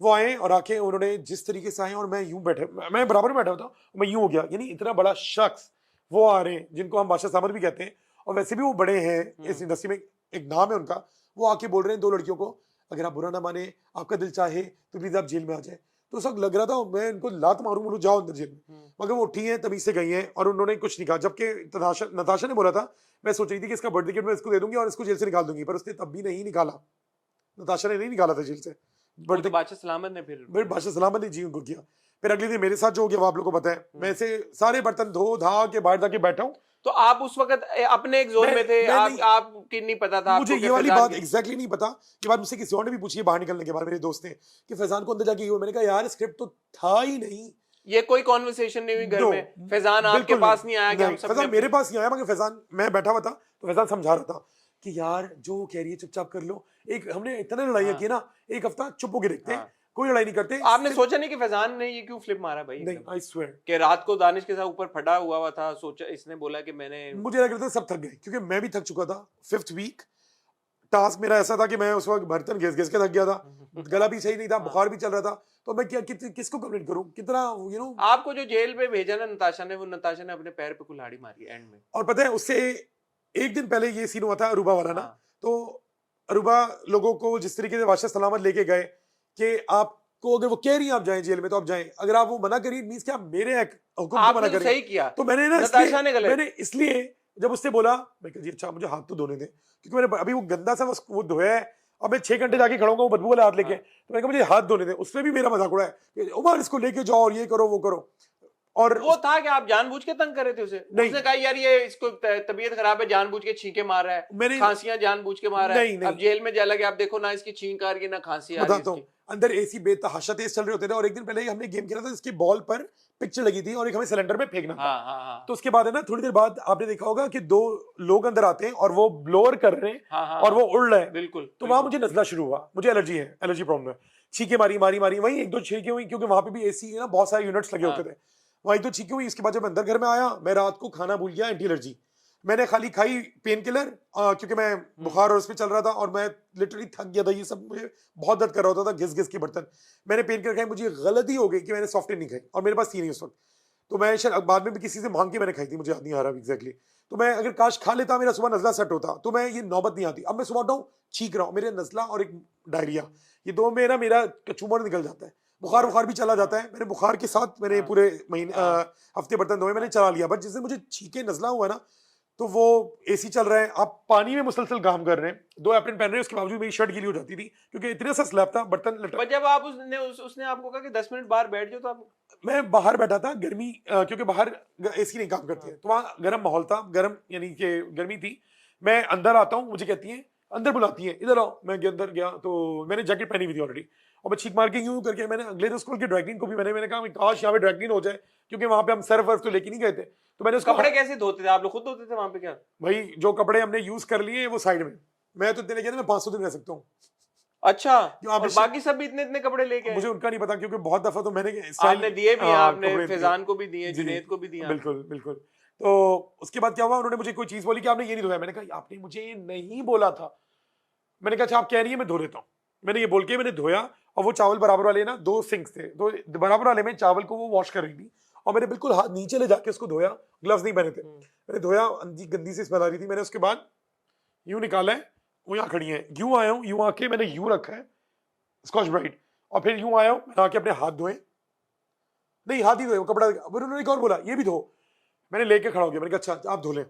वो, आए और आके उन्होंने जिस तरीके से आए, और मैं यूं बैठे, मैं बराबर बैठा था, मैं यूं हो गया, यानी इतना बड़ा शख्स वो आ रहे हैं, जिनको हम बादशाह सलामत भी कहते हैं, और वैसे भी वो बड़े हैं इस इंडस्ट्री में, एक नाम है उनका, वो आके बोल रहे हैं 2 लड़कियों को अगर आप बुरा ना माने, आपका दिल चाहे तो प्लीज आप जेल में आ जाए। तो उस वक्त लग रहा था मैं इनको लात मारूं, बोलूं जाओ अंदर जेल में, मगर वो उठी हैं, तभी से गई हैं, और उन्होंने कुछ नहीं कहा। जबकि नताशा ने बोला था, मैं सोच रही थी कि इसका बर्थडे गिफ्ट मैं इसको दे दूंगी और इसको जेल से निकाल दूंगी, पर उसने तब भी नहीं निकाला, नताशा ने नहीं निकाला था जेल से बर्थडे। बादशाह सलामत ने फिर बादशाह सलामत ने जी उनको किया। फिर अगले दिन मेरे साथ जो हो गया वो आप लोगों को पता है, मैं ऐसे सारे बर्तन धो धा के बाहर जाके बैठा हूँ, तो आप उस वक्त अपने एक जोन मैं में थे, नहीं, आपकी नहीं पता था मुझे आपको ये कि वाली फैजान बात की- एग्जैक्टली नहीं पता। ये बात मुझसे किसी और ने भी पूछी है बाहर निकलने के बाद, मेरे दोस्त ने, कि फैजान को अंदर जाके ये हुआ। मैंने कहा यार स्क्रिप्ट तो था ही नहीं। ये कोई कॉन्वर्सेशन नहीं हुई घर नो, में, फैजान आपके बिल्कुल पास नहीं आया कि हम नहीं, सब फैजान मेरे पास नहीं आया, मगर फैजान, मैं बैठा हुआ था तो फैजान समझा रहा था कि यार जो वो कह रही है चुपचाप कर लो। एक हमने इतने लड़ाइयाँ हाँ की ना, एक हफ्ता चुप होके देखते हैं, हाँ। कोई लड़ाई नहीं करते। आपने सोचा नहीं कि फैजान ने ये क्यों फ्लिप मारा भाई नहीं, एकदम, आई स्वेयर, कि रात को दानिश के साथ ऊपर फटा हुआ था, सोचा इसने बोला कि मैंने मुझे लग रहा था सब थक गए, क्योंकि मैं भी थक चुका था। 5th वीक टास्क मेरा ऐसा था कि मैं उस वक्त बर्तन घिस घिस के थक गया था, गला भी सही नहीं था, हाँ। बुखार भी चल रहा था। तो मैं क्या किसको कंप्लेंट करूं, कितना आपको जो जेल में भेजा ना नताशा ने, वो नताशा ने अपने पैर पे कुल्हाड़ी मारी एंड में। और पता है उससे एक दिन पहले ये सीन हुआ था अरूबा वाला ना। हाँ तो अरूबा लोगों को जिस तरीके से वाशा सलामत लेके गए कि आपको अगर वो कह रही है आप जाएं जेल में तो आप जाएं, अगर आप वो मना करिए मींस कि आप मेरे हुक्म को आपने मना तो करें। सही किया, तो मैंने ना नताशा ने गलत। मैंने इसलिए जब उससे बोला, मैं कहा जी अच्छा मुझे हाथ तो धोने दे, क्योंकि मैंने अभी वो गंदा सा वो धोया है, अब मैं 6 घंटे जाके खड़ा हूँ वो बदबू वाले हाथ लेके। हाँ। तो मैंने कहा मुझे हाथ धोने दे। उसने भी मेरा मजाक उड़ाया कि उमर इसको लेके जाओ और ये करो वो करो। और वो था कि आप जानबूझ के तंग कर रहे थे उसे, नहीं। उसने कहा यार ये इसको तबीयत खराब है, जानबूझ के छींके मार रहा है, मैंने खांसियां जानबूझ के मार रहा है। नहीं नहीं अब जेल में जा लगे आप देखो ना, इसकी छींक आ रही है ना खांसी आ रही है बताता हूँ, इसकी। अंदर एसी बेतहाशा तेज चल रहे होते थे। और एक दिन पहले ही हमने गेम खेला था, इसकी बॉल पर पिक्चर लगी थी और एक हमें सिलेंडर में फेंकना था। हाँ हाँ हाँ तो उसके बाद है ना, थोड़ी देर बाद आपने देखा होगा कि 2 लोग अंदर आते हैं और वो ब्लोअर कर रहे हैं हाँ हाँ और वो उड़ रहे हैं। बिल्कुल। तो वहां मुझे नजला शुरू हुआ, मुझे एलर्जी है, एलर्जी प्रॉब्लम है। छींके मारी मारी मारी, वहीं 1-2 छींके हुई, क्योंकि वहां पे भी एसी है ना, बहुत सारे यूनिट्स लगे हाँ। होते थे। वहीं तो छींके हुई। इसके बाद जब अंदर घर में आया, मैं रात को खाना भूल गया, एंटी एलर्जी। मैंने खाली खाई पेन किलर, क्योंकि मैं बुखार और उस पर चल रहा था और मैं लिटरली थक गया था। ये सब मुझे बहुत दर्द कर रहा होता था, घिस घिस के बर्तन। मैंने पेन किलर खाई, मुझे गलती हो गई कि मैंने सॉफ्टवेयर नहीं खाई और मेरे पास थी नहीं उस वक्त। तो मैं शायद बाद में भी किसी से मांग के मैंने खाई थी, मुझे याद नहीं आ रहा एग्जैक्टली। तो मैं अगर काश खा लेता, मेरा सुबह नजला सेट होता, तो मैं ये नौबत नहीं आती। अब मैं सुबह उठाऊं छींक रहा हूँ, मेरे नजला और एक डायरिया, ये दो में ना मेरा कचूमर निकल जाता है। बुखार भी चला जाता है। मैंने बुखार के साथ मैंने पूरे महीने हफ्ते बर्तन धोए, मैंने चला लिया। बट जिस दिन मुझे छींके नजला हुआ ना, तो वो एसी चल रहा है, आप पानी में मुसलसल काम कर रहे हैं, 2 एप्रन पहन रहे हैं, उसके बावजूद मेरी शर्ट गीली हो जाती थी, क्योंकि इतने सा स्लैब था, बर्तन लटक। पर जब आप उसने आपको कहा कि 10 मिनट बाहर बैठ जाओ, तो आप मैं बाहर बैठा था, गर्मी क्योंकि बाहर एसी नहीं काम करती है, तो वहाँ गर्म माहौल था, गर्म यानी कि गर्मी थी। मैं अंदर आता हूँ, मुझे कहती हैं, अंदर बुलाती हैं, इधर आओ। मैं अंदर गया तो मैंने जैकेट पहनी हुई थी ऑलरेडी, और मैं छींक मार के यूं करके मैंने अगले दिन स्कूल की ड्रैगलिन को भी मैंने कहा काश यहाँ पे ड्रैगलिन हो जाए, क्योंकि वहाँ पे हम सर्फ वर्फ तो लेके नहीं गए थे। तो मैंने उसको कपड़े कैसे धोते थे आप लोग, खुद धोते थे वहां पे क्या? भाई जो कपड़े हमने यूज कर लिए वो साइड में, मैं तो इतने लेके मैं 500 दिन रह सकता हूँ। अच्छा, जो आप और बाकी सब भी इतने इतने कपड़े लेके आए? मुझे उनका नहीं पता, क्योंकि बहुत दफा तो मैंने आपने दिए भी हैं, आपने कपड़े दिए। फैजान को भी दिए, जी, जुनैद को भी दिए। बिल्कुल बिल्कुल। तो उसके बाद क्या हुआ, उन्होंने मुझे कोई चीज बोली कि आपने ये नहीं धोया। मैंने कहा आपने मुझे ये नहीं बोला था। मैंने कहा अच्छा आप कह रही है मैं धो देता हूँ। मैंने ये बोल के मैंने धोया, और वो चावल बराबर वाले ना 2 सिंक्स थे, तो बराबर वाले में चावल को वो वॉश कर रही थी, और मैंने बिल्कुल हाथ नीचे ले जाके उसको धोया, ग्लव्स नहीं पहने थे। मैंने धोया, गंदी सी स्मेल आ रही थी। मैंने उसके बाद यूं निकाला है, वो यहाँ खड़ी है, यूं आया हूँ, यूं आके मैंने यूं रखा है स्कॉच ब्राइट, और फिर यूं आया हूँ, मैंने आके अपने हाथ धोए, नहीं हाथ ही धोए, वो कपड़ा। फिर उन्होंने एक और बोला ये भी धो। मैंने लेके खड़ा हो गया, मैंने कहा अच्छा आप धो लें,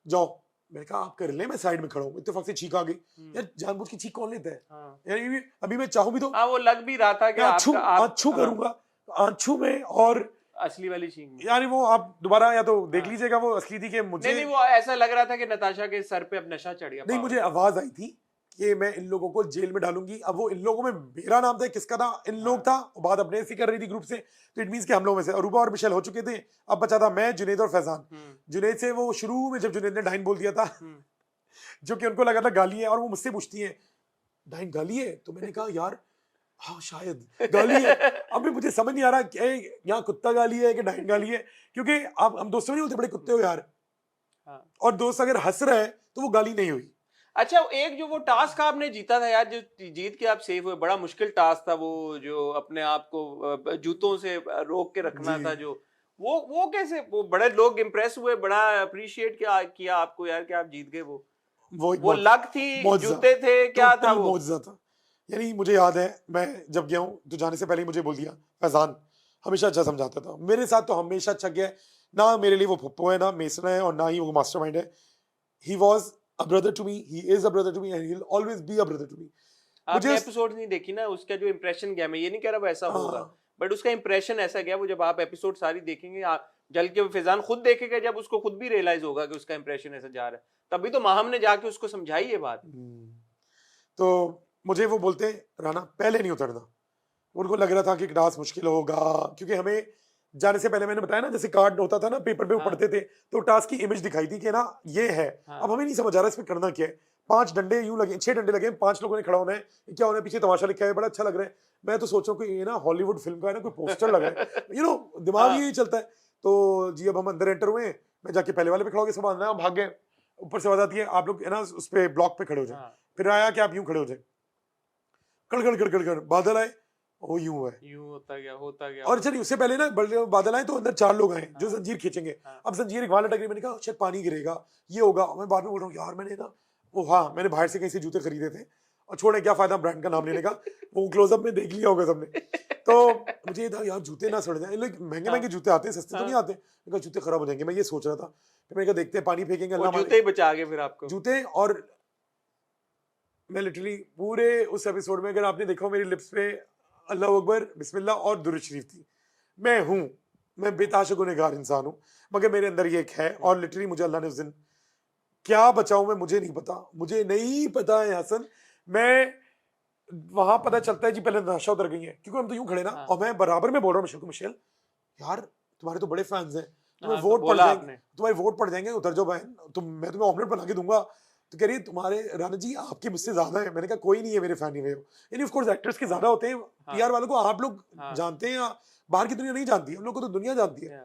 जाओ। मैंने कहा आप कर लें, मैं साइड में खड़ा हूँ। इत्तेफाक से छींक आ गई। यार जानबूझ की छींक कौन लेता है? हाँ। यार अभी मैं चाहूँ भी तो हाँ, वो लग भी रहा था कि आंछू आपका आंछू करूंगा, आंछू में, और असली वाली छींक में। यानी वो आप दोबारा या तो देख लीजिएगा, वो असली थी कि मुझे नहीं, वो ऐसा लग रहा था कि नताशा के सर पे अब नशा चढ़ गया। नहीं, मुझे आवाज आई थी कि मैं इन लोगों को जेल में डालूंगी। अब वो इन लोगों में मेरा नाम था, किसका था, इन लोग था, और बात अपने से कर रही थी ग्रुप से, तो इट मींस कि हम लोगों में से अरूबा और मिशेल हो चुके थे। अब बचा था मैं, जुनैद और फैजान। जुनैद से वो शुरू में जब जुनैद ने डाइन बोल दिया था, जो कि उनको लगा था गाली है, और वो मुझसे पूछती है डाइन गाली है, तो मैंने कहा यार हाँ शायद गाली है। अभी मुझे समझ नहीं आ रहा कि यहाँ कुत्ता गाली है कि डाइन गाली है, क्योंकि आप हम दोस्तों नहीं होते बड़े कुत्ते हो यार, और दोस्त अगर हंस रहा है तो वो गाली नहीं हुई। अच्छा, एक जो वो टास्क आपने जीता था यार, जो जीत के आप सेव हुए, बड़ा मुश्किल टास्क था वो, जो अपने आप को जूतों से रोक के रखना था, जो वो कैसे, वो बड़े लोग इम्प्रेस हुए, बड़ा अप्रिशिएट किया आपको यार कि आप जीत गए। वो लक थी, जूते थे, क्या था वो? मौजूदा था। यानी मुझे याद है, मैं जब गया हूँ तो जाने से पहले ही मुझे बोल दिया, फैजान हमेशा अच्छा समझाता था, मेरे साथ तो हमेशा अच्छा गया है ना। मेरे लिए वो फुप्पो है ना मेसना है, और ना ही वो मास्टरमाइंड है। He was a brother to me, he is a brother to me, and he will always be a brother to me. आपने एपिसोड नहीं देखी ना, उसका जो इंप्रेशन गया, मैं ये नहीं कह रहा वो ऐसा होगा, बट उसका इंप्रेशन ऐसा गया, वो जब आप एपिसोड सारी देखेंगे, जल के फैजान खुद देखेगा जब उसको खुद भी रियलाइज होगा कि उसका इंप्रेशन ऐसा जा रहा है, तभी तो माहम ने जाके उसको समझाई ये बात। तो मुझे वो बोलते हैं राना पहले नहीं उतरना, उनको लग रहा था कि क्लास मुश्किल होगा, क्योंकि हमें जाने से पहले मैंने बताया ना जैसे कार्ड होता था ना पेपर पे वो हाँ। पढ़ते थे, तो टास्क की इमेज दिखाई थी कि ना ये है। हाँ। अब हमें नहीं समझ आ रहा इसमें करना क्या है। 5 डंडे यूं लगे, 6 डंडे लगे, 5 लोगों ने खड़ा होना है, क्या होना है, पीछे तमाशा लिखा है, बड़ा अच्छा लग रहा है। मैं तो सोच रहा हूँ कि ये ना हॉलीवुड फिल्म का है ना कोई पोस्टर लगा है, दिमाग हाँ। यही चलता है। तो जी अब हम अंदर एंटर हुए, मैं जाके पहले वाले पे खड़ा हो गया, सब आना भाग गए। ऊपर से आवाज आती है आप लोग है ना उस पे ब्लॉक पे खड़े हो जाए। हाँ। फिर आया कि आप यूं खड़े हो जाए, कड़कड़ कड़कड़ कड़ बादल आए, वो यूं है। यूं होता गया और चलिए उससे पहले ना बादल आए तो अंदर 4 लोग आए जो हाँ। जंजीर खींचेंगे। हाँ। अब जंजीर एक वहां लटक रही, मैंने कहा शायद पानी गिरेगा, ये होगा। मैं बाद में बोल रहा हूँ यार मैंने ना वो हाँ मैंने बाहर से कहीं से जूते खरीदे थे, और छोड़े क्या फायदा ब्रांड का नाम लेने का, वो क्लोजअप में देख लिया होगा सबने। तो मुझे ये था यार जूते ना सड़ जाए, महंगे महंगे जूते आते हैं, सस्ते तो नहीं आते। मैंने कहा जूते खराब हो जाएंगे, मैं ये सोच रहा था। फिर मैंने कहा देखते हैं पानी फेंकेंगे, वो अल्लाह जूते ही बचा गए फिर आपको। जूते। और मैं लिटरली पूरे उस एपिसोड में अगर आपने देखा हो मेरी लिप्स पे अल्लाह अकबर बिस्मिल्लाह और दुरूद शरीफ थी। मैं बेताशा गुनहगार इंसान हूँ, मगर मेरे अंदर ये एक है। और लिटरली मुझे अल्लाह ने उस दिन क्या बचाऊं मैं, मुझे नहीं पता है हसन। मैं वहां पता चलता है जी पहले नशा उतर गई है, क्योंकि हम तो यूं खड़े ना। हाँ। और मैं बराबर में बोल रहा हूँ मिशेल को, मिशेल यार तुम्हारे तो बड़े फैंस हैं, तुम्हें हाँ, वोट पड़ बोला जाएंगे, आपने। तुम्हारे वोट पड़ जाएंगे, उतर जाओ बहन, मैं तुम्हें ऑमलेट बना के दूंगा। तो कह रही है तुम्हारे राना जी आपके मुझसे ज्यादा है। मैंने कहा कोई नहीं है मेरे फैन ही, यानी ऑफ कोर्स एक्टर्स के ज्यादा होते हैं, पीआर वालों को आप लोग हाँ। जानते हैं, या बाहर की दुनिया नहीं जानती, हम लोग को तो दुनिया जानती है।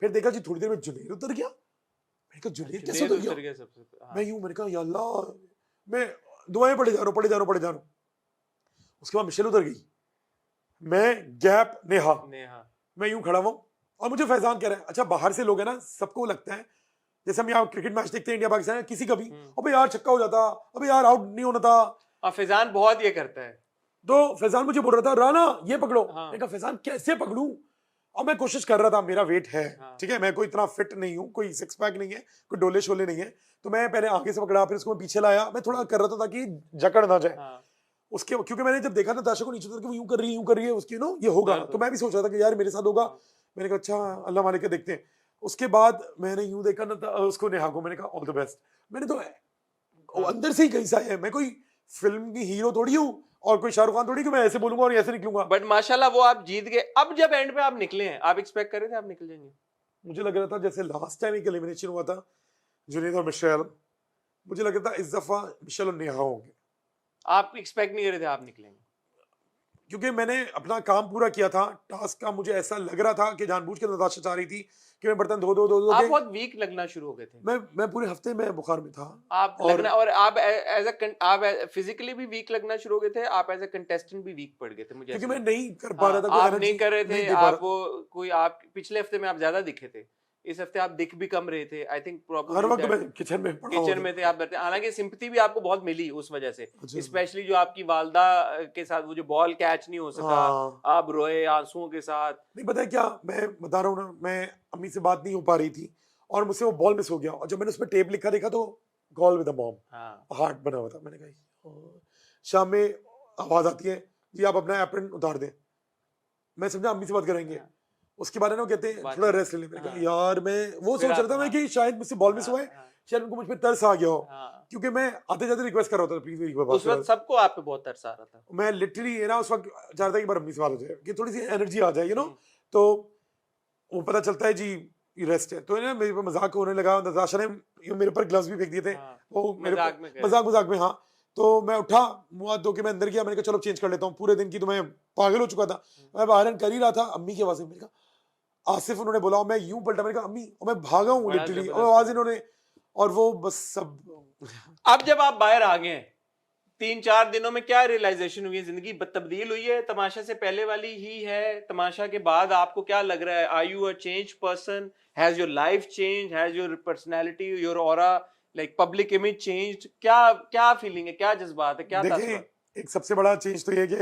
फिर देखा जी थोड़ी देर में जुनैर उतर गया। मैंने कहा जुनैर कैसे उतर गया? मैं यूं, मैंने कहा या अल्लाह, मैं दुआएं पढ़े जा रहा हूं। उसके बाद मिशेल उतर गई, मैं गैप नेहा, मैं यूं खड़ा हुआ। और मुझे फैजान कह रहा है अच्छा बाहर से लोग है ना, सबको लगता है जैसे हम यहाँ क्रिकेट मैच देखते हैं इंडिया पाकिस्तान, किसी का भी अबे यार छक्का हो जाता, अबे यार आउट नहीं होना था। और फैजान बहुत ये करता है। तो फैजान मुझे बोल रहा था राना ये पकड़ो। हाँ। मैंने कहा फैजान कैसे पकड़ूं? और मैं कोशिश कर रहा था, मेरा वेट है हाँ। ठीक है, मैं कोई इतना फिट नहीं हूँ, कोई सिक्स पैक नहीं है, कोई डोले शोले नहीं है। तो मैं पहले आगे से पकड़ा, फिर उसको मैं पीछे लाया, मैं थोड़ा कर रहा था ताकि जकड़ ना जाए। हाँ। उसके क्योंकि मैंने जब देखा ना ताशा को नीचे उतर के वो यूं कर रही है उसकी ये होगा, दर्द तो मैं भी सोच रहा था कि यार मेरे साथ होगा। मैंने कहा अच्छा अल्लाह मालिक के देखते हैं। उसके बाद मैंने यूं देखा ना उसको नेहा को, मैंने कहा ऑल द बेस्ट। मैंने तो अंदर से ही कहीं सा है, मैं कोई फिल्म की हीरो थोड़ी हूँ और कोई शाहरुख खान थोड़ी कि मैं ऐसे बोलूंगा और ऐसे निकलूंगा। बट माशाल्लाह वो आप जीत गए। अब जब एंड पे आप निकले हैं, आप एक्सपेक्ट कर रहे थे आप निकल जाएंगे? मुझे लग रहा था जैसे लास्ट टाइम एक एलिमिनेशन हुआ था जुनैद और मिशेल, मुझे लग रहा था इस दफा मिशेल और नेहा होंगे। आप एक्सपेक्ट नहीं कर रहे थे आप निकलेंगे? क्योंकि मैंने अपना काम पूरा किया था, टास्क का मुझे ऐसा लग रहा था कि जानबूझ के नताशा चाह रही थी कि मैं बर्तन धो आप के। बहुत वीक लगना शुरू हो गए थे। मैं पूरे हफ्ते में बुखार में था। आप लगना, और आप आप फिजिकली भी वीक लगना शुरू हो गए थे, आप एज अ कंटेस्टेंट भी वीक पड़ गए थे मुझे। क्योंकि मैं नहीं कर पा रहा था, कोई आप एनर्जी नहीं कर रहे थे, नहीं दे पा आप रहा वो कोई आप पिछले हफ्ते में आप ज्यादा दिखे थे, इस हफ्ते आप दिख भी कम रहे थे। आई थिंक हर वक्त मैं किचन में पड़ा किचन हुआ में थे आप बैठे। हालांकि सिंपैथी भी आपको बहुत मिली उस वजह से, अच्छा। स्पेशली जो आपकी वालदा के साथ वो जो बॉल कैच नहीं हो सका, हाँ। आप रोए आंसुओं के साथ। नहीं पता है क्या, मैं बता रहा हूँ ना, मैं अम्मी से बात नहीं हो पा रही थी और मुझसे वो बॉल मिस हो गया, और जब मैंने उस पर टेप लिखा देखा तो call with the mom, heart बना हुआ था। मैंने कहा शाम में आवाज आती है जी आप अपना एप्रन उतार दें। मैं समझा अम्मी से बात करेंगे, उसके बाद है ना वो कहते हैं थोड़ा रेस्ट ले लें। मैंने कहा यार मैं वो सोच रहा था मैं कि शायद मुझसे बॉल मिस हुआ है, शायद उनको मुझ पे तरस आ गया हो, क्योंकि मैं आते जाते रिक्वेस्ट कर रहा था प्लीज एक बार उस वक्त सबको आप पे बहुत तरस आ रहा था। मैं लिटरली ना उस वक्त चाह रहा था कि बार अम्मी से बात हो जाए कि थोड़ी सी एनर्जी आ जाए तो वो पता चलता है जी रेस्ट है। तो ना मेरे पे मजाक होने लगा, नताशा ने मेरे पर ग्लव्स भी फेंक दिए थे, वो मेरे मजाक में। हाँ, तो मैं उठा, मुंह हाथ धो के मैं अंदर गया, मैंने कहा चलो चेंज कर लेता हूँ, पूरे दिन की तो मैं पागल हो चुका था। मैं आयरन कर ही रहा था, अम्मी की आवाज, मैंने कहा आसिफ, उन्होंने बोला, मैं यूं पलटा, मैंने कहा अम्मी, और मैं भागा हूँ लिटरली, और आवाज इन्होंने, और वो बस सब। अब जब आप बाहर आ गए 3-4 दिनों में क्या रियलाइजेशन हुई है? जिंदगी तब्दील हुई है? तमाशा से पहले वाली ही है? तमाशा के बाद आपको क्या लग रहा है? Are you a change person? Has your life change? Has your personality, your aura, like public image changed? क्या फीलिंग है, क्या जज्बात है, क्या देखिए एक सबसे बड़ा चेंज तो ये कि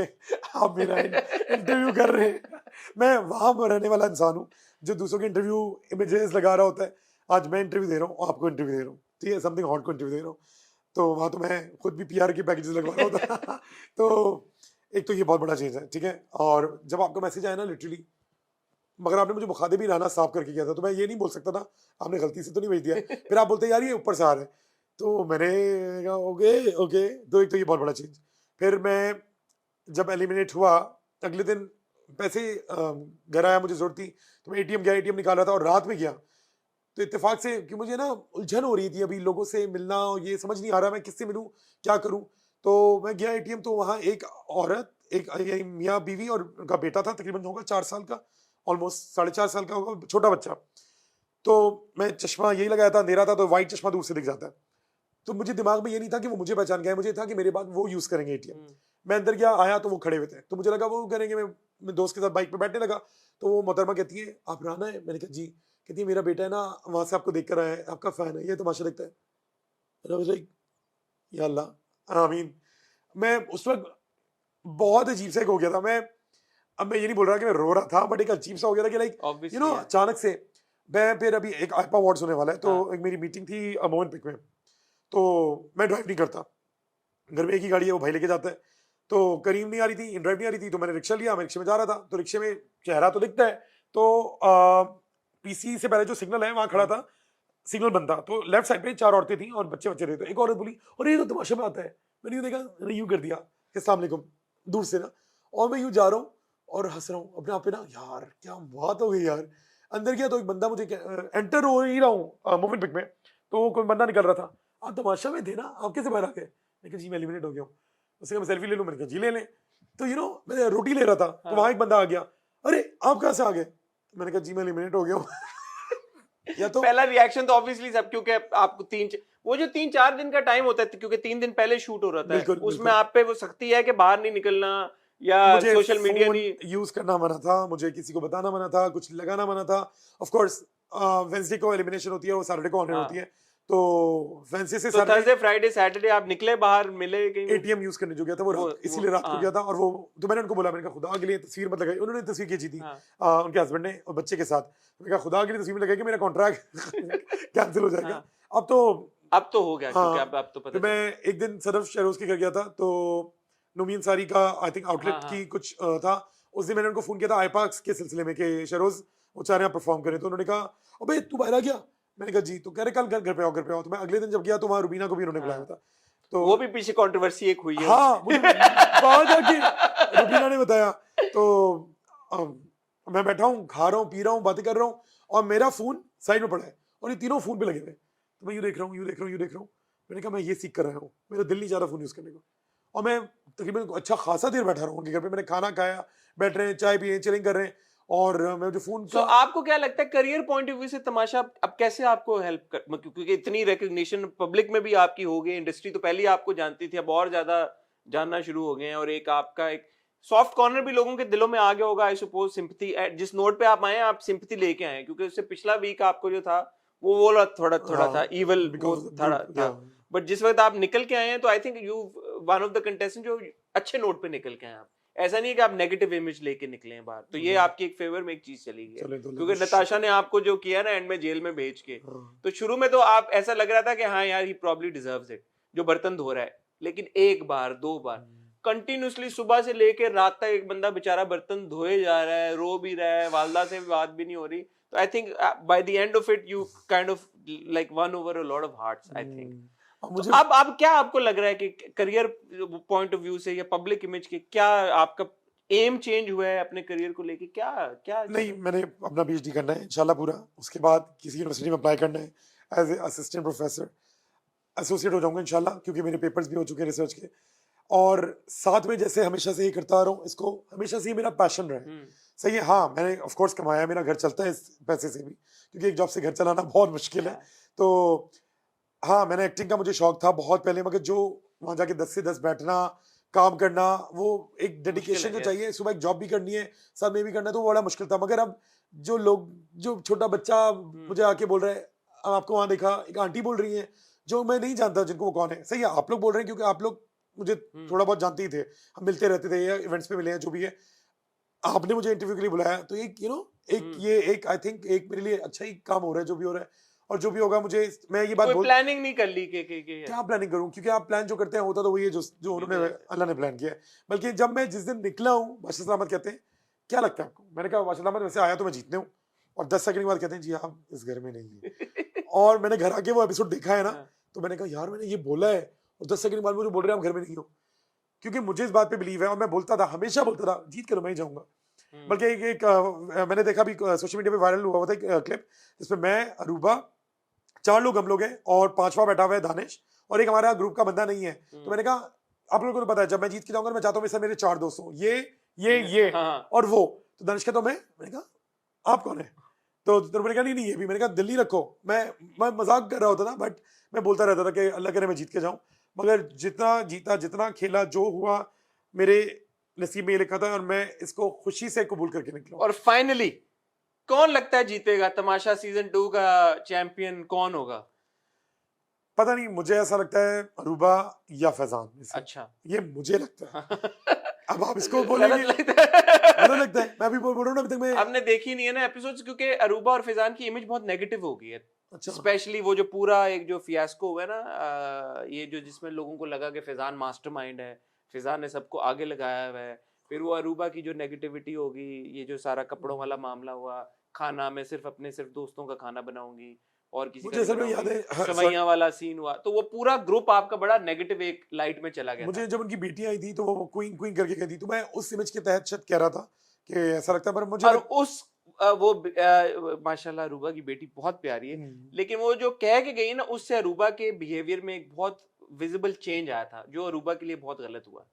आप मेरा इंटरव्यू कर रहे हैं। मैं वहां रहने वाला इंसान हूँ जो दूसरों के इंटरव्यू इमेजेस लगा रहा होता है। आज मैं इंटरव्यू दे रहा हूँ, आपको इंटरव्यू दे रहा हूँ, ठीक है, समथिंग हॉट को इंटरव्यू दे रहा हूँ, तो वहां तो मैं खुद भी पीआर के पैकेजेस लगवा रहा होता। तो एक तो ये बहुत बड़ा चीज है, ठीक है। और जब आपका मैसेज आया ना लिटरली मगर आपने मुझे मुखातिब राना साफ करके किया था, तो मैं ये नहीं बोल सकता था आपने गलती से तो नहीं भेज दिया। फिर आप बोलते यार ये ऊपर से आ रहा है, तो मैंने कहा ओके ओके। तो एक तो ये बहुत बड़ा चेंज। फिर मैं जब एलिमिनेट हुआ अगले दिन पैसे घर आया, मुझे जरूरत थी तो मैं एटीएम गया, एटीएम निकाल रहा था और रात में गया। तो इत्तेफाक से कि मुझे ना उलझन हो रही थी अभी लोगों से मिलना, और ये समझ नहीं आ रहा मैं किससे मिलूं क्या करूं। तो मैं गया एटीएम, तो वहाँ एक औरत, एक ये मियाँ बीवी और उनका बेटा था, तकरीबन होगा 4 साल का, ऑलमोस्ट 4.5 साल का होगा, छोटा बच्चा। तो मैं चश्मा यही लगाया था, अंधेरा था तो वाइट चश्मा दूर से दिख जाता है। तो मुझे दिमाग में ये नहीं था कि वो मुझे पहचान गए, मुझे था कि मेरे बाद वो यूज करेंगे एटीएम। मैं अंदर गया, आया तो वो खड़े हुए थे, तो मुझे लगा वो करेंगे। मैं दोस्त के साथ बाइक पे बैठने लगा, तो वो मोहतरमा कहती है आप राना है? मैंने कहा जी। कहती है मेरा बेटा है ना वहां से आपको देख कर आया है, आपका फैन है, ये तमाशा देखता है। And I was like, या अल्लाह आमीन। मैं उस वक्त बहुत अजीब सा एक हो गया था। मैं अब मैं ये नहीं बोल रहा कि मैं रो रहा था, बट एक अजीब सा हो गया था कि like Obviously, you know yeah. अचानक से मैं फिर अभी एक आईपा अवार्ड्स होने वाला है, तो हाँ. एक मेरी मीटिंग थी मोहन पिक में। तो मैं ड्राइव नहीं करता, घर में एक ही गाड़ी है, वो भाई लेके जाता है। तो करीम नहीं आ रही थी, ड्राइव नहीं आ रही थी, तो मैंने रिक्शा लिया, मैं रिक्शे में जा रहा था। तो रिक्शे में चेहरा तो दिखता है, तो पीसी से पहले जो सिग्नल है वहां खड़ा था, सिग्नल बंद था, तो लेफ्ट साइड पे 4 औरतें थी और बच्चे थे। तो एक औरत बोली अरे ये तो तमाशा में आता है। मैंने यूं देखा, मैंने यूं कर दिया कि अस्सलाम वालेकुम दूर से ना, और मैं यूं जा रहा हूँ और हंस रहा हूँ अपने आप पे ना, यार क्या बात हो गई यार। अंदर गया तो एक बंदा, मुझे एंटर हो ही रहा हूँ मूवमेंट पिक में, तो कोई बंदा निकल रहा था, आप तमाशा में थे ना, आप कैसे बाहर आ गए? मैंने कहा जी मैं एलिमिनेट हो गया हूँ। उससे कहा मैं सेल्फी ले लूँ, मैंने कहा जी ले लें। तो मैं रोटी ले रहा था, तो वहां एक बंदा आ गया, अरे आप कहाँ से आ गए? मैंने कहा जी मैं एलिमिनेट हो गया हूँ। या तो पहला रिएक्शन तो ऑब्वियसली सब, क्योंकि आपको वो जो 3-4 दिन का टाइम होता है, क्योंकि 3 दिन पहले शूट हो रहा था, बिल्कुल उसमें बिल्कुल आप पे वो सख्ती है कि बाहर नहीं निकलना या मुझे सोशल मीडिया फोन नहीं। यूज करना मना था, मुझे किसी को बताना मना था, कुछ लगाना मना था। ऑफ कोर्स वेंसडे को एलिमिनेशन होती है, वो सैटरडे को ऑनर हाँ. होती है। तो वेंसडे से तो सैटरडे थर्सडे फ्राइडे सैटरडे आप निकले बाहर, मिले कहीं? एटीएम यूज करने जो गया था वो रात, इसीलिए रात को हाँ. गया था। और वो तो मैंने उनको बोला, मैंने कहा खुदा के लिए तस्वीर मत लगाई। उन्होंने तस्वीर खींची थी हाँ. उनके हस्बैंड ने और बच्चे के साथ। मैंने कहा खुदा के लिए तस्वीर में लगाई कि मेरा कॉन्ट्रैक्ट कैंसिल हो जाएगा। हाँ. अब तो हो गया, क्योंकि हाँ, अब तो पता तो मैं एक दिन सदफ शहरोज के घर गया था, तो नूमी अंसारी का आई थिंक आउटलेट हाँ, हाँ. की कुछ था। उस दिन मैंने उनको फोन किया था आईपाक्स के सिलसिले में कि शहरोज वो चाह रहे हैं परफॉर्म करें। तो उन्होंने कहा अबे तू बाहर आ गया? मैंने कहा जी। तो कह रहे कल घर पे आओ, घर पे आओ। तो मैं अगले दिन जब गया तो वहाँ रुबीना को भी उन्होंने बुलाया था। तो वो भी पीछे कंट्रोवर्सी एक हुई है। हाँ, मुझे वहां जाके रुबीना ने बताया। तो मैं बैठा हूँ, खा रहा हूँ, पी रहा हूँ, बातें कर रहा हूँ, और मेरा फोन साइड में पड़ा है और ये तीनों फोन पे लगे हुए हैं। तो मैं यूँ देख रहा हूँ, यूँ देख रहा हूँ, यूँ देख रहा हूँ। मैंने कहा मैं ये सीख कर रहा हूँ, मेरा दिल नहीं चाह रहा फोन यूज करने को। और मैं तकरीबन अच्छा खासा देर बैठा रहा हूँ उनके घर पे। मैंने खाना खाया, बैठ रहे हैं, चाय पिए, चिलिंग कर रहे हैं, और मैं जो फोन तो का आपको क्या लगता है करियर पॉइंट ऑफ व्यू से तमाशा अब कैसे आपको हेल्प कर, क्योंकि इतनी रिकग्निशन पब्लिक में भी आपकी हो गई, इंडस्ट्री तो पहले ही आपको जानती थी, अब और ज्यादा जानना शुरू हो गए हैं, और एक आपका एक सॉफ्ट कॉर्नर भी लोगों के दिलों में आ गया होगा, आई सपोज सिंपैथी। जिस नोट पे आप आए आप सिंपैथी लेके आए, क्योंकि उससे पिछला वीक आपको जो था वो थोड़ा हाँ, था ईवल, वो because of थोड़ा the- था। yeah. बट जिस वक्त आप निकल के आए हैं, तो आई think you one of the contestant जो अच्छे नोट पे निकल के आए आप। ऐसा नहीं है कि आप नेगेटिव इमेज लेके निकले हैं बाहर, तो ये आपकी एक फेवर में एक चीज चली गई है। चले तो क्योंकि नताशा ने आपको जो किया ना एंड में जेल में भेज के, हाँ। तो शुरू में तो आप ऐसा लग रहा था कि हाँ यार ही प्रॉब्ली डिजर्व्स इट, जो बर्तन धो रहा है। लेकिन एक बार दो बार कंटिन्यूसली सुबह से लेकर रात तक एक बंदा बेचारा बर्तन धोए जा रहा है, रो भी रहा है, वालदा से भी बात भी नहीं हो रही। तो I think by the end of it you kind of like one over a lot of hearts, I think. मुझे तो अब क्या आपको लग रहा है कि करियर पॉइंट ऑफ व्यू से या पब्लिक इमेज के क्या आपका एम चेंज हुआ है अपने करियर को लेके? क्या क्या नहीं, मैंने अपना पीएचडी करना है इंशाल्लाह पूरा, उसके बाद किसी यूनिवर्सिटी में अप्लाई करना है as a assistant professor, associate हो जाऊंगा इंशाल्लाह, क्योंकि मेरे पेपर्स भी हो चुके हैं रिसर्च के। और साथ में जैसे हमेशा से ही करता आ रहा हूँ, इसको हमेशा से ही मेरा पैशन रहा है। सही है, हाँ मैंने ऑफ कोर्स कमाया, मेरा घर चलता है इस पैसे से भी, क्योंकि एक जॉब से घर चलाना बहुत मुश्किल है। तो हाँ, मैंने एक्टिंग का मुझे शौक था बहुत पहले, मगर जो वहाँ जाके 10 से 10 बैठना, काम करना, वो एक डेडिकेशन जो चाहिए, सुबह एक जॉब भी करनी है, साथ में भी करना है, तो वो बड़ा मुश्किल था। मगर अब जो लोग, जो छोटा बच्चा मुझे आके बोल रहा है, अब आपको वहाँ देखा एक आंटी बोल रही है जो मैं नहीं जानता जिनको वो कौन है। सही है, आप लोग बोल रहे हैं क्योंकि आप लोग मुझे थोड़ा बहुत जानते ही थे, हम मिलते रहते थे या इवेंट्स पे मिले हैं, जो भी है। आपने मुझे इंटरव्यू के लिए बुलाया, तो एक ये एक आई थिंक एक मेरे लिए अच्छा ही काम हो रहा है, जो भी हो रहा है। और जो भी होगा, मुझे मैं ये बात प्लानिंग नहीं कर ली के क्या प्लानिंग करूं, क्योंकि आप प्लान जो करते हैं होता तो वही है जो उन्होंने अल्लाह ने प्लान किया है। बल्कि जब मैं जिस दिन निकला हूं, बादशाह सलामत कहते हैं क्या लगता है आपको? मैंने कहा माशाल्लाह मैं वैसे आया तो मैं जीतने हूँ, और 10 सेकंड के बाद कहते हैं जी आप इस घर में नहीं है। और मैंने घर आके वो एपिसोड देखा है ना, हाँ, तो मैंने कहा यार मैंने ये बोला है और 10 सेकंड बाद मुझे बोल रहे हैं आप घर में नहीं हो। क्योंकि मुझे इस बात पे बिलीव है और मैं बोलता था, हमेशा बोलता था जीत कर मैं ही जाऊंगा। हम्म, बल्कि मैंने देखा भी सोशल मीडिया पे वायरल हुआ था एक क्लिप जिसमें मैं, अरूबा, 4 लोग हम लोग हैं और 5वां बैठा हुआ है दानिश, और एक हमारा ग्रुप का बंदा नहीं है। तो मैंने कहा आप लोगों को तो पता है जब मैं जीत के जाऊंगा मैं चाहता हूँ मेरे साथ मेरे 4 दोस्त हों, ये हाँ, और वो। तो दानिश कहता मैंने कहा आप कौन है? तो मैंने कहा नहीं ये भी। मैंने कहा दिल नहीं रखो। मैं मजाक कर रहा होता था, बट मैं बोलता रहता था कि अल्लाह करे मैं जीत के जाऊं। मगर जितना जीता, जितना खेला, जो हुआ मेरे नसीब में ये लिखा था और मैं इसको खुशी से कबूल करके निकला। और फाइनली कौन लगता है जीतेगा? तमाशा सीजन 2 का चैंपियन कौन होगा? पता नहीं, मुझे ऐसा लगता है अरूबा या फैजान में से। अच्छा। ये मुझे लगता है। अब आप इसको गलत बोलेंगे लगता है। गलत लगता है, मैं भी बोल रहा हूँ ना अभी तक मैं। आपने देखी नहीं है ना एपिसोड्स, क्योंकि अरूबा और फिजान की इमेज बहुत नेगेटिव हो गई है। अच्छा, स्पेशली वो जो पूरा एक जो फियास्को हुआ है ना, ये जो जिसमें लोगों को लगा कि फिजान मास्टरमाइंड है, फिजान ने सबको आगे लगाया हुआ है। फिर वो अरूबा की जो नेगेटिविटी होगी, ये जो सारा कपड़ों वाला मामला हुआ, खाना में सिर्फ दोस्तों का खाना बनाऊंगी और किसी का मुझे नहीं असल में याद बनाऊंगी, है, हाँ, sorry, सवैया वाला सीन हुआ, तो वो पूरा ग्रुप आपका बड़ा नेगेटिव एक लाइट में चला गया मुझे था। जब उनकी बेटी आई थी तो वो क्वीन क्वीन करके कहती, तो मैं उस इमेज के तहत शायद कह रहा था कि ऐसा लगता है, पर मुझे और उस माशाल्लाह अरूबा की बेटी बहुत प्यारी है, लेकिन वो जो कह के गई ना, उससे अरूबा के बिहेवियर में एक बहुत विजिबल चेंज आया था जो अरूबा के लिए बहुत गलत हुआ।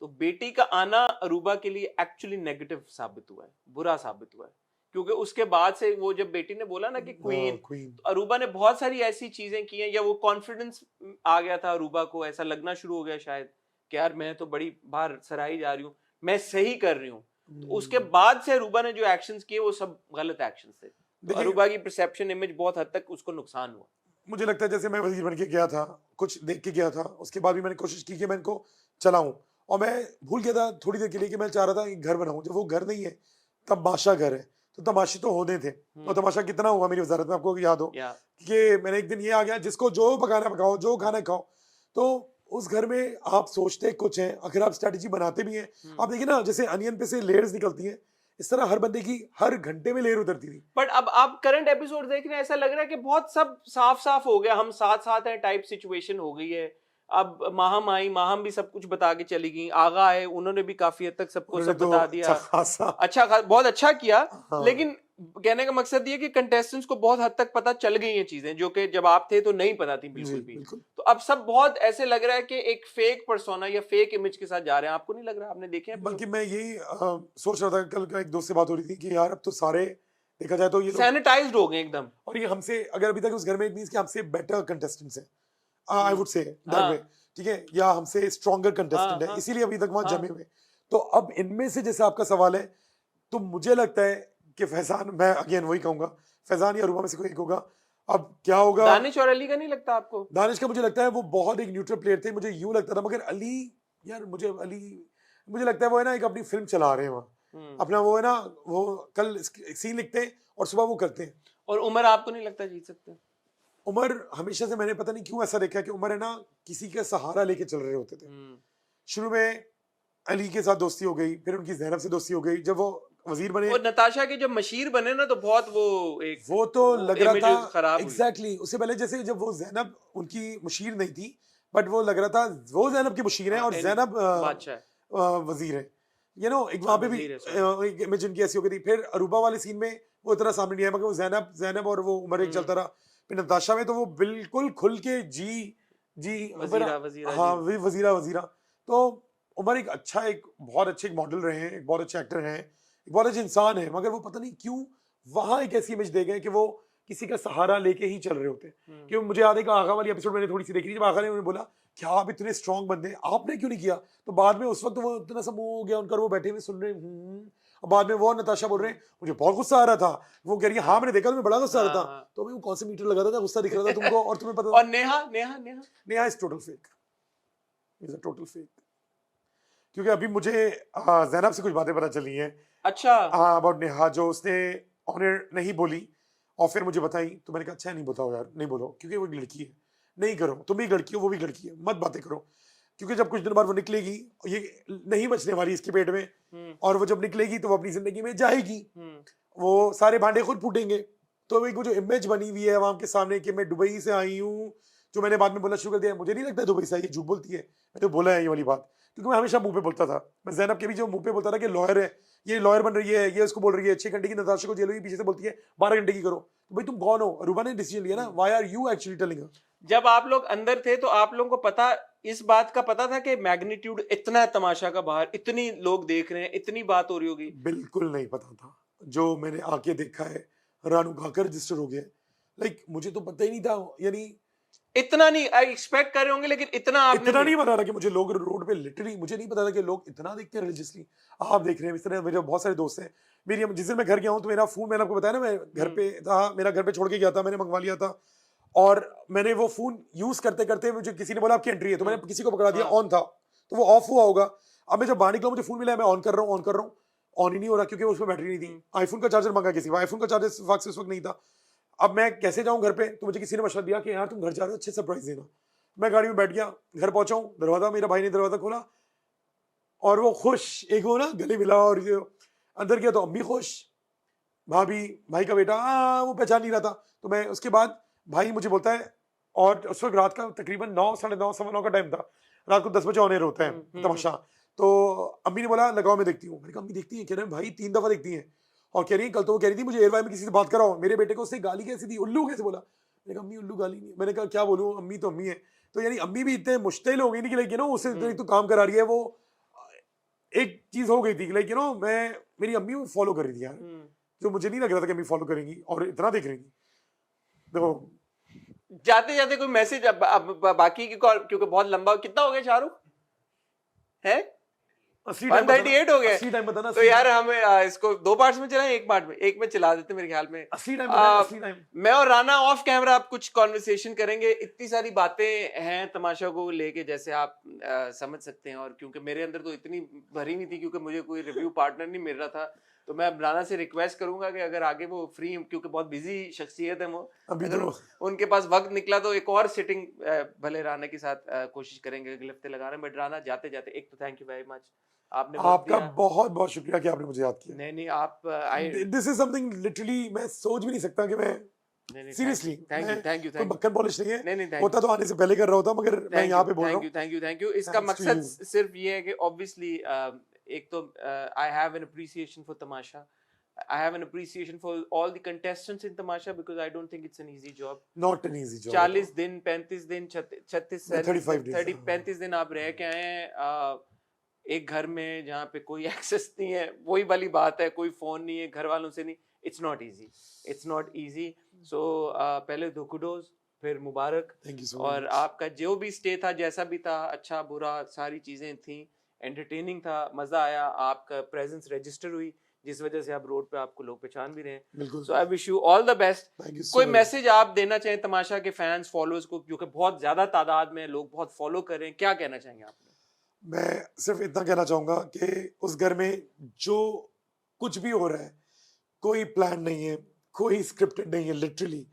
तो बेटी का आना अरूबा के लिए एक्चुअली नेगेटिव साबित हुआ है, बुरा साबित हुआ है, क्योंकि उसके बाद से वो जब बेटी ने बोला ना कि क्वीन, क्वीन। तो अरूबा ने बहुत सारी ऐसी चीजें की हैं, या वो कॉन्फिडेंस आ गया था अरूबा को, ऐसा लगना शुरू हो गया शायद कि यार मैं तो बड़ी बाहर सराही जा रही हूँ, मैं सही कर रही हूँ। तो उसके बाद से अरूबा ने जो एक्शंस किए वो सब गलत एक्शंस थे। तो देखिए, अरूबा की परसेप्शन इमेज बहुत हद तक उसको नुकसान हुआ। मुझे लगता है जैसे मैं वजीर बन के गया था, कुछ देख के गया था, उसके बाद भी मैंने कोशिश की कि मैं इनको चलाऊं, और मैं भूल गया था थोड़ी देर के लिए कि मैं चाह रहा था एक घर बनाऊं। जब वो घर नहीं है, तमाशा घर है, तो तमाशे तो होने थे। और तमाशा कितना हुआ मेरी वजारत में, आपको याद हो या कि मैंने एक दिन ये आ गया जिसको जो पकाना पकाओ, जो खाना खाओ। तो उस घर में आप सोचते कुछ हैं, आखिर आप स्ट्रैटेजी बनाते भी हैं। आप देखिए ना, जैसे अनियन पे से लेयर्स निकलती हैं, इस तरह हर बंदे की हर घंटे में लेयर उतरती थी। बट अब आप करंट एपिसोड देख रहे हैं, ऐसा लग रहा है कि बहुत सब साफ साफ हो गया, हम साथ साथ हैं टाइप सिचुएशन हो गई है। अब माहम आई, माहम भी सब कुछ बता के चली गई, आगा आए, उन्होंने भी काफी हद तक सबको उन्होंने सब तो बता दिया। अच्छा खासा, बहुत अच्छा किया। हाँ, लेकिन कहने का मकसद ये कि कंटेस्टेंट्स को बहुत हद तक पता चल गई हैं चीजें, जो कि जब आप थे तो नहीं पता थी जी बिल्कुल भी। बिल्कुल। तो अब सब बहुत ऐसे लग रहा है कि एक फेक पर्सोना या फेक इमेज के साथ जा रहे हैं। आपको नहीं लग रहा? आपने देखे हैं बल्कि मैं यही सोच रहा था, कल का एक दोस्त से बात हो रही थी कि यार अब तो सारे देखा जाए तो ये लोग, सैनिटाइज्ड हो गए एकदम। और ये हमसे, अगर अभी तक उस घर में, इट मींस कि हमसे बेटर कंटेस्टेंट्स हैं, आई वुड से दैट हाँ, वे, ठीक है, या हमसे स्ट्रॉन्गर हाँ, कंटेस्टेंट है, हाँ, इसीलिए अभी तक वहां हाँ। जमे हुए। तो अब इनमें से, जैसे आपका सवाल है, तो मुझे लगता है कि फैजान, मैं अगेन वही कहूंगा, फैजान या अरूबा में से कोई एक होगा। अब क्या होगा, दानिश और अली का नहीं लगता आपको? दानिश का मुझे लगता है वो बहुत एक न्यूट्रल प्लेयर थे, मुझे यूं लगता था। मगर अली, यार मुझे लगता है वो है ना एक अपनी फिल्म चला रहे हैं वहाँ, अपना वो है ना, वो कल सीन लिखते हैं और सुबह वो करते हैं। और उमर आपको नहीं लगता जीत सकते? उमर, हमेशा से मैंने पता नहीं क्यों ऐसा देखा कि उमर है ना किसी का सहारा लेके चल रहे होते थे। शुरू में अली के साथ दोस्ती हो गई, फिर उनकी ज़ैनब से दोस्ती हो गई, जब वो वजीर बने, और नताशा के जब मशीर बने ना, तो बहुत वो तो लग रहा image था खराब हुई। एग्जैक्टली। उससे पहले जैसे जब वो ज़ैनब उनकी मुशीर नहीं थी, बट वो लग रहा था वो ज़ैनब की मुशीर है और ज़ैनब बादशाह है। वजीर है, यू नो, एक वहां पे भी वजीर है, sorry। एक इमेज उनकी ऐसी हो गई थी। फिर अरूबा वाले सीन में वो इतना सामने नहीं आया, मगर वो ज़ैनब और वो उमर एक चलता रहा। फिर नताशा में तो वो बिल्कुल खुल के जी जी वजीरा हाँ, जी। वही वजीरा। तो उमर एक अच्छा, एक बहुत अच्छे मॉडल रहे हैं, एक बहुत अच्छे एक्टर हैं, एक बहुत अच्छे इंसान है, मगर वो पता नहीं क्यों वहां एक ऐसी इमेज दे गए कि वो किसी का सहारा लेके ही चल रहे होते हैं। क्यों, मुझे याद है कि आगा वाली एपिसोड मैंने थोड़ी सी देखी थी, जब आगा ने उन्हें बोला क्या आप इतने स्ट्रॉन्ग बंदे आपने क्यों नहीं किया, तो बाद में उस वक्त वो इतना सा मुंह हो गया उनका, वो बैठे हुए सुन रहे और बाद में वो नताशा बोल रहे हैं मुझे बहुत गुस्सा आ रहा था, वो कह रही है हाँ मैंने देखा तुम्हें बड़ा गुस्सा आ रहा था, तो मैं वो कौन से मीटर लगा रहा था, गुस्सा दिख रहा था तुमको, और तुम्हें पता और Neha is total fake, is a total fake. क्योंकि अभी मुझे ज़ैनब से कुछ बातें पता चली हैं, अच्छा, अबाउट नेहा, जो उसने ऑनर नहीं बोली और फिर मुझे बताई, तो मैंने कहा अच्छा नहीं बताओ यार, नहीं बोलो, क्योंकि वो एक लड़की है, नहीं करो, तुम भी एक लड़की हो वो भी एक लड़की है, मत बातें करो। क्योंकि जब कुछ दिन बाद वो निकलेगी, ये नहीं बचने वाली इसके पेट में, और वो जब निकलेगी तो वो अपनी जिंदगी में जाएगी, वो सारे भांडे खुद फूटेंगे। तो एक वो जो इमेज बनी हुई है वहां के सामने कि मैं दुबई से आई हूँ, जो मैंने बाद में बोलना शुरू कर दिया, मुझे नहीं लगता दुबई से आई है, झूठ बोलती है, मैं तो बोला है ये वाली बात, क्योंकि मैं हमेशा मुंह पे बोलता था। मैं ज़ैनब के भी जो मुंह पे बोलता था कि लॉयर है, ये लॉयर बन रही है, ये उसको बोल रही है 6 घंटे की नताशा को जेल हुई, पीछे से बोलती है 12 घंटे की करो। तो भाई तुम कौन हो? रूबा ने डिसीजन लिया ना, why are you actually telling her? जब आप लोग अंदर थे तो आप लोगों को पता, इस बात का पता था कि मैग्नीट्यूड इतना है तमाशा का बाहर, इतनी लोग देख रहे हैं, इतनी बात हो रही होगी? बिल्कुल नहीं पता था। जो मैंने आके देखा है, रानू खाकर रजिस्टर हो गया। लाइक मुझे तो पता ही नहीं था, यानी इतना नहीं एक्सपेक्ट कर रहे होंगे, लेकिन इतना आपने इतना नहीं पता था कि मुझे लोग रोड पे लिटरली, मुझे नहीं पता था कि लोग इतना देखते हैं रिलीजियसली। आप देख रहे हैं इस तरह, मेरे बहुत सारे दोस्त हैं। मेरी जिस दिन मैं घर गया हूँ तो मेरा फोन, मैंने आपको बताया ना, मैं घर पे था, मेरा घर पे छोड़ के गया था, मैंने मंगवा लिया था, और मैंने वो फोन यूज करते करते मुझे किसी ने बोला आपकी एंट्री है, तो मैंने किसी को पकड़ा दिया, ऑन था, तो वो ऑफ हुआ होगा। अब मैं जब बाहर निकला, मुझे फोन मिला, मैं ऑन कर रहा हूँ, ऑन ही नहीं हो रहा, क्योंकि उसमें बैटरी नहीं थी। आईफोन का चार्जर मंगा किसी, आईफोन का चार्जर उस वक्त नहीं था। अब मैं कैसे जाऊं घर पे? तो मुझे किसी ने मशवरा दिया कि यार तुम घर जा रहे हो, अच्छे सरप्राइज देना। मैं गाड़ी में बैठ गया, घर पहुंचा हूँ, दरवाजा, मेरा भाई ने दरवाजा खोला, और वो खुश, एक वो ना गले मिला, और जो अंदर गया तो अम्मी खुश, भाभी, भाई का बेटा, वो पहचान नहीं रहा था। तो मैं उसके बाद भाई मुझे बोलता है, और उस वक्त रात का तकरीबन 9, 9:30, 9:15 का टाइम था, रात को 10 बजे ऑन एयर होता है तमाशा। तो अम्मी ने बोला लगाओ मैं देखती हूँ। मैंने कहा अम्मी देखती है? कह रहे हैं भाई 3 दफा देखती हैं, और कह रही है कल तो वो कह रही थी मुझे एयरवाई में किसी से बात कराओ, मेरे बेटे को उससे गाली कैसी दी, उल्लू कैसे बोला। मैंने कहा अम्मी उल्लू गाली नहीं। मैंने कहा क्या बोलूँ, अम्मी तो अम्मी है। तो यानी अम्मी भी इतने मुश्तिल हो गई थी कि लाइक उससे तो काम करा रही है, वो एक चीज हो गई थी लाइक मैं, मेरी अम्मी फॉलो कर रही थी यार, जो मुझे नहीं लग रहा था कि अम्मी फॉलो करेंगी और इतना देख रही थी। देखो जाते जाते कोई मैसेज अब बाकी की कॉल, क्योंकि बहुत लंबा, कितना हो गया शाहरुख है? 138 हो गए। टाइम बताना। तो यार हम इसको 2 पार्ट्स में चलाएं, 1 पार्ट में, एक में चला देते मेरे ख्याल में। 80 टाइम। मैं और राना ऑफ कैमरा आप कुछ कॉन्वर्सेशन करेंगे, इतनी सारी बातें हैं तमाशा को लेके, जैसे आप समझ सकते हैं, और क्योंकि मेरे अंदर तो इतनी भरी नहीं थी, क्योंकि मुझे कोई रिव्यू पार्टनर नहीं मिल रहा था, तो मैं राना से रिक्वेस्ट करूंगा कि अगर आगे वो फ्री, क्योंकि बहुत बिजी शख्सियत है वो, अगर उनके पास वक्त निकला तो एक और सिटिंग भले राना के साथ कोशिश करेंगे अगले हफ्ते लगाने। बट राना जाते जाते एक तो थैंक यू वेरी मच, आपने आपका बहुत बहुत शुक्रिया कि आपने मुझे याद किया। नहीं आप दिस इज समथिंग लिटरली मैं सोच भी नहीं सकता कि मैं सीरियसली, थैंक यू कोई बक्कन पॉलिश नहीं है, नहीं होता तो आने से पहले कर रहा होता, मगर मैं यहाँ पे बोल रहा हूँ। Thank you. इसका मकसद सिर्फ ये है कि ऑब्वियसली एक तो I have an appreciation for Tamasha, I have an appreciation for all the contestants in Tamasha, because I don't think it's an easy job. Not an easy job. 40 दिन, 35 दिन, 36 35 दिन आप रह के आए हैं एक घर में जहाँ पे कोई एक्सेस नहीं है, वही वाली बात है, कोई फोन नहीं है, घर वालों से नहीं। It's not easy. So पहले दो कुडोज, फिर मुबारक। और आपका जो भी स्टे था, जैसा भी था, अच्छा बुरा सारी चीजें थी, एंटरटेनिंग था, मजा आया, आपका प्रेजेंस रजिस्टर हुई, जिस वजह से आप रोड पे आपको लोग पहचान भी रहे हैं। So I wish you all the best. कोई मैसेज आप देना चाहें तमाशा के फैंस, फॉलोअर्स को, क्योंकि बहुत ज्यादा तादाद में लोग बहुत फॉलो कर रहे हैं, क्या कहना चाहेंगे आप? मैं सिर्फ इतना कहना चाहूंगा कि उस घर में जो कुछ भी हो रहा है, कोई प्लान नहीं है, कोई स्क्रिप्टेड नहीं है लिटरली,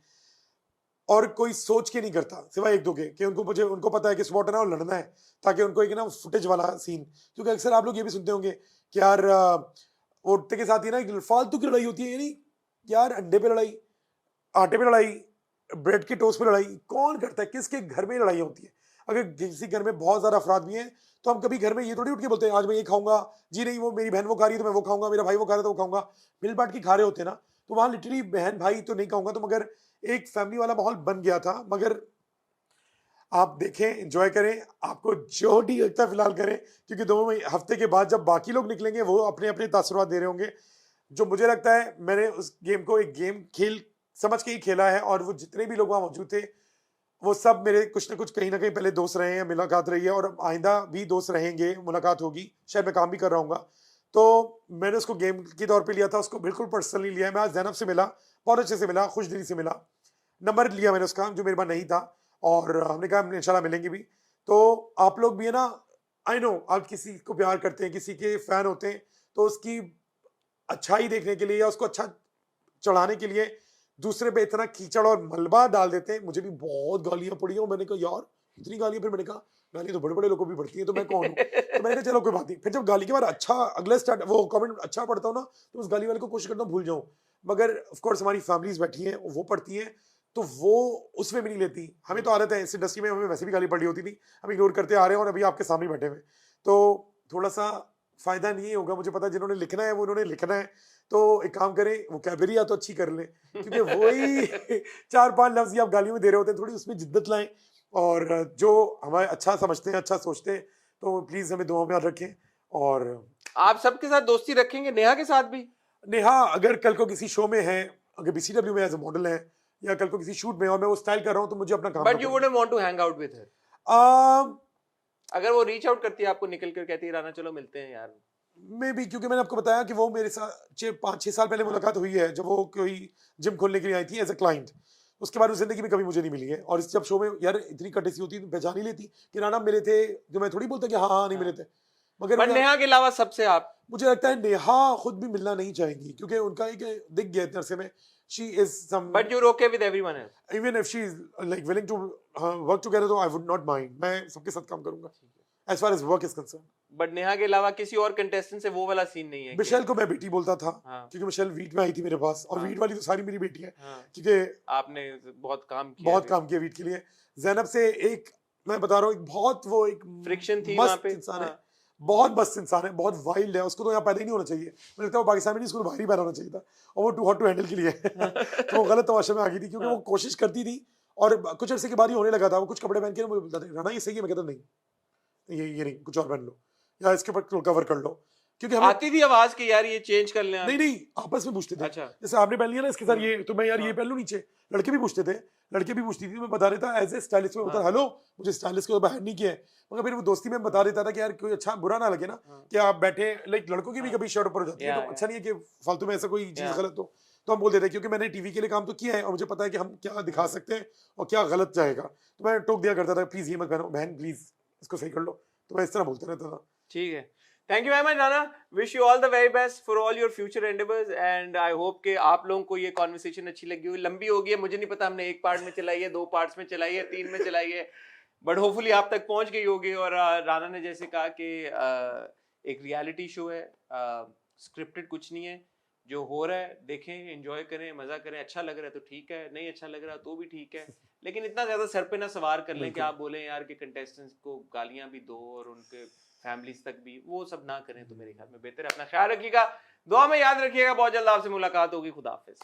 और कोई सोच के नहीं करता सिवाय एक दो के, कि उनको पता है कि स्पॉट है ना, और लड़ना है, ताकि उनको एक ना फुटेज वाला सीन, क्योंकि अक्सर आप लोग ये भी सुनते होंगे कि यार उठते के साथ ही ना फालतू की लड़ाई होती है, यानी यार अंडे पे लड़ाई, आटे पे लड़ाई, ब्रेड के टोस्ट पे लड़ाई, कौन करता है? किसके घर में लड़ाई होती है? अगर किसी घर में बहुत ज्यादा अफराद भी हैं तो हम कभी घर में ये थोड़ी उठ के बोलते हैं आज मैं ये खाऊंगा, जी नहीं वो मेरी बहन वो खा रही है तो मैं वो खाऊंगा, मेरा भाई वो खा रहा है तो वो खाऊंगा, मिल बांट के खा रहे होते हैं ना। तो वहां लिटरली बहन भाई तो नहीं कहूंगा, तो मगर एक फैमिली वाला माहौल बन गया था। मगर आप देखें, एंजॉय करें, आपको जो ठीक लगता है फिलहाल करें, क्योंकि 2 हफ्ते के बाद जब बाकी लोग निकलेंगे वो अपने अपने तासुरात दे रहे होंगे। जो मुझे लगता है मैंने उस गेम को एक गेम खेल समझ के ही खेला है, और वो जितने भी लोग वहां मौजूद थे वो सब मेरे कुछ ना कुछ कहीं ना कहीं पहले दोस्त रहे हैं, मुलाकात रही है, और आइंदा भी दोस्त रहेंगे, मुलाकात होगी, शायद मैं काम भी कर रहा हूँ। तो मैंने उसको गेम के तौर पे लिया था, उसको बिल्कुल पर्सनली लिया है। मैं आज ज़ैनब से मिला, बहुत अच्छे से मिला, खुश दिली से मिला, नंबर लिया मैंने उसका जो मेरे पास नहीं था, और हमने कहा इंशाल्लाह मिलेंगे भी। तो आप लोग भी है ना, आई नो आप किसी को प्यार करते हैं, किसी के फैन होते हैं, तो उसकी अच्छाई देखने के लिए या उसको अच्छा चढ़ाने के लिए दूसरे पे इतना कीचड़ और मलबा डाल देते हैं। मुझे भी बहुत गालियां पड़ी हैं, मैंने कहा यार इतनी गालियां, फिर मैंने कहा गाली तो बड़े-बड़े लोगों को भी पड़ती है, तो मैं कौन हूँ? तो मैंने कहा चलो कोई बात नहीं। फिर जब गाली के बाद अच्छा अगला स्टार्ट वो कमेंट अच्छा पढ़ता हूँ ना, तो उस गाली वाले को कोशिश करता हूँ भूल जाऊँ। मगर ऑफ कोर्स हमारी फैमिलीज़ बैठी हैं, वो पढ़ती हैं, तो वो उस वे में नहीं लेती। हमें तो आदत है इस इंडस्ट्री में, हमें वैसे भी गाली पड़ी होती थी। हम इग्नोर करते आ रहे हैं और अभी आपके सामने बैठे हुए हैं। तो थोड़ा-सा फ़ायदा नहीं होगा, मुझे पता है जिन्होंने लिखना है वो उन्होंने लिखना है। तो एक काम करें, वोकैब्युलरी या तो अच्छी कर लें, क्योंकि वही 4-5 लफ्ज़ ही आप गालियों में दे रहे होते हैं, थोड़ी उसमें जिद्दत लाएँ और जो हमारे अच्छा समझते हैं, अच्छा सोचते हैं, तो प्लीज़ हमें दुआओं में याद रखें। और आप सबके साथ दोस्ती रखेंगे, नेहा के साथ भी? नेहा अगर कल को किसी शो में है, अगर बीसीडब्ल्यू में एज़ अ मॉडल है या कल को किसी शूट में और मैं वो स्टाइल कर रहा हूँ, तो मुझे अपना काम बट ना यू करने wouldn't want to hang out with her? दें। अगर वो रीच आउट करती है आपको निकल कर कहती है राना चलो मिलते हैं यार। मे बी क्योंकि मैंने आपको बताया कि वो मेरे साथ 5-6 साल पहले मुलाकात हुई है, जब वो कोई जिम खोलने के लिए आई थी एज़ अ क्लाइंट। उसके बाद वो ज़िंदगी में कभी मुझे नहीं मिली है और इस जब शो में यार इतनी कटेसी होती है, तो पहचान ही लेती कि राणा मिले थे, जो मैं थोड़ी बोलता कि हाँ, हाँ, नहीं मिले थे। मगर वो बट यार नेहा के अलावा सबसे आप? मुझे लगता है नेहा खुद भी मिलना नहीं चाहेंगी क्योंकि उनका एक दिख गया इतने अरसे में, she is some but you're okay with everyone else? Even if she is like willing to work together, तो आई वुड नॉट माइंड, मैं सबके साथ काम करूँगा, as far as work is concerned. But Neha के अलावा किसी और कंटेस्टेंट से वो वाला सीन नहीं है कि मिशेल को मैं बेटी बोलता था, हाँ क्योंकि मिशेल वीट में आई थी मेरे पास और हाँ वीट वाली तो सारी मेरी बेटी है, हाँ क्योंकि आपने बहुत काम किया बहुत है, काम किया वीट के लिए। ज़ैनब से एक मैं बता रहा हूँ, एक बहुत वो एक फ्रिक्शन थी वहां मस्त पे। इंसान है, हाँ बहुत मस्त इंसान है, बहुत वाइल्ड है, उसको तो यहाँ पैदा ही नहीं होना चाहिए। मुझे लगता है वो पाकिस्तान में नहीं, उसको तो बाहर ही पैदा होना चाहिए था और वो टू हॉट टू हैंडल के लिए हाँ तो वो गलत तमाशे में आ गई थी, क्योंकि वो कोशिश करती थी और कुछ अरसे के बाद ही होने लगा था। वो कुछ कपड़े पहन के ना मुझे बोलता था, "राणा ये सही है?" मैं कहता नहीं, ये नहीं, कुछ और पहन लो या इसके ऊपर कवर कर लो, क्योंकि हमें आती थी आवाज कि यार ये चेंज कर लें आप? नहीं नहीं आपस में पूछते थे। अच्छा जैसे आपने पहन लिया ना इसके साथ ये, तो मैं यार ये हाँ पहन लूं नीचे, लड़के भी पूछते थे, लड़के भी पूछती थी, तो मैं बता देता एज ए स्टाइलिस्ट में, बता हाँ हेलो मुझे स्टाइलिस्ट को बाहर नहीं किया है, मगर फिर वो दोस्ती में बता देता था कि यार कोई अच्छा बुरा ना लगे ना हाँ कि आप बैठे, लाइक लड़कों की भी हाँ कभी शर्ट ऊपर हो जाती है, या तो अच्छा नहीं है कि फालतू में ऐसा कोई चीज या गलत हो, तो हम बोल देते हैं, क्योंकि मैंने टीवी के लिए काम तो किया है और मुझे पता है कि हम क्या दिखा सकते हैं और क्या गलत जाएगा, तो मैं टोक दिया करता था, प्लीज ये मत पहनो बहन, प्लीज इसको सही कर लो, तो मैं इस तरह बोलता रहता था। ठीक है। Thank you very much Rana, wish you all the very best for all your future endeavours and I hope कि आप लोगों को ये कॉन्वर्सेशन अच्छी लगी हुई। लंबी हो गई है, मुझे नहीं पता हमने एक पार्ट में चलाई है, 2 पार्ट्स में चलाई है, 3 में चलाई है, बट होपफुली आप तक पहुंच गई होगी। और राना ने जैसे कहा कि एक रियलिटी शो है, स्क्रिप्टेड कुछ नहीं है, जो हो रहा है देखें, एंजॉय करें, मजा करें, अच्छा लग रहा है तो ठीक है, नहीं अच्छा लग रहा तो भी ठीक है, लेकिन इतना ज्यादा सर पे ना सवार कर लें कि आप बोलें यार कि कंटेस्टेंट्स को गालियां भी दो और उनके फैमिलीज तक भी, वो सब ना करें तो मेरे ख्याल में बेहतर है। अपना ख्याल रखिएगा, दुआ में याद रखिएगा, बहुत जल्द आपसे मुलाकात होगी। खुदा हाफिज।